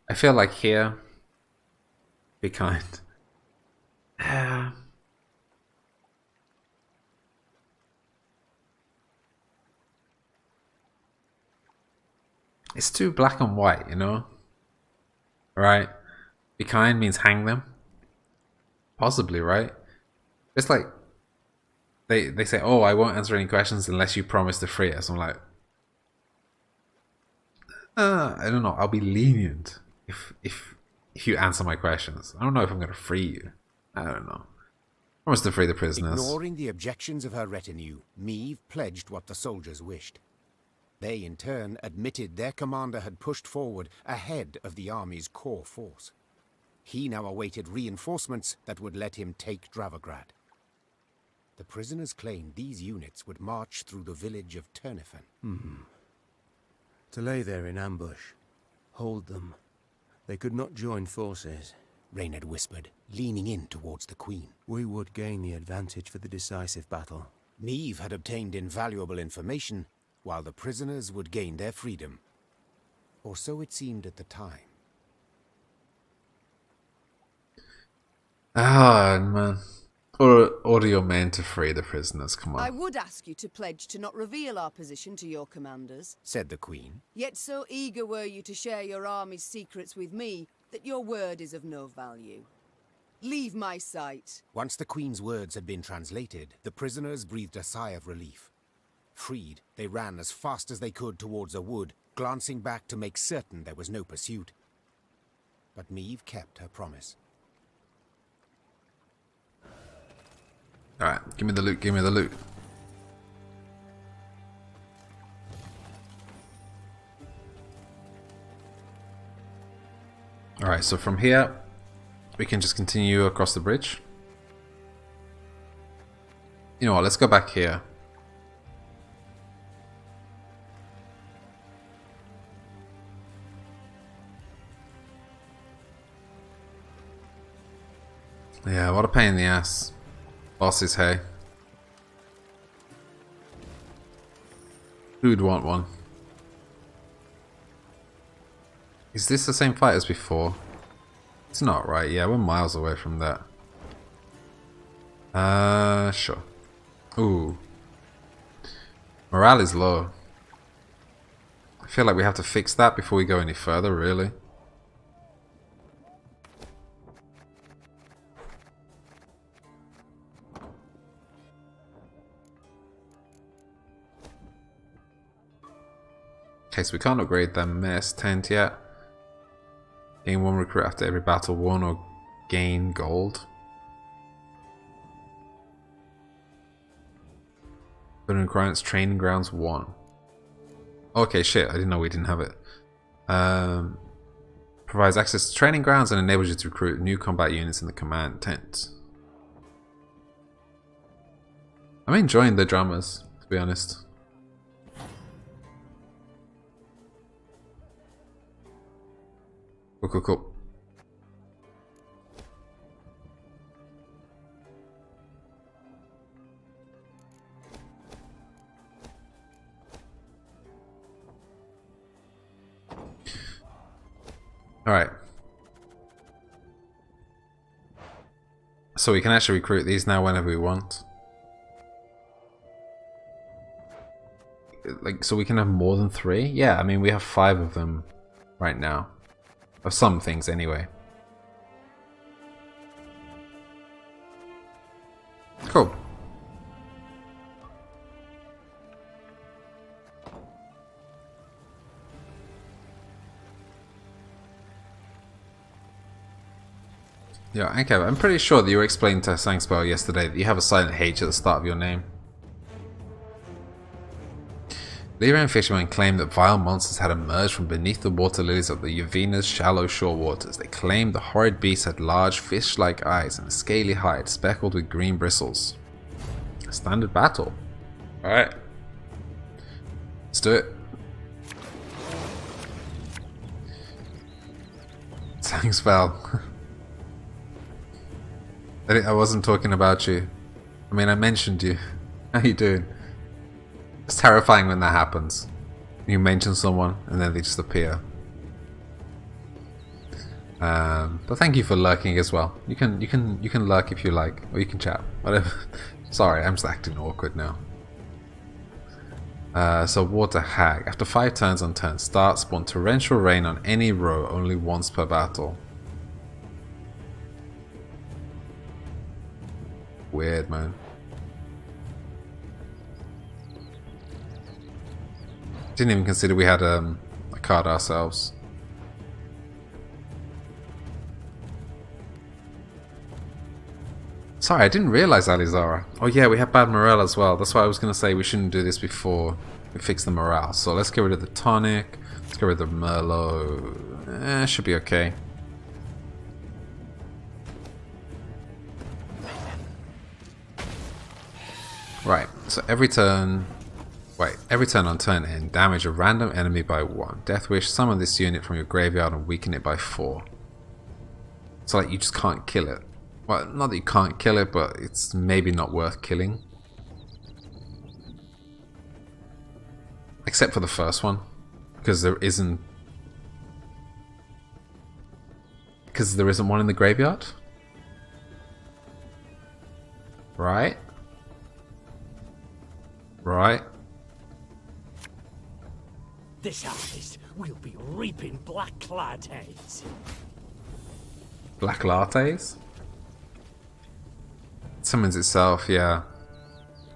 I feel like here, be kind. It's too black and white, you know? Right? Be kind means hang them. Possibly, right? It's like they say, oh, I won't answer any questions unless you promise to free us. I'm like, I don't know. I'll be lenient if you answer my questions. I don't know if I'm going to free you. I don't know. Promise to free the prisoners. Ignoring the objections of her retinue, Meve pledged what the soldiers wished. They, in turn, admitted their commander had pushed forward ahead of the army's core force. He now awaited reinforcements that would let him take Dravograd. The prisoners claimed these units would march through the village of Turnifen. To lay there in ambush. Hold them. They could not join forces. Reynard whispered, leaning in towards the Queen. We would gain the advantage for the decisive battle. Meve had obtained invaluable information, while the prisoners would gain their freedom. Or so it seemed at the time. Ah, man. Order your men to free the prisoners, come on. I would ask you to pledge to not reveal our position to your commanders, said the Queen. Yet so eager were you to share your army's secrets with me that your word is of no value. Leave my sight. Once the Queen's words had been translated, the prisoners breathed a sigh of relief. Freed, they ran as fast as they could towards a wood, glancing back to make certain there was no pursuit. But Meve kept her promise. Alright, give me the loot, give me the loot. Alright, so from here, we can just continue across the bridge. You know what, let's go back here. Yeah, what a pain in the ass. Bosses, hey. Who'd want one? Is this the same fight as before? It's not, right? Yeah, we're miles away from that. Sure. Ooh. Morale is low. I feel like we have to fix that before we go any further, really. Okay, so we can't upgrade the mess tent yet. Gain 1 recruit after every battle won or gain gold. Burning Grants Training Grounds 1. Okay, shit, I didn't know we didn't have it. Provides access to training grounds and enables you to recruit new combat units in the command tent. I'm enjoying the dramas, to be honest. Cool, cool, cool. Alright. So we can actually recruit these now whenever we want. Like, so we can have more than 3? Yeah, I mean, we have 5 of them right now. Of some things, anyway. Cool. Yeah, okay, I'm pretty sure that you were explaining to Sangspell yesterday that you have a silent H at the start of your name. Lyrian fishermen claimed that vile monsters had emerged from beneath the water lilies of the Yavina's shallow shore waters. They claimed the horrid beasts had large fish-like eyes and a scaly hide speckled with green bristles. A standard battle. Alright. Let's do it. Sangspell. I wasn't talking about you. I mean, I mentioned you. How you doing? It's terrifying when that happens. You mention someone and then they just appear. But thank you for lurking as well. You can lurk if you like, or you can chat, whatever. Sorry, I'm just acting awkward now. So Water Hag. After 5 turns on turn start, spawn torrential rain on any row only once per battle. Weird, man. Didn't even consider we had a card ourselves. Sorry, I didn't realize Alizara. Oh yeah, we have bad morale as well. That's why I was going to say we shouldn't do this before we fix the morale. So let's get rid of the tonic. Let's get rid of the Merlot. Should be okay. Right, so every turn on turn end, damage a random enemy by 1. Death Wish, summon this unit from your graveyard and weaken it by 4. So like you just can't kill it. Well, not that you can't kill it, but it's maybe not worth killing. Except for the first one. Because there isn't one in the graveyard? Right? Right? This harvest, we'll be reaping black lattes. Black lattes? It summons itself, yeah.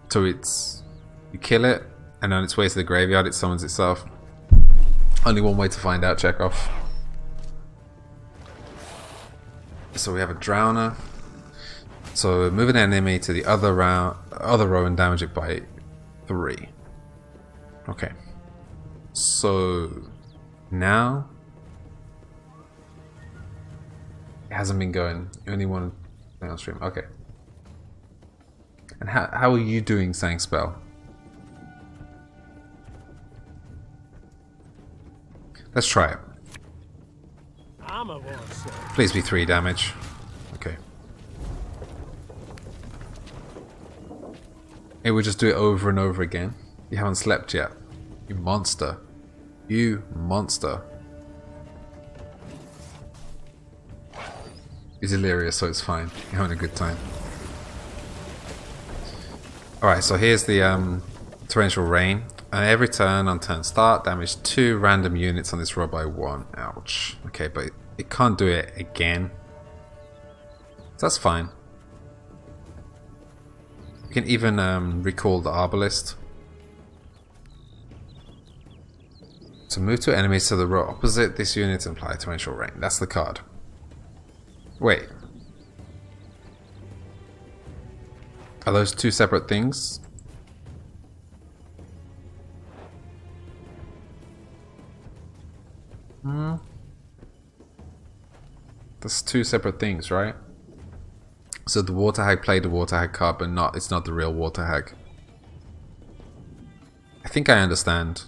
So it's... You kill it, and on its way to the graveyard it summons itself. Only one way to find out, Chekhov. So we have a Drowner. So move an enemy to the other row and damage it by 3. Okay. So now it hasn't been going. You only want to play on stream. Okay. And how are you doing, Sang Spell? Let's try it. Please be 3 damage. Okay. It would just do it over and over again. You haven't slept yet. You monster. You monster. He's hilarious, so it's fine. You're having a good time. Alright, so here's the torrential rain. Every turn on turn start, damage 2 random units on this row by 1. Ouch. Okay, but it can't do it again. So that's fine. You can even recall the Arbalist. So move 2 enemies to the row opposite this unit and apply torrential rain. That's the card. Wait. Are those 2 separate things? That's 2 separate things, right? So the Water Hag played the Water Hag card, but it's not the real Water Hag. I think I understand.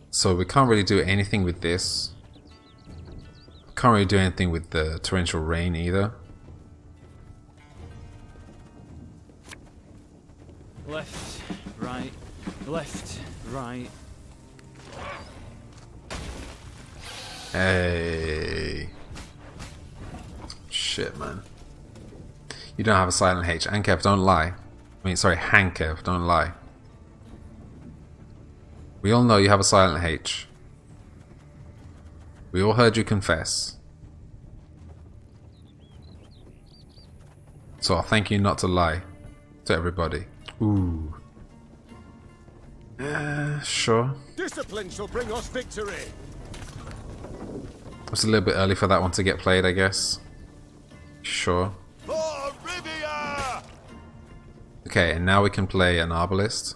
So we can't really do anything with this. Can't really do anything with the torrential rain either. Left, right, left, right. Hey. Shit, man. You don't have a silent H. Ankev, don't lie. I mean, sorry, Hankev, don't lie. We all know you have a silent H. We all heard you confess. So I'll thank you not to lie to everybody. Ooh. Sure. Discipline shall bring us victory. It's a little bit early for that one to get played, I guess. Sure. Okay, and now we can play an Arbalist.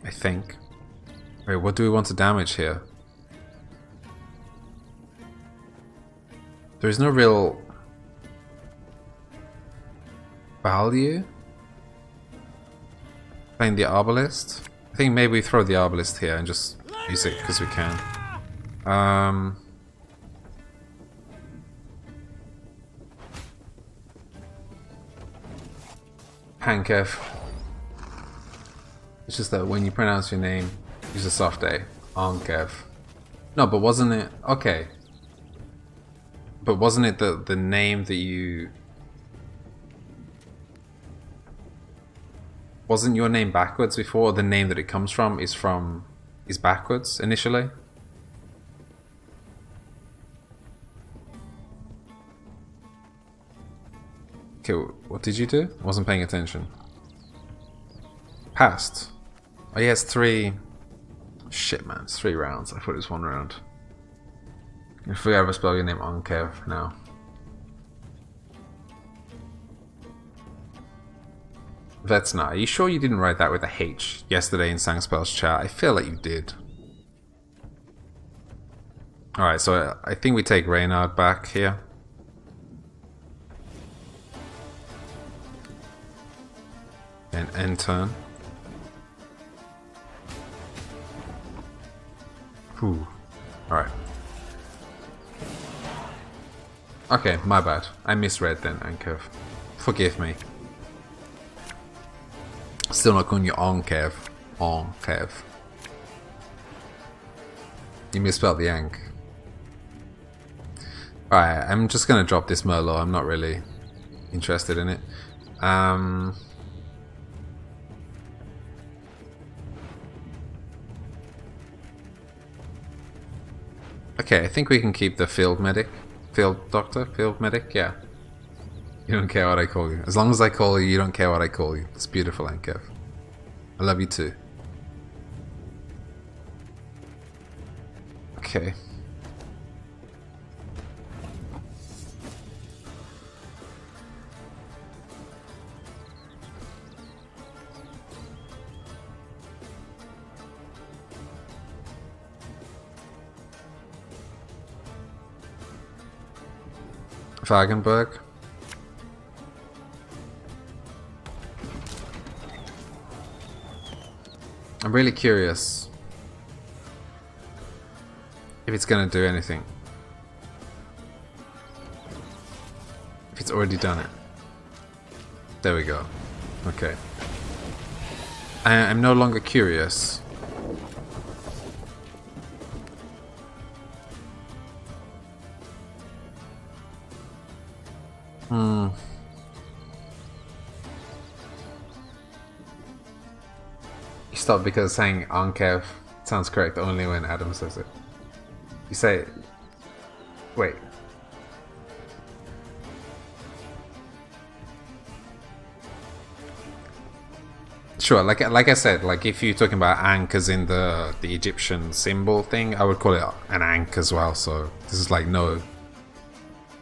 I think. Wait, what do we want to damage here? There is no real value playing the Arbalist. I think maybe we throw the Arbalist here and just use it because we can. Hankev. It's just that when you pronounce your name, use a soft A. Ankev. No, but wasn't it... Okay. But wasn't it the name that you... Wasn't your name backwards before? The name that it comes from is backwards initially? Okay, what did you do? I wasn't paying attention. Passed. Oh yeah, it's 3... Shit, man, it's 3 rounds. I thought it was 1 round. I forgot to spell your name Ankev now. Vetsna, are you sure you didn't write that with a H yesterday in Sangspell's chat? I feel like you did. Alright, so I think we take Reynard back here. And end turn. Whew. Alright. Okay, my bad. I misread then, Ankev. Forgive me. Still not calling you Onkev. Onkev. You misspelled the Ank. Alright, I'm just gonna drop this Merlot. I'm not really interested in it. Okay, I think we can keep the field medic. Field doctor? Field medic? Yeah. You don't care what I call you. As long as I call you, you don't care what I call you. It's beautiful, Ankev. I love you too. Okay. Wagenburg. I'm really curious if it's gonna do anything. If it's already done it. There we go. Okay. I'm no longer curious. You stop because saying Ankev sounds correct only when Adam says it. You say, wait. Sure, like I said, like if you're talking about Ankh as in the Egyptian symbol thing, I would call it an Ankh as well. So this is like no.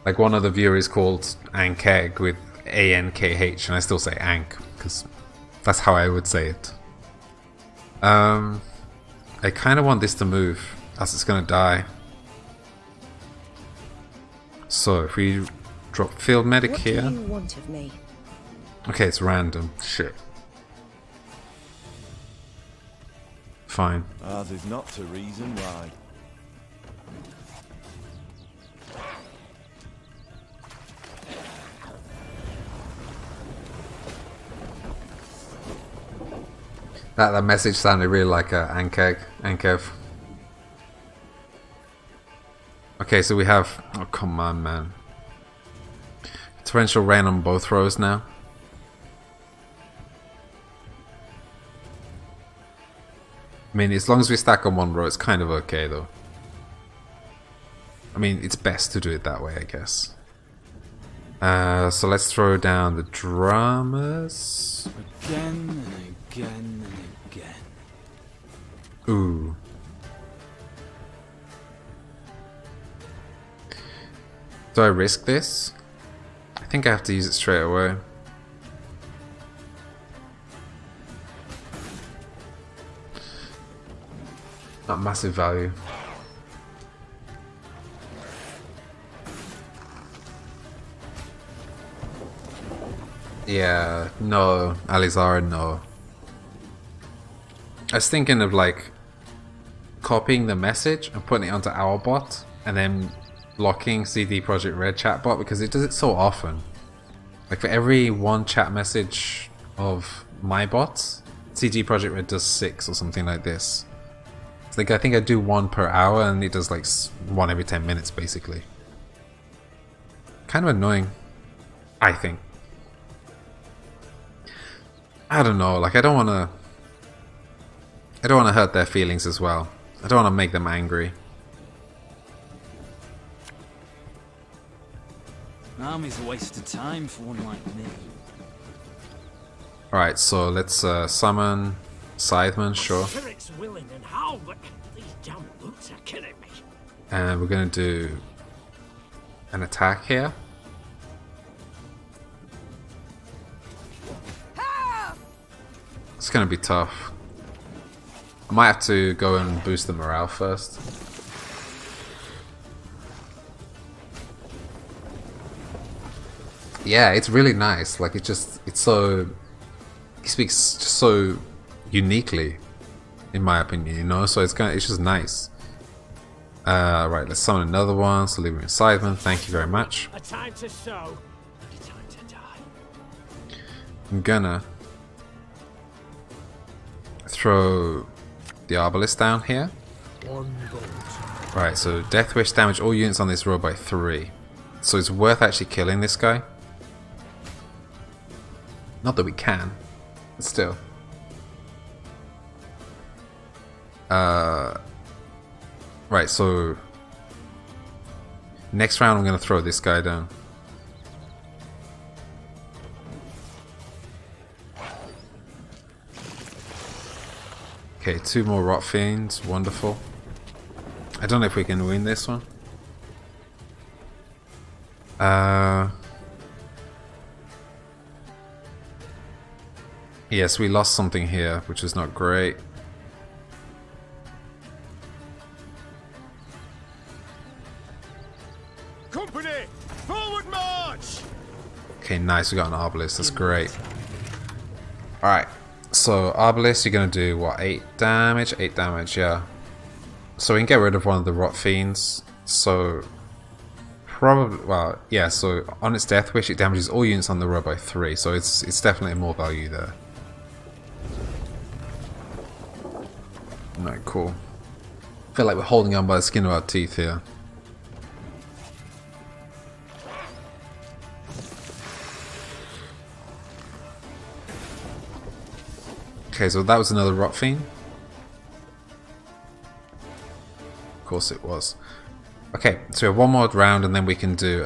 Like one of the viewers called Ankeg with A-N-K-H, and I still say Ankh because that's how I would say it. I kind of want this to move, as it's gonna die. So if we drop field medic here. What do you want of me? Okay, it's random. Shit. Fine. Ours is not to reason why. That message sounded really like a Ankev. Okay, so we have... Oh, come on, man. Torrential rain on both rows now. I mean, as long as we stack on one row, it's kind of okay, though. I mean, it's best to do it that way, I guess. So let's throw down the drummers. Again and again and again. Ooh. Do I risk this? I think I have to use it straight away. Not massive value. Yeah, no, Alizara, no. I was thinking of like copying the message and putting it onto our bot and then blocking CD Projekt Red chatbot because it does it so often. Like for every one chat message of my bots, CD Projekt Red does 6 or something like this. It's like I think I do 1 per hour and it does like 1 every 10 minutes basically. Kind of annoying, I think. I don't know, like I don't want to hurt their feelings as well. I don't want to make them angry. Army's a waste of time for one like me. Alright, so let's summon Scytheman, sure. Spirit's willing and how, but these damn boots are killing me. And we're gonna do an attack here. It's gonna be tough. I might have to go and boost the morale first. Yeah, it's really nice. Like it's so, he speaks just so uniquely, in my opinion, you know. So it's just nice. Right, let's summon another one. So leave me Scytheman. Thank you very much. A time to sow, and a time to die. I'm gonna throw the Arbalist down here. 1 gold. Right, so Death Wish damage all units on this row by 3. So it's worth actually killing this guy. Not that we can, but still. Right, so next round I'm going to throw this guy down. Okay, 2 more Rot Fiends, wonderful. I don't know if we can win this one. Yes, we lost something here, which is not great. Company, forward march! Okay, nice, we got an Arbalist, that's great. Alright, so Arbalist, you're gonna do what, 8 damage? 8 damage, yeah. So we can get rid of one of the Rot Fiends. So probably, well, yeah, so on its Death Wish it damages all units on the row by 3, so it's definitely more value there. Alright, cool. I feel like we're holding on by the skin of our teeth here. Okay, so that was another Rot Fiend. Of course it was. Okay, so we have one more round and then we can do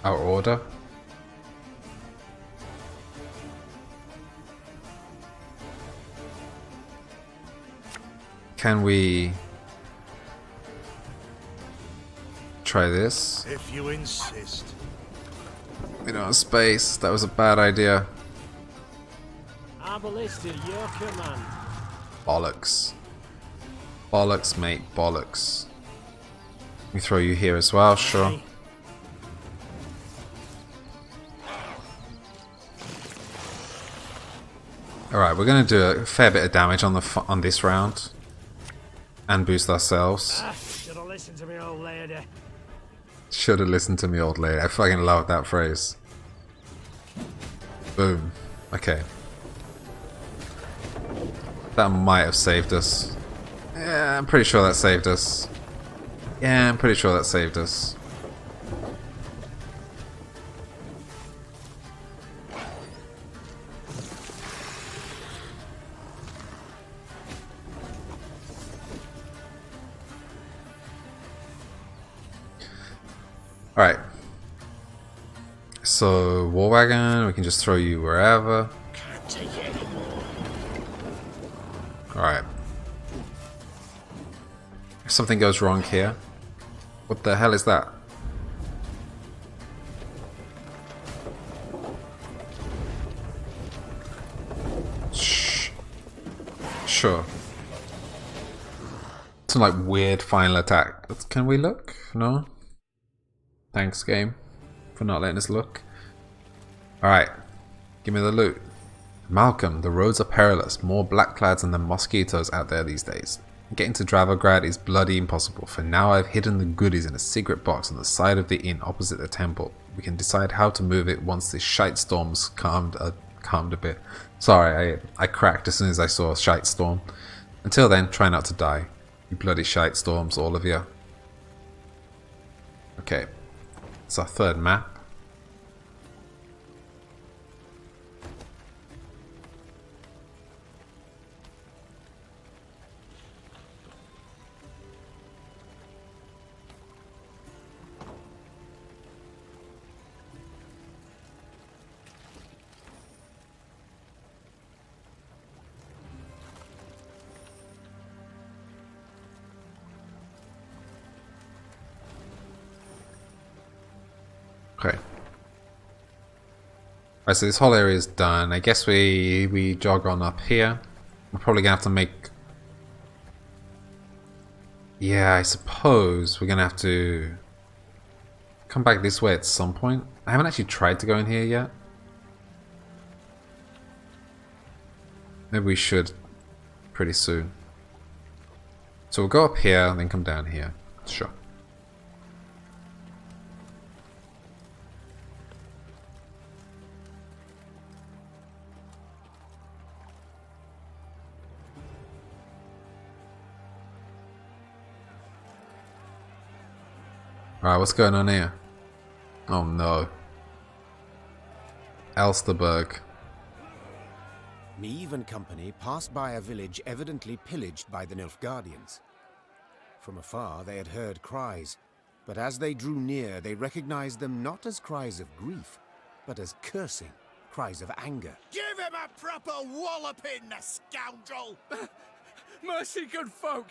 our order. Can we try this? If you insist. We don't have space. That was a bad idea. Arbalist at your command. Bollocks. Bollocks, mate. Bollocks. We throw you here as well, sure. Alright, we're going to do a fair bit of damage on this round. And boost ourselves. Should have listened to me, old lady. Should have listened to me, old lady. I fucking love that phrase. Boom. Okay. That might have saved us. Yeah, I'm pretty sure that saved us. Yeah, I'm pretty sure that saved us. Alright. So, War Wagon, we can just throw you wherever. Can't take it anymore. Alright. If something goes wrong here. What the hell is that? Shh. Sure. Some like weird final attack. Can we look? No? Thanks, game, for not letting us look. Alright. Give me the loot. Malcolm, the roads are perilous. More blackclads and the mosquitoes out there these days. Getting to Dravograd is bloody impossible. For now I've hidden the goodies in a secret box on the side of the inn opposite the temple. We can decide how to move it once the shite storm's calmed a bit. Sorry, I cracked as soon as I saw a shite storm. Until then, try not to die. You bloody shite storms, all of you. Okay. It's our third map. Okay. Alright, so this whole area is done. I guess we jog on up here. We're probably gonna have to make... Yeah, I suppose we're gonna have to come back this way at some point. I haven't actually tried to go in here yet. Maybe we should pretty soon. So we'll go up here and then come down here. Sure. Alright, what's going on here? Oh no. Elsterberg. Meave and company passed by a village evidently pillaged by the Nilfgaardians. From afar they had heard cries, but as they drew near they recognized them not as cries of grief, but as cursing, cries of anger. Give him a proper walloping, the scoundrel! Mercy, good folk!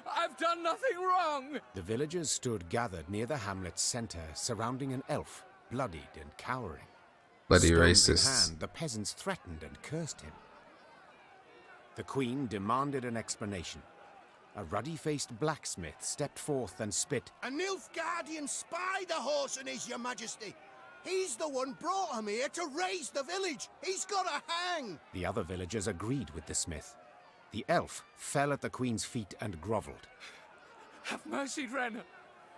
I've done nothing wrong! The villagers stood gathered near the hamlet's center, surrounding an elf, bloodied and cowering. Bloody Stones in racists. hand, the peasants threatened and cursed him. The queen demanded an explanation. A ruddy-faced blacksmith stepped forth and spit. A Nilfgaardian spy the horse and his, your majesty. He's the one brought him here to raise the village. He's got to hang. The other villagers agreed with the smith. The elf fell at the queen's feet and grovelled. Have mercy, Renner.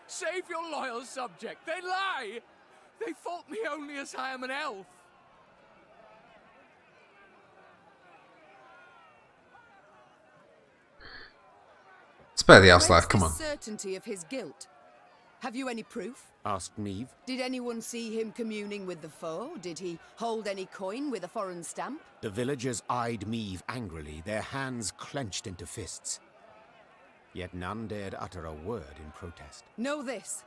Save your loyal subject. They lie! They fault me only as I am an elf. Spare the elf's life, come on. Certainty of his guilt. Have you any proof? Asked Meave. Did anyone see him communing with the foe? Did he hold any coin with a foreign stamp? The villagers eyed Meave angrily, their hands clenched into fists. Yet none dared utter a word in protest. Know this.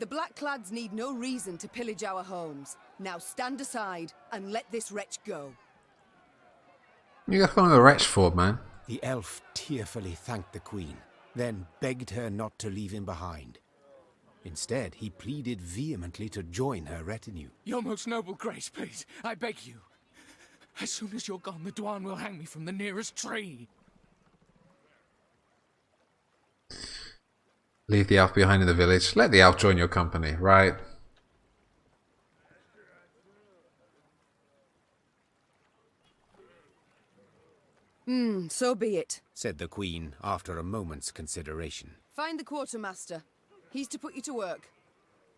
The Blackclads need no reason to pillage our homes. Now stand aside and let this wretch go. You got calling the wretch for, man. The elf tearfully thanked the queen, then begged her not to leave him behind. Instead, he pleaded vehemently to join her retinue. Your most noble grace, please, I beg you. As soon as you're gone, the Dwan will hang me from the nearest tree. Leave the elf behind in the village. Let the elf join your company, right? So be it. Said the queen after a moment's consideration. Find the quartermaster. He's to put you to work.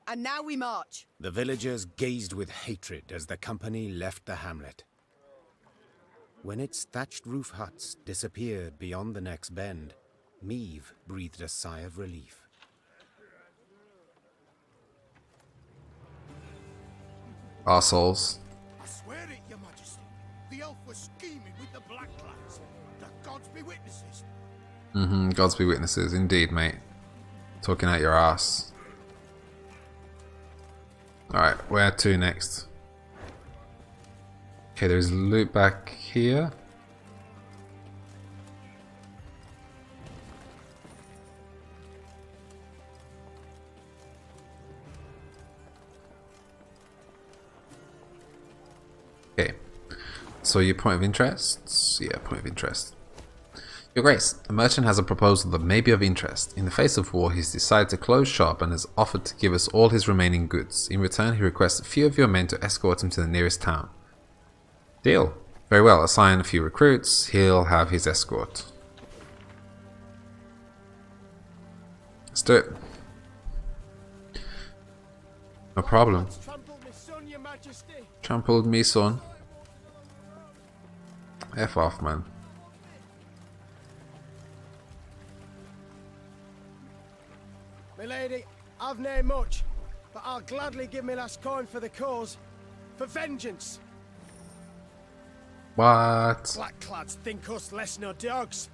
And now we march. The villagers gazed with hatred as the company left the hamlet. When its thatched roof huts disappeared beyond the next bend, Meave breathed a sigh of relief. Arseholes. I swear it, your majesty. The elf was scheming with the Blackclads. The gods be witnesses. Gods be witnesses, indeed, mate. Talking out your ass. Alright, where to next? Okay, there's loot back here. Okay, so your point of interest? Yeah, point of interest. Your Grace, a merchant has a proposal that may be of interest. In the face of war, he's decided to close shop and has offered to give us all his remaining goods. In return, he requests a few of your men to escort him to the nearest town. Deal. Very well, assign a few recruits. He'll have his escort. Let's do it. No problem. Trampled me, son. F off, man. Milady, I've nae much, but I'll gladly give me last coin for the cause. For vengeance. What? Blackclads think us less nor dogs.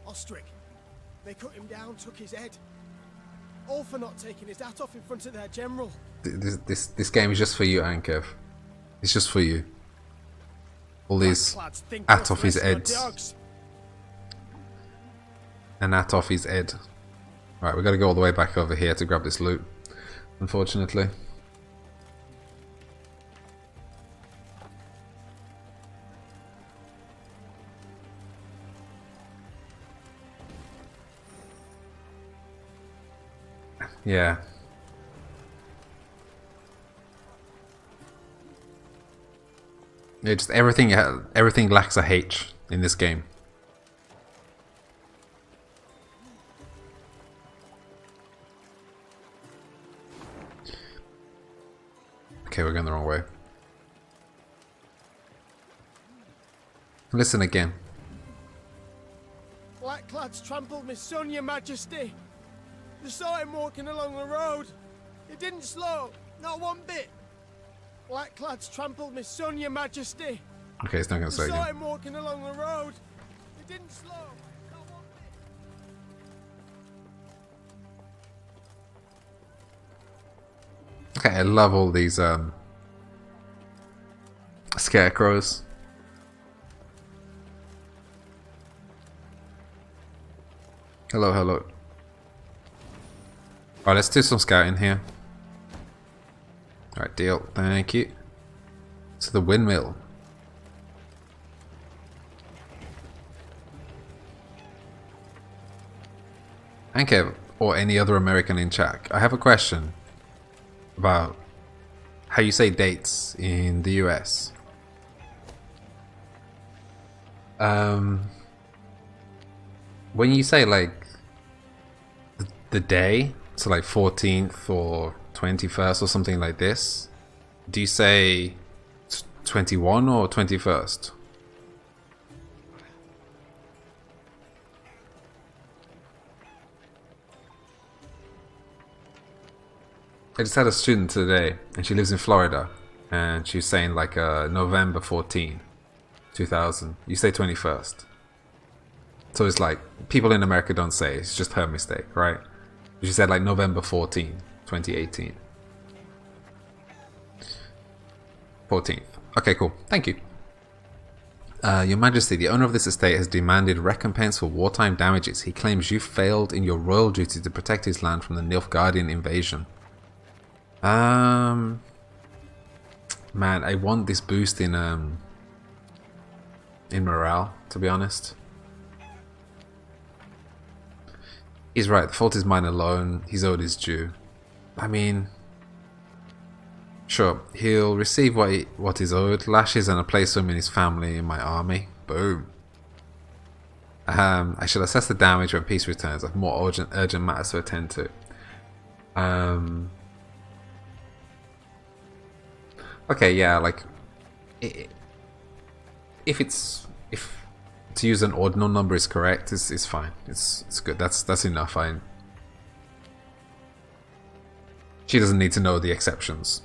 Ostrich, they cut him down, took his head. All for not taking his hat off in front of their general. This game is just for you, Ankev. It's just for you. All these hat off his heads. And that off his head. Right, we gotta go all the way back over here to grab this loot, unfortunately. Yeah. It's everything lacks a H in this game. Okay, we're going the wrong way. Listen again. Blackclads trampled my son, your majesty. You saw him walking along the road. He didn't slow, not one bit. Blackclads trampled my son, your majesty. Okay, it's not going to say You saw again. him walking along the road. He didn't slow, not one bit. Okay, I love all these scarecrows. Hello, hello. Alright, let's do some scouting here. Alright, deal. Thank you. To the windmill. And Kev, or any other American in chat, I have a question about how you say dates in the US. When you say like the day, so like 14th or 21st or something like this, do you say 21 or 21st? I just had a student today, and she lives in Florida, and she's saying like November 14, 2000. You say 21st. So it's like, people in America don't say, it's just her mistake, right? She said like November 14, 2018. 14th. Okay, cool. Thank you. Your Majesty, the owner of this estate has demanded recompense for wartime damages. He claims you failed in your royal duty to protect his land from the Nilfgaardian invasion. Man, I want this boost in morale, to be honest. He's right, the fault is mine alone. He's owed his due. I mean, sure, he'll receive what is owed. Lashes and a place for him in his family in my army. Boom. I shall assess the damage when peace returns. I have more urgent matters to attend to. Okay, yeah, like if to use an ordinal number is correct, it's fine. It's good. That's enough. She doesn't need to know the exceptions.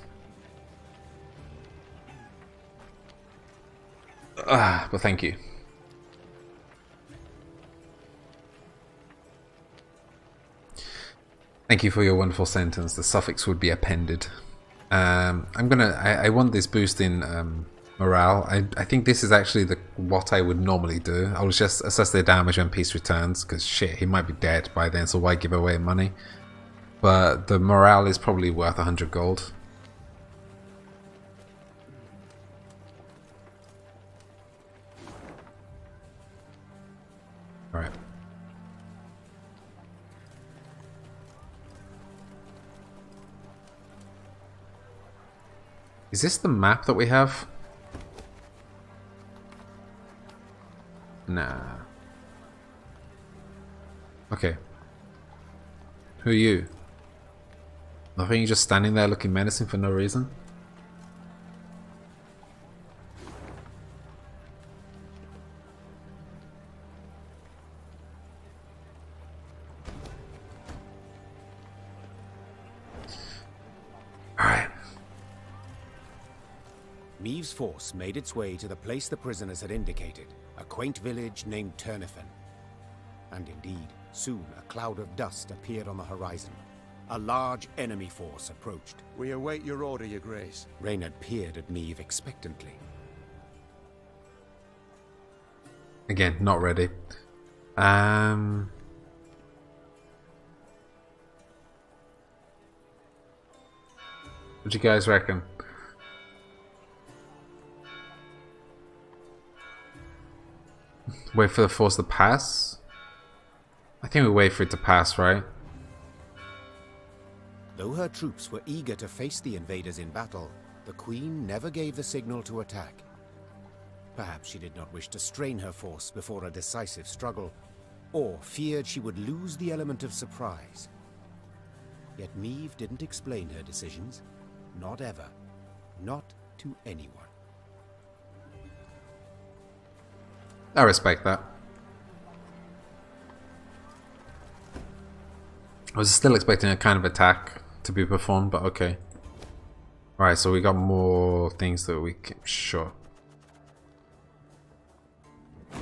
But thank you. Thank you for your wonderful sentence. The suffix would be appended. I want this boost in morale. I think this is actually what I would normally do. I'll just assess their damage when peace returns, because shit, he might be dead by then, so why give away money? But the morale is probably worth 100 gold. Alright. Is this the map that we have? Nah. Okay. Who are you? Nothing, you're just standing there looking menacing for no reason? Alright. Meave's force made its way to the place the prisoners had indicated, a quaint village named Turnefan. And indeed, soon a cloud of dust appeared on the horizon. A large enemy force approached. We await your order, your grace. Reynard peered at Meave expectantly. Again, not ready. What do you guys reckon? Wait for the force to pass? I think we wait for it to pass, right? Though her troops were eager to face the invaders in battle, the Queen never gave the signal to attack. Perhaps she did not wish to strain her force before a decisive struggle, or feared she would lose the element of surprise. Yet Meave didn't explain her decisions. Not ever. not to anyone. I respect that. I was still expecting a kind of attack to be performed, but okay. Alright, so we got more things that we can... Sure. I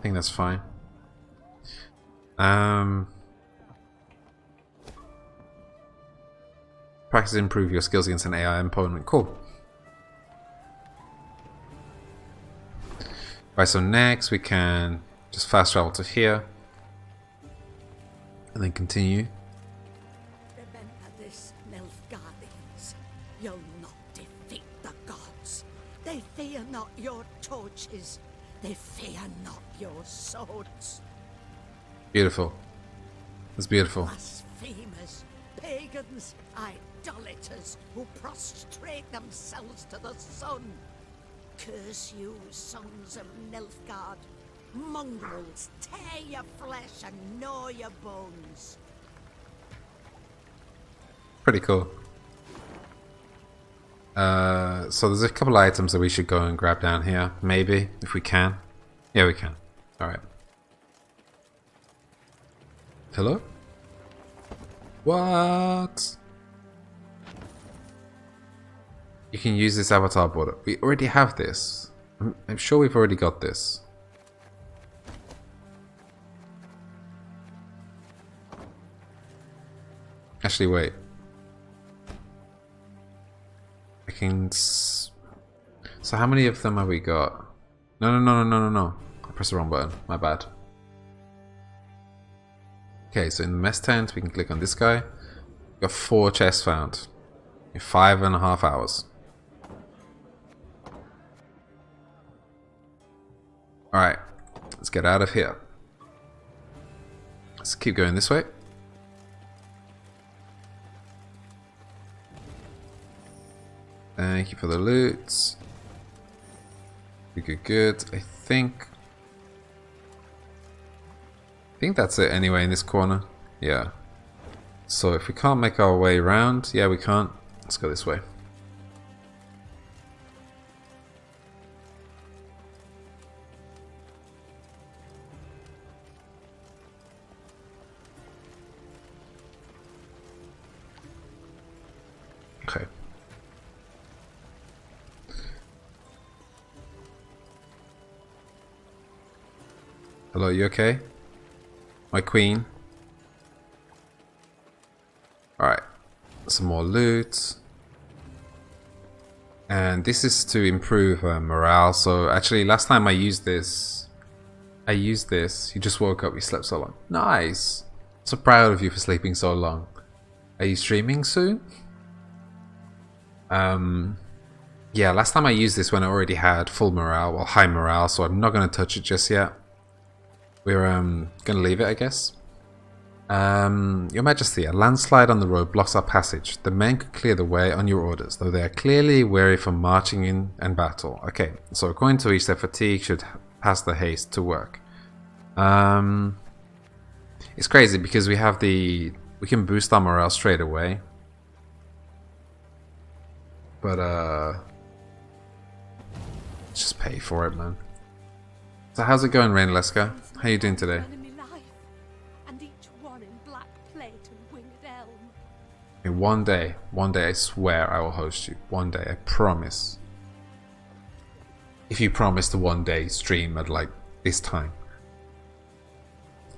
think that's fine. Practice to improve your skills against an AI opponent. Cool. Right, so next we can just fast travel to here. And then continue. Remember this, Nilfgaardians. You'll not defeat the gods. They fear not your torches. They fear not your swords. Beautiful. That's beautiful. Blasphemers, pagans, idolaters who prostrate themselves to the sun. Curse you, sons of Nilfgaard. Mongrels, tear your flesh and gnaw your bones. Pretty cool. So there's a couple items that we should go and grab down here. Maybe, if we can. Yeah, we can. Alright. Hello? What? You can use this avatar border. We already have this. I'm sure we've already got this. Actually, wait. I can... So how many of them have we got? No. I pressed the wrong button. My bad. Okay, so in the mess tent, we can click on this guy. We've got 4 chests found. In 5.5 hours. Alright, let's get out of here. Let's keep going this way. Thank you for the loot. Good. I think that's it anyway in this corner. Yeah. So if we can't make our way around, yeah, we can't. Let's go this way. Okay. Hello, you okay? My queen. Alright. Some more loot. And this is to improve morale. So actually last time I used this. You just woke up, you slept so long. Nice! So proud of you for sleeping so long. Are you streaming soon? Yeah, last time I used this when I already had full morale, or high morale, so I'm not going to touch it just yet. We're going to leave it, I guess. Your Majesty, a landslide on the road blocks our passage. The men could clear the way on your orders, though they are clearly weary from marching in and battle. Okay, so according to each, their fatigue should pass the haste to work. It's crazy because we have we can boost our morale straight away. But, let's just pay for it, man. So how's it going, Rainleska? How you doing today? And each one in black plate and winged elm. In one day, I swear I will host you. One day, I promise. If you promise to one day stream at like this time.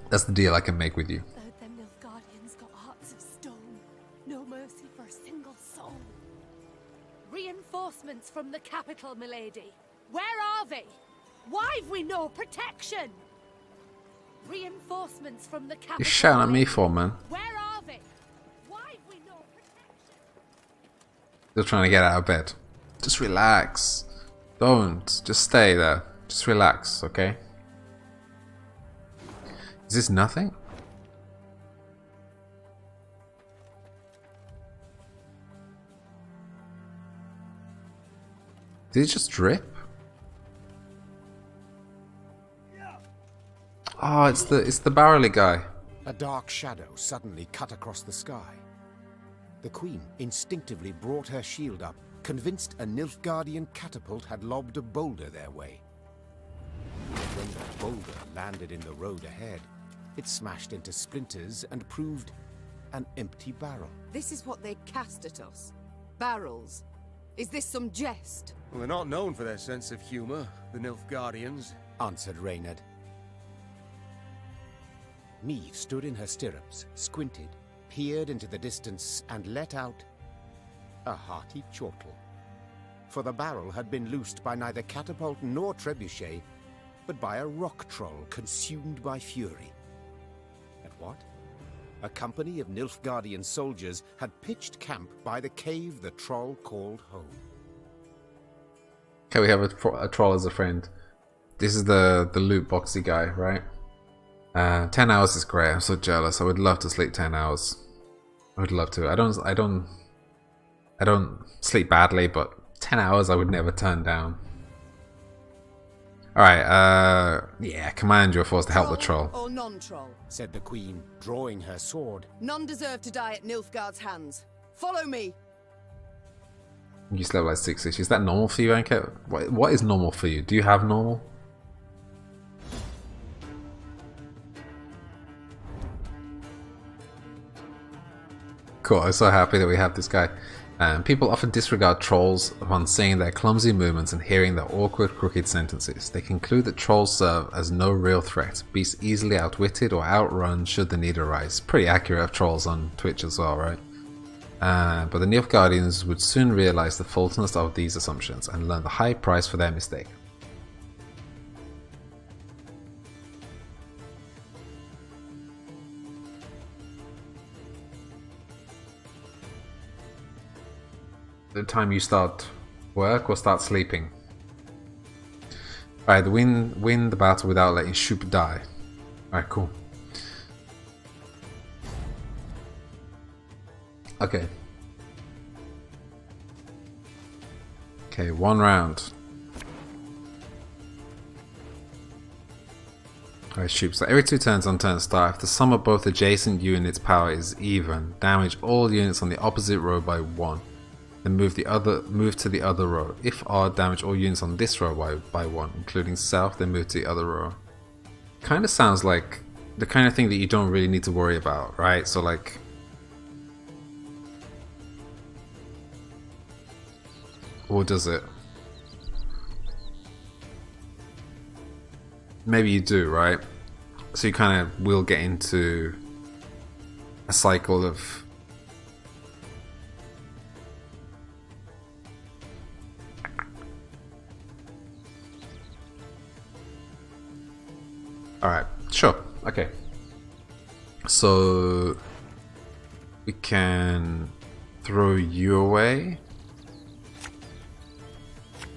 That's the deal I can make with you. Them Nilfgaardians got hearts of stone. No mercy for a single soul. Reinforcements from the capital, milady. Where are they? Why've we no protection? Reinforcements from the capital. You're shouting at me for, man. Where are they? Why've we no protection? Still trying to get out of bed. Just relax. Don't. Just stay there. Just relax, okay? Is this nothing? Did it just drip? Oh, it's the barrelly guy. A dark shadow suddenly cut across the sky. The queen instinctively brought her shield up convinced a Nilfgaardian catapult had lobbed a boulder their way. When the boulder landed in the road ahead, it smashed into splinters and proved an empty barrel. This is what they cast at us. Barrels. Is this some jest? Well, they're not known for their sense of humor, the Nilfgaardians, answered Reynard. Meve stood in her stirrups, squinted, peered into the distance, and let out a hearty chortle. For the barrel had been loosed by neither catapult nor trebuchet, but by a rock troll consumed by fury. And what? A company of Nilfgaardian soldiers had pitched camp by the cave the troll called home. Okay, we have a troll as a friend. This is the loot boxy guy, right? 10 hours is great. I'm so jealous. I would love to sleep 10 hours. I would love to. I don't sleep badly, but 10 hours I would never turn down. Alright, yeah, command your force to help the troll. Or non-troll, said the queen, drawing her sword. None deserve to die at Nilfgaard's hands. Follow me! You slept like 6-ish. Is that normal for you, Anke? What is normal for you? Do you have normal? Cool, I'm so happy that we have this guy. People often disregard trolls upon seeing their clumsy movements and hearing their awkward, crooked sentences. They conclude that trolls serve as no real threat, beasts easily outwitted or outrun should the need arise. Pretty accurate of trolls on Twitch as well, right? But the Nilfgaardians would soon realize the faultiness of these assumptions and learn the high price for their mistake. The time you start work or start sleeping. Alright, win the battle without letting Shoop die. Alright, cool. Okay. Okay, 1 round. Alright, Shoop. So every 2 turns on turn start, if the sum of both adjacent units' power is even, damage all units on the opposite row by 1. Then move to the other row. If odd, damage all units on this row by 1, including self, then move to the other row. Kind of sounds like the kind of thing that you don't really need to worry about, right? So like, or does it? Maybe you do, right? So you kind of will get into a cycle of alright, sure, okay. So we can throw you away.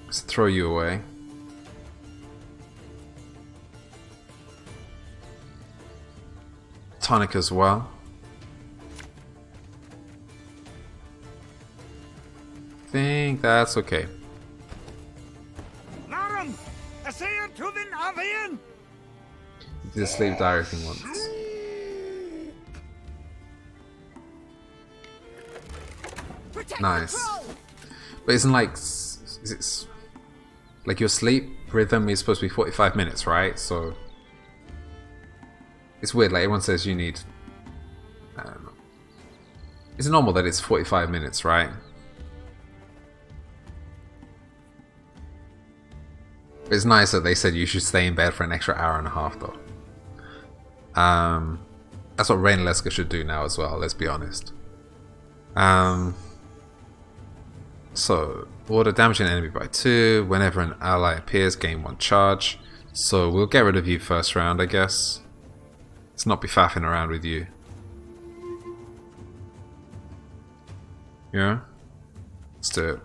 Let's throw you away. Tonic as well. Think that's okay. Lauren, I say it to the Navian. Did the sleep diary thing once. Nice. But isn't like, is it like your sleep rhythm is supposed to be 45 minutes, right? So it's weird, like everyone says you need, I don't know. It's normal that it's 45 minutes, right? But it's nice that they said you should stay in bed for an extra hour and a half though. That's what Rainleska should do now as well, let's be honest. So, order damage an enemy by 2. Whenever an ally appears, gain 1 charge. So we'll get rid of you first round, I guess. Let's not be faffing around with you. Yeah? Let's do it.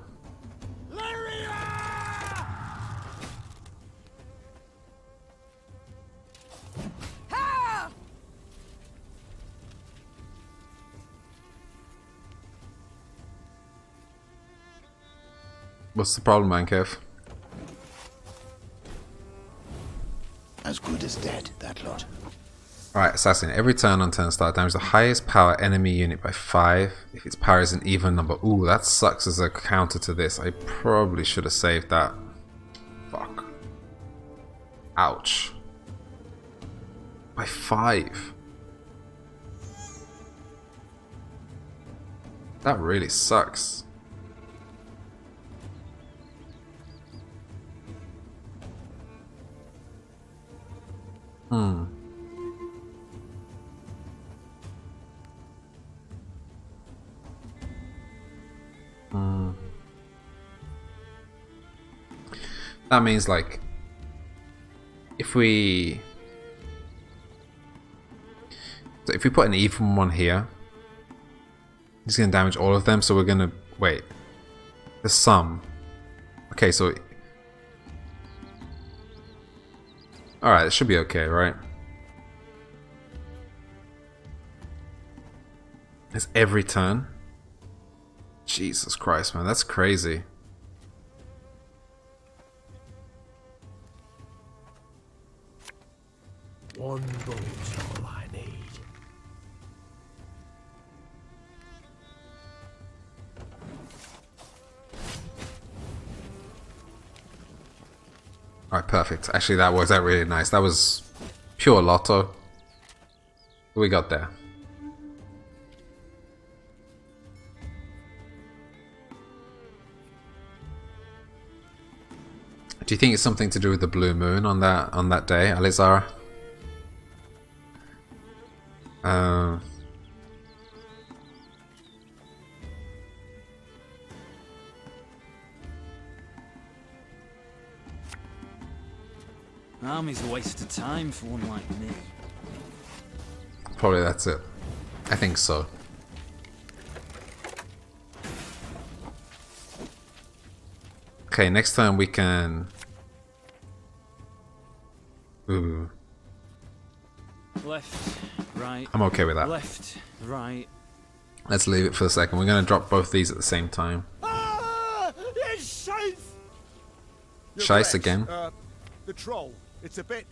What's the problem, man, Kev? As good as dead, that lot. Alright, assassin. Every turn on turn start, damage the highest power enemy unit by 5 if its power is an even number. Ooh, that sucks as a counter to this. I probably should have saved that. Fuck. Ouch. By 5. That really sucks. That means, like, if we put an even one here, it's gonna damage all of them. So we're gonna wait. The sum. Okay, so all right, it should be okay, right? It's every turn. Jesus Christ, man, that's crazy. One bullet's all I need. Alright, perfect. Actually, that worked out really nice. That was pure lotto. What we got there? Do you think it's something to do with the blue moon on that day, Alizara? Army's a waste of time for one like me. Probably that's it. I think so. Okay, next time we can... Ooh. Left, right. I'm okay with that. Left, right. Let's leave it for a second. We're going to drop both these at the same time. Ah! It's Scheisse! Scheisse again? The troll. It's a bit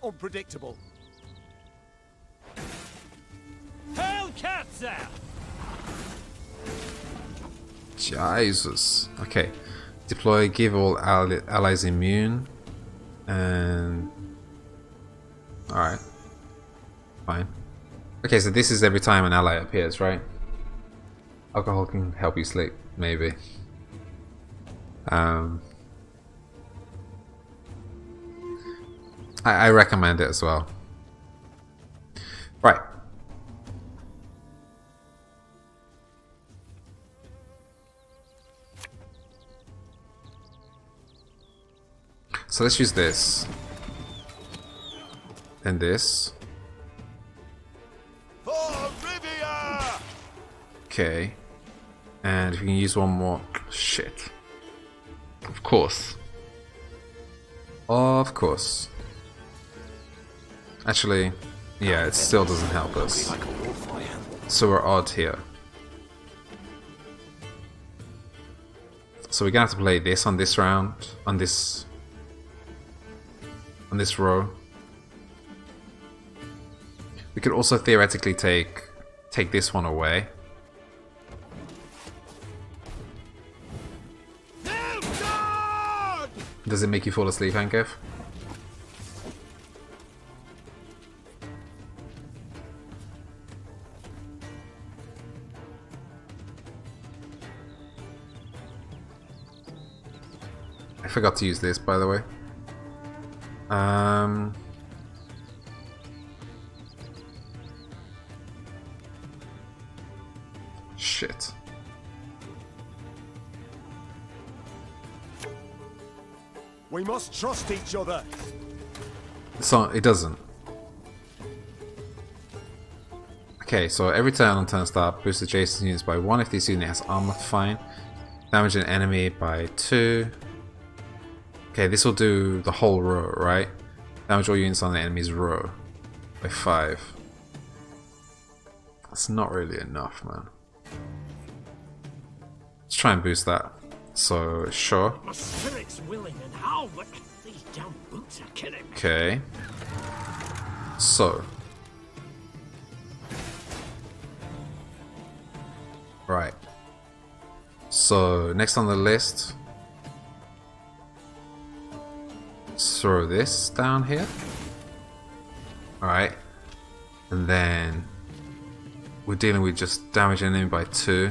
unpredictable. Hellkatzer! Jesus. Okay. Deploy, give all allies immune. And... Alright. Fine. Okay, so this is every time an ally appears, right? Alcohol can help you sleep, maybe. I recommend it as well. Right. So let's use this. And this. Okay. And we can use one more. Shit. Of course. Of course. Actually, yeah, it still doesn't help us. So we're odd here. So we're gonna have to play this on this round, on this row. We could also theoretically take this one away. Does it make you fall asleep, Hankev? I forgot to use this, by the way. Shit. We must trust each other. So it doesn't. Okay, so every turn on turn start, boost adjacent units by 1 if this unit has armor. Fine. Damage an enemy by 2. Okay, this will do the whole row, right? Damage all units on the enemy's row by 5. That's not really enough, man. Let's try and boost that. So, sure. My spirit's willing and how, but these damn boots are killing me. Okay. So, Right. So next on the list, let's throw this down here. Alright. And then we're dealing with just damage enemy by 2.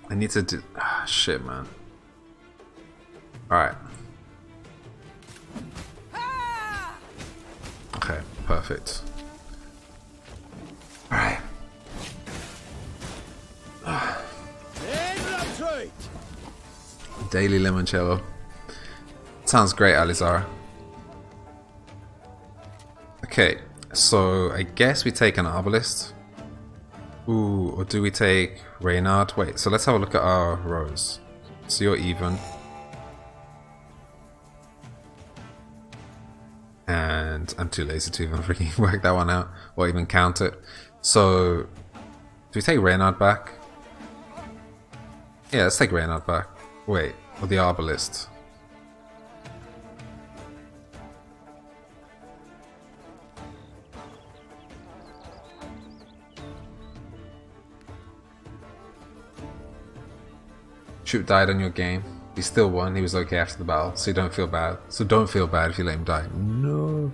I need to do... Ah, shit, man. Alright. Okay, perfect. Alright. Daily limoncello. Sounds great, Alizara. Okay, so I guess we take an Arbalist. Ooh, or do we take Reynard? Wait, so let's have a look at our rows. So you're even. And I'm too lazy to even freaking work that one out, or even count it. So, do we take Reynard back? Yeah, let's take Reynard back. Wait, or the Arbalist. Shoot died on your game. He still won. He was okay after the battle, so you don't feel bad. So don't feel bad if you let him die. No.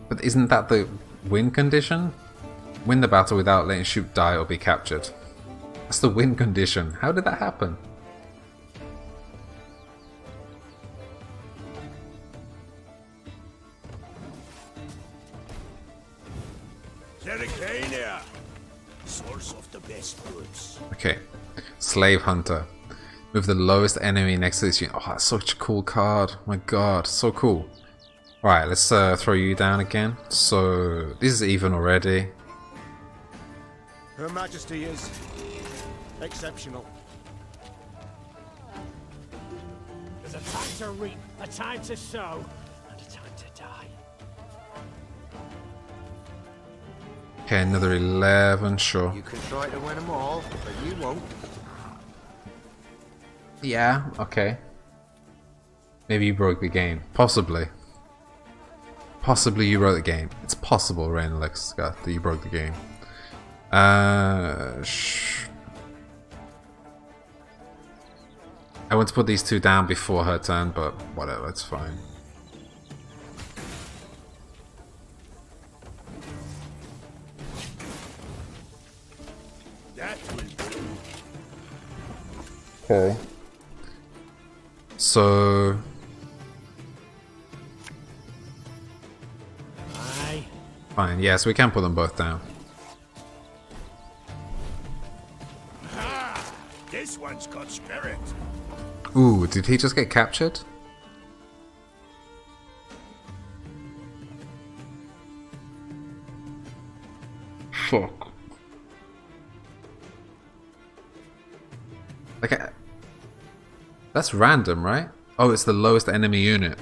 But isn't that the win condition? Win the battle without letting Shoot die or be captured. That's the win condition. How did that happen? Zerrikania, source of the best goods. Okay. Slave Hunter. Move the lowest enemy next to this unit. Oh, that's such a cool card. My god, so cool. Alright, let's throw you down again. So, this is even already. Her Majesty is exceptional. There's a time to reap, a time to sow, and a time to die. Okay, another 11, sure. You can try to win them all, but you won't. Yeah, okay. Maybe you broke the game. Possibly. Possibly you broke the game. It's possible, Nilfgaard, that you broke the game. I want to put these two down before her turn, but whatever, it's fine. That will do. Okay. So... Aye. Fine, yes, we can put them both down. Ah, this one's got spirit. Ooh, did he just get captured? Fuck. Like, that's random, right? Oh, it's the lowest enemy unit.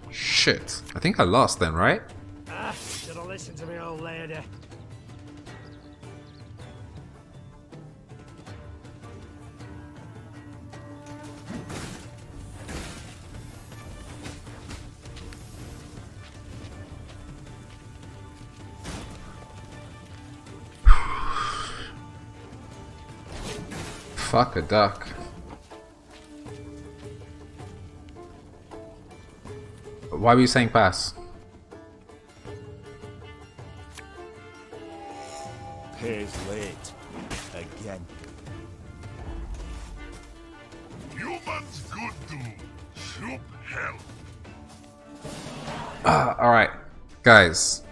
Shit. I think I lost then, right? Ah, should've listened to me, old lady. Fuck a duck. Why were you saying pass? Pays late. Again. Humans good do. Soup help. Alright. Guys.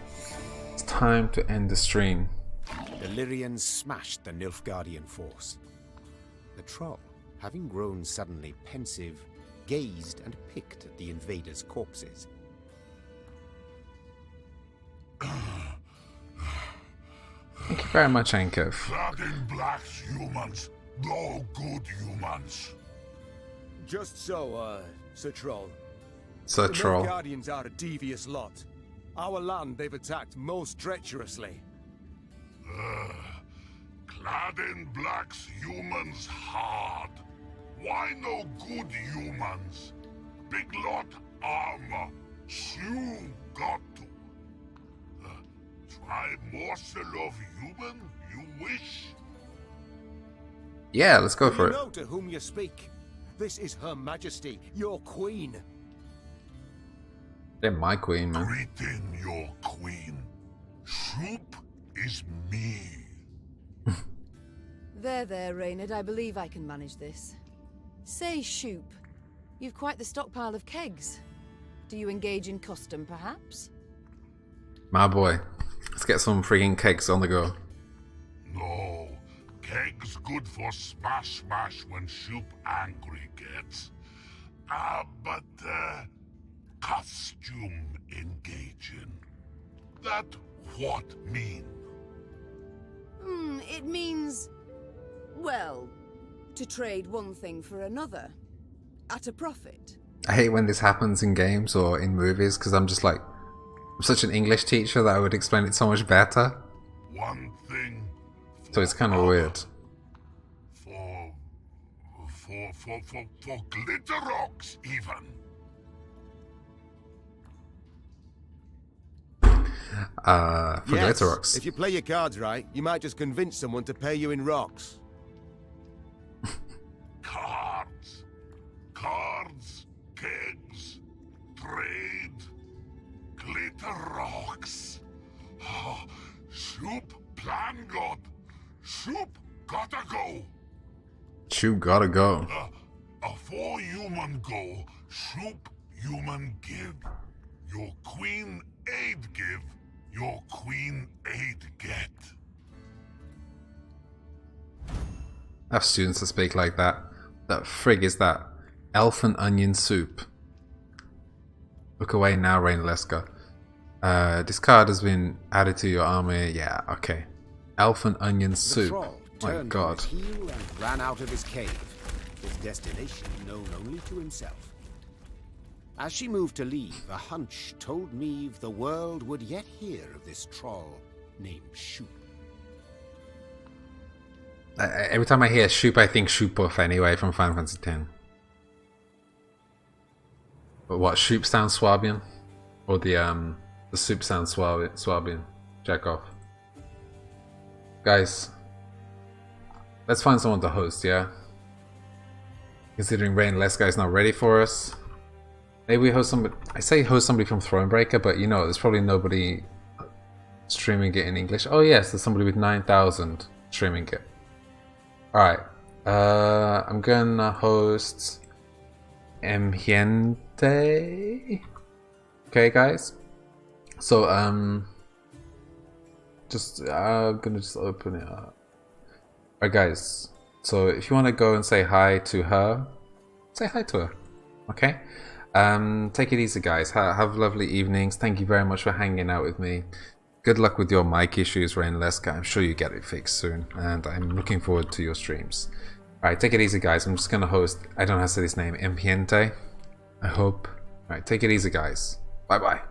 It's time to end the stream. The Lyrians smashed the Nilfgaardian force. The troll, having grown suddenly pensive, gazed and picked at the invaders' corpses. Thank you very much, Ankov. Clad in blacks humans. No good humans. Just so, Sir Troll. Sir Troll. The Nilfgaardians are a devious lot. Our land they've attacked most treacherously. Clad in blacks humans hard. Why no good humans? Big lot armor. You got to. Try morsel of human, you wish? Yeah, let's go Do for you it. know to whom you speak? This is Her Majesty, your queen. They're my queen, man. Greeting your queen. Soup is me. There, Reynard. I believe I can manage this. Say, Shoop, you've quite the stockpile of kegs. Do you engage in custom, perhaps? My boy. Let's get some freaking cakes on the go. No, kegs good for smash when Soup angry gets. But costume engaging. That what mean? It means, well, to trade one thing for another. At a profit. I hate when this happens in games or in movies because I'm just like, I'm such an English teacher that I would explain it so much better. One thing. So it's kind of weird. For glitter rocks, even. For glitter rocks. If you play your cards right, you might just convince someone to pay you in rocks. Cards, kegs, trade, glitter rocks. Oh, Soup plan god. Soup gotta go. Soup gotta go. A 4 human go, Soup human give. Your queen aid give, your queen aid get. I have students that speak like that. The frig is that? Elf and onion soup. Look away now, Rainleska. This card has been added to your army. Yeah, okay. Elf and onion soup. My god. On his heel and ran out of his cave, his destination known only to himself. As she moved to leave, a hunch told Neve the world would yet hear of this troll named Shoop. Every time I hear Shoop, I think Shoop-Off anyway from Final Fantasy X. But what, Shoop sounds Swabian? Or the soup sounds Swabian? Jack off. Guys, let's find someone to host, yeah? Considering Rainleska is not ready for us. Maybe we host somebody. I say host somebody from Thronebreaker, but you know, there's probably nobody streaming it in English. Oh yes, there's somebody with 9,000 streaming it. Alright. I'm gonna host Emhiente. Okay guys. So I'm gonna just open it up. Alright guys. So if you wanna go and say hi to her, say hi to her. Okay? Take it easy guys, have lovely evenings. Thank you very much for hanging out with me. Good luck with your mic issues, Rainleska. I'm sure you get it fixed soon, and I'm looking forward to your streams. Alright, take it easy guys. I'm just gonna host, I don't know how to say this name, Empiente. I hope. Alright, take it easy guys. Bye bye.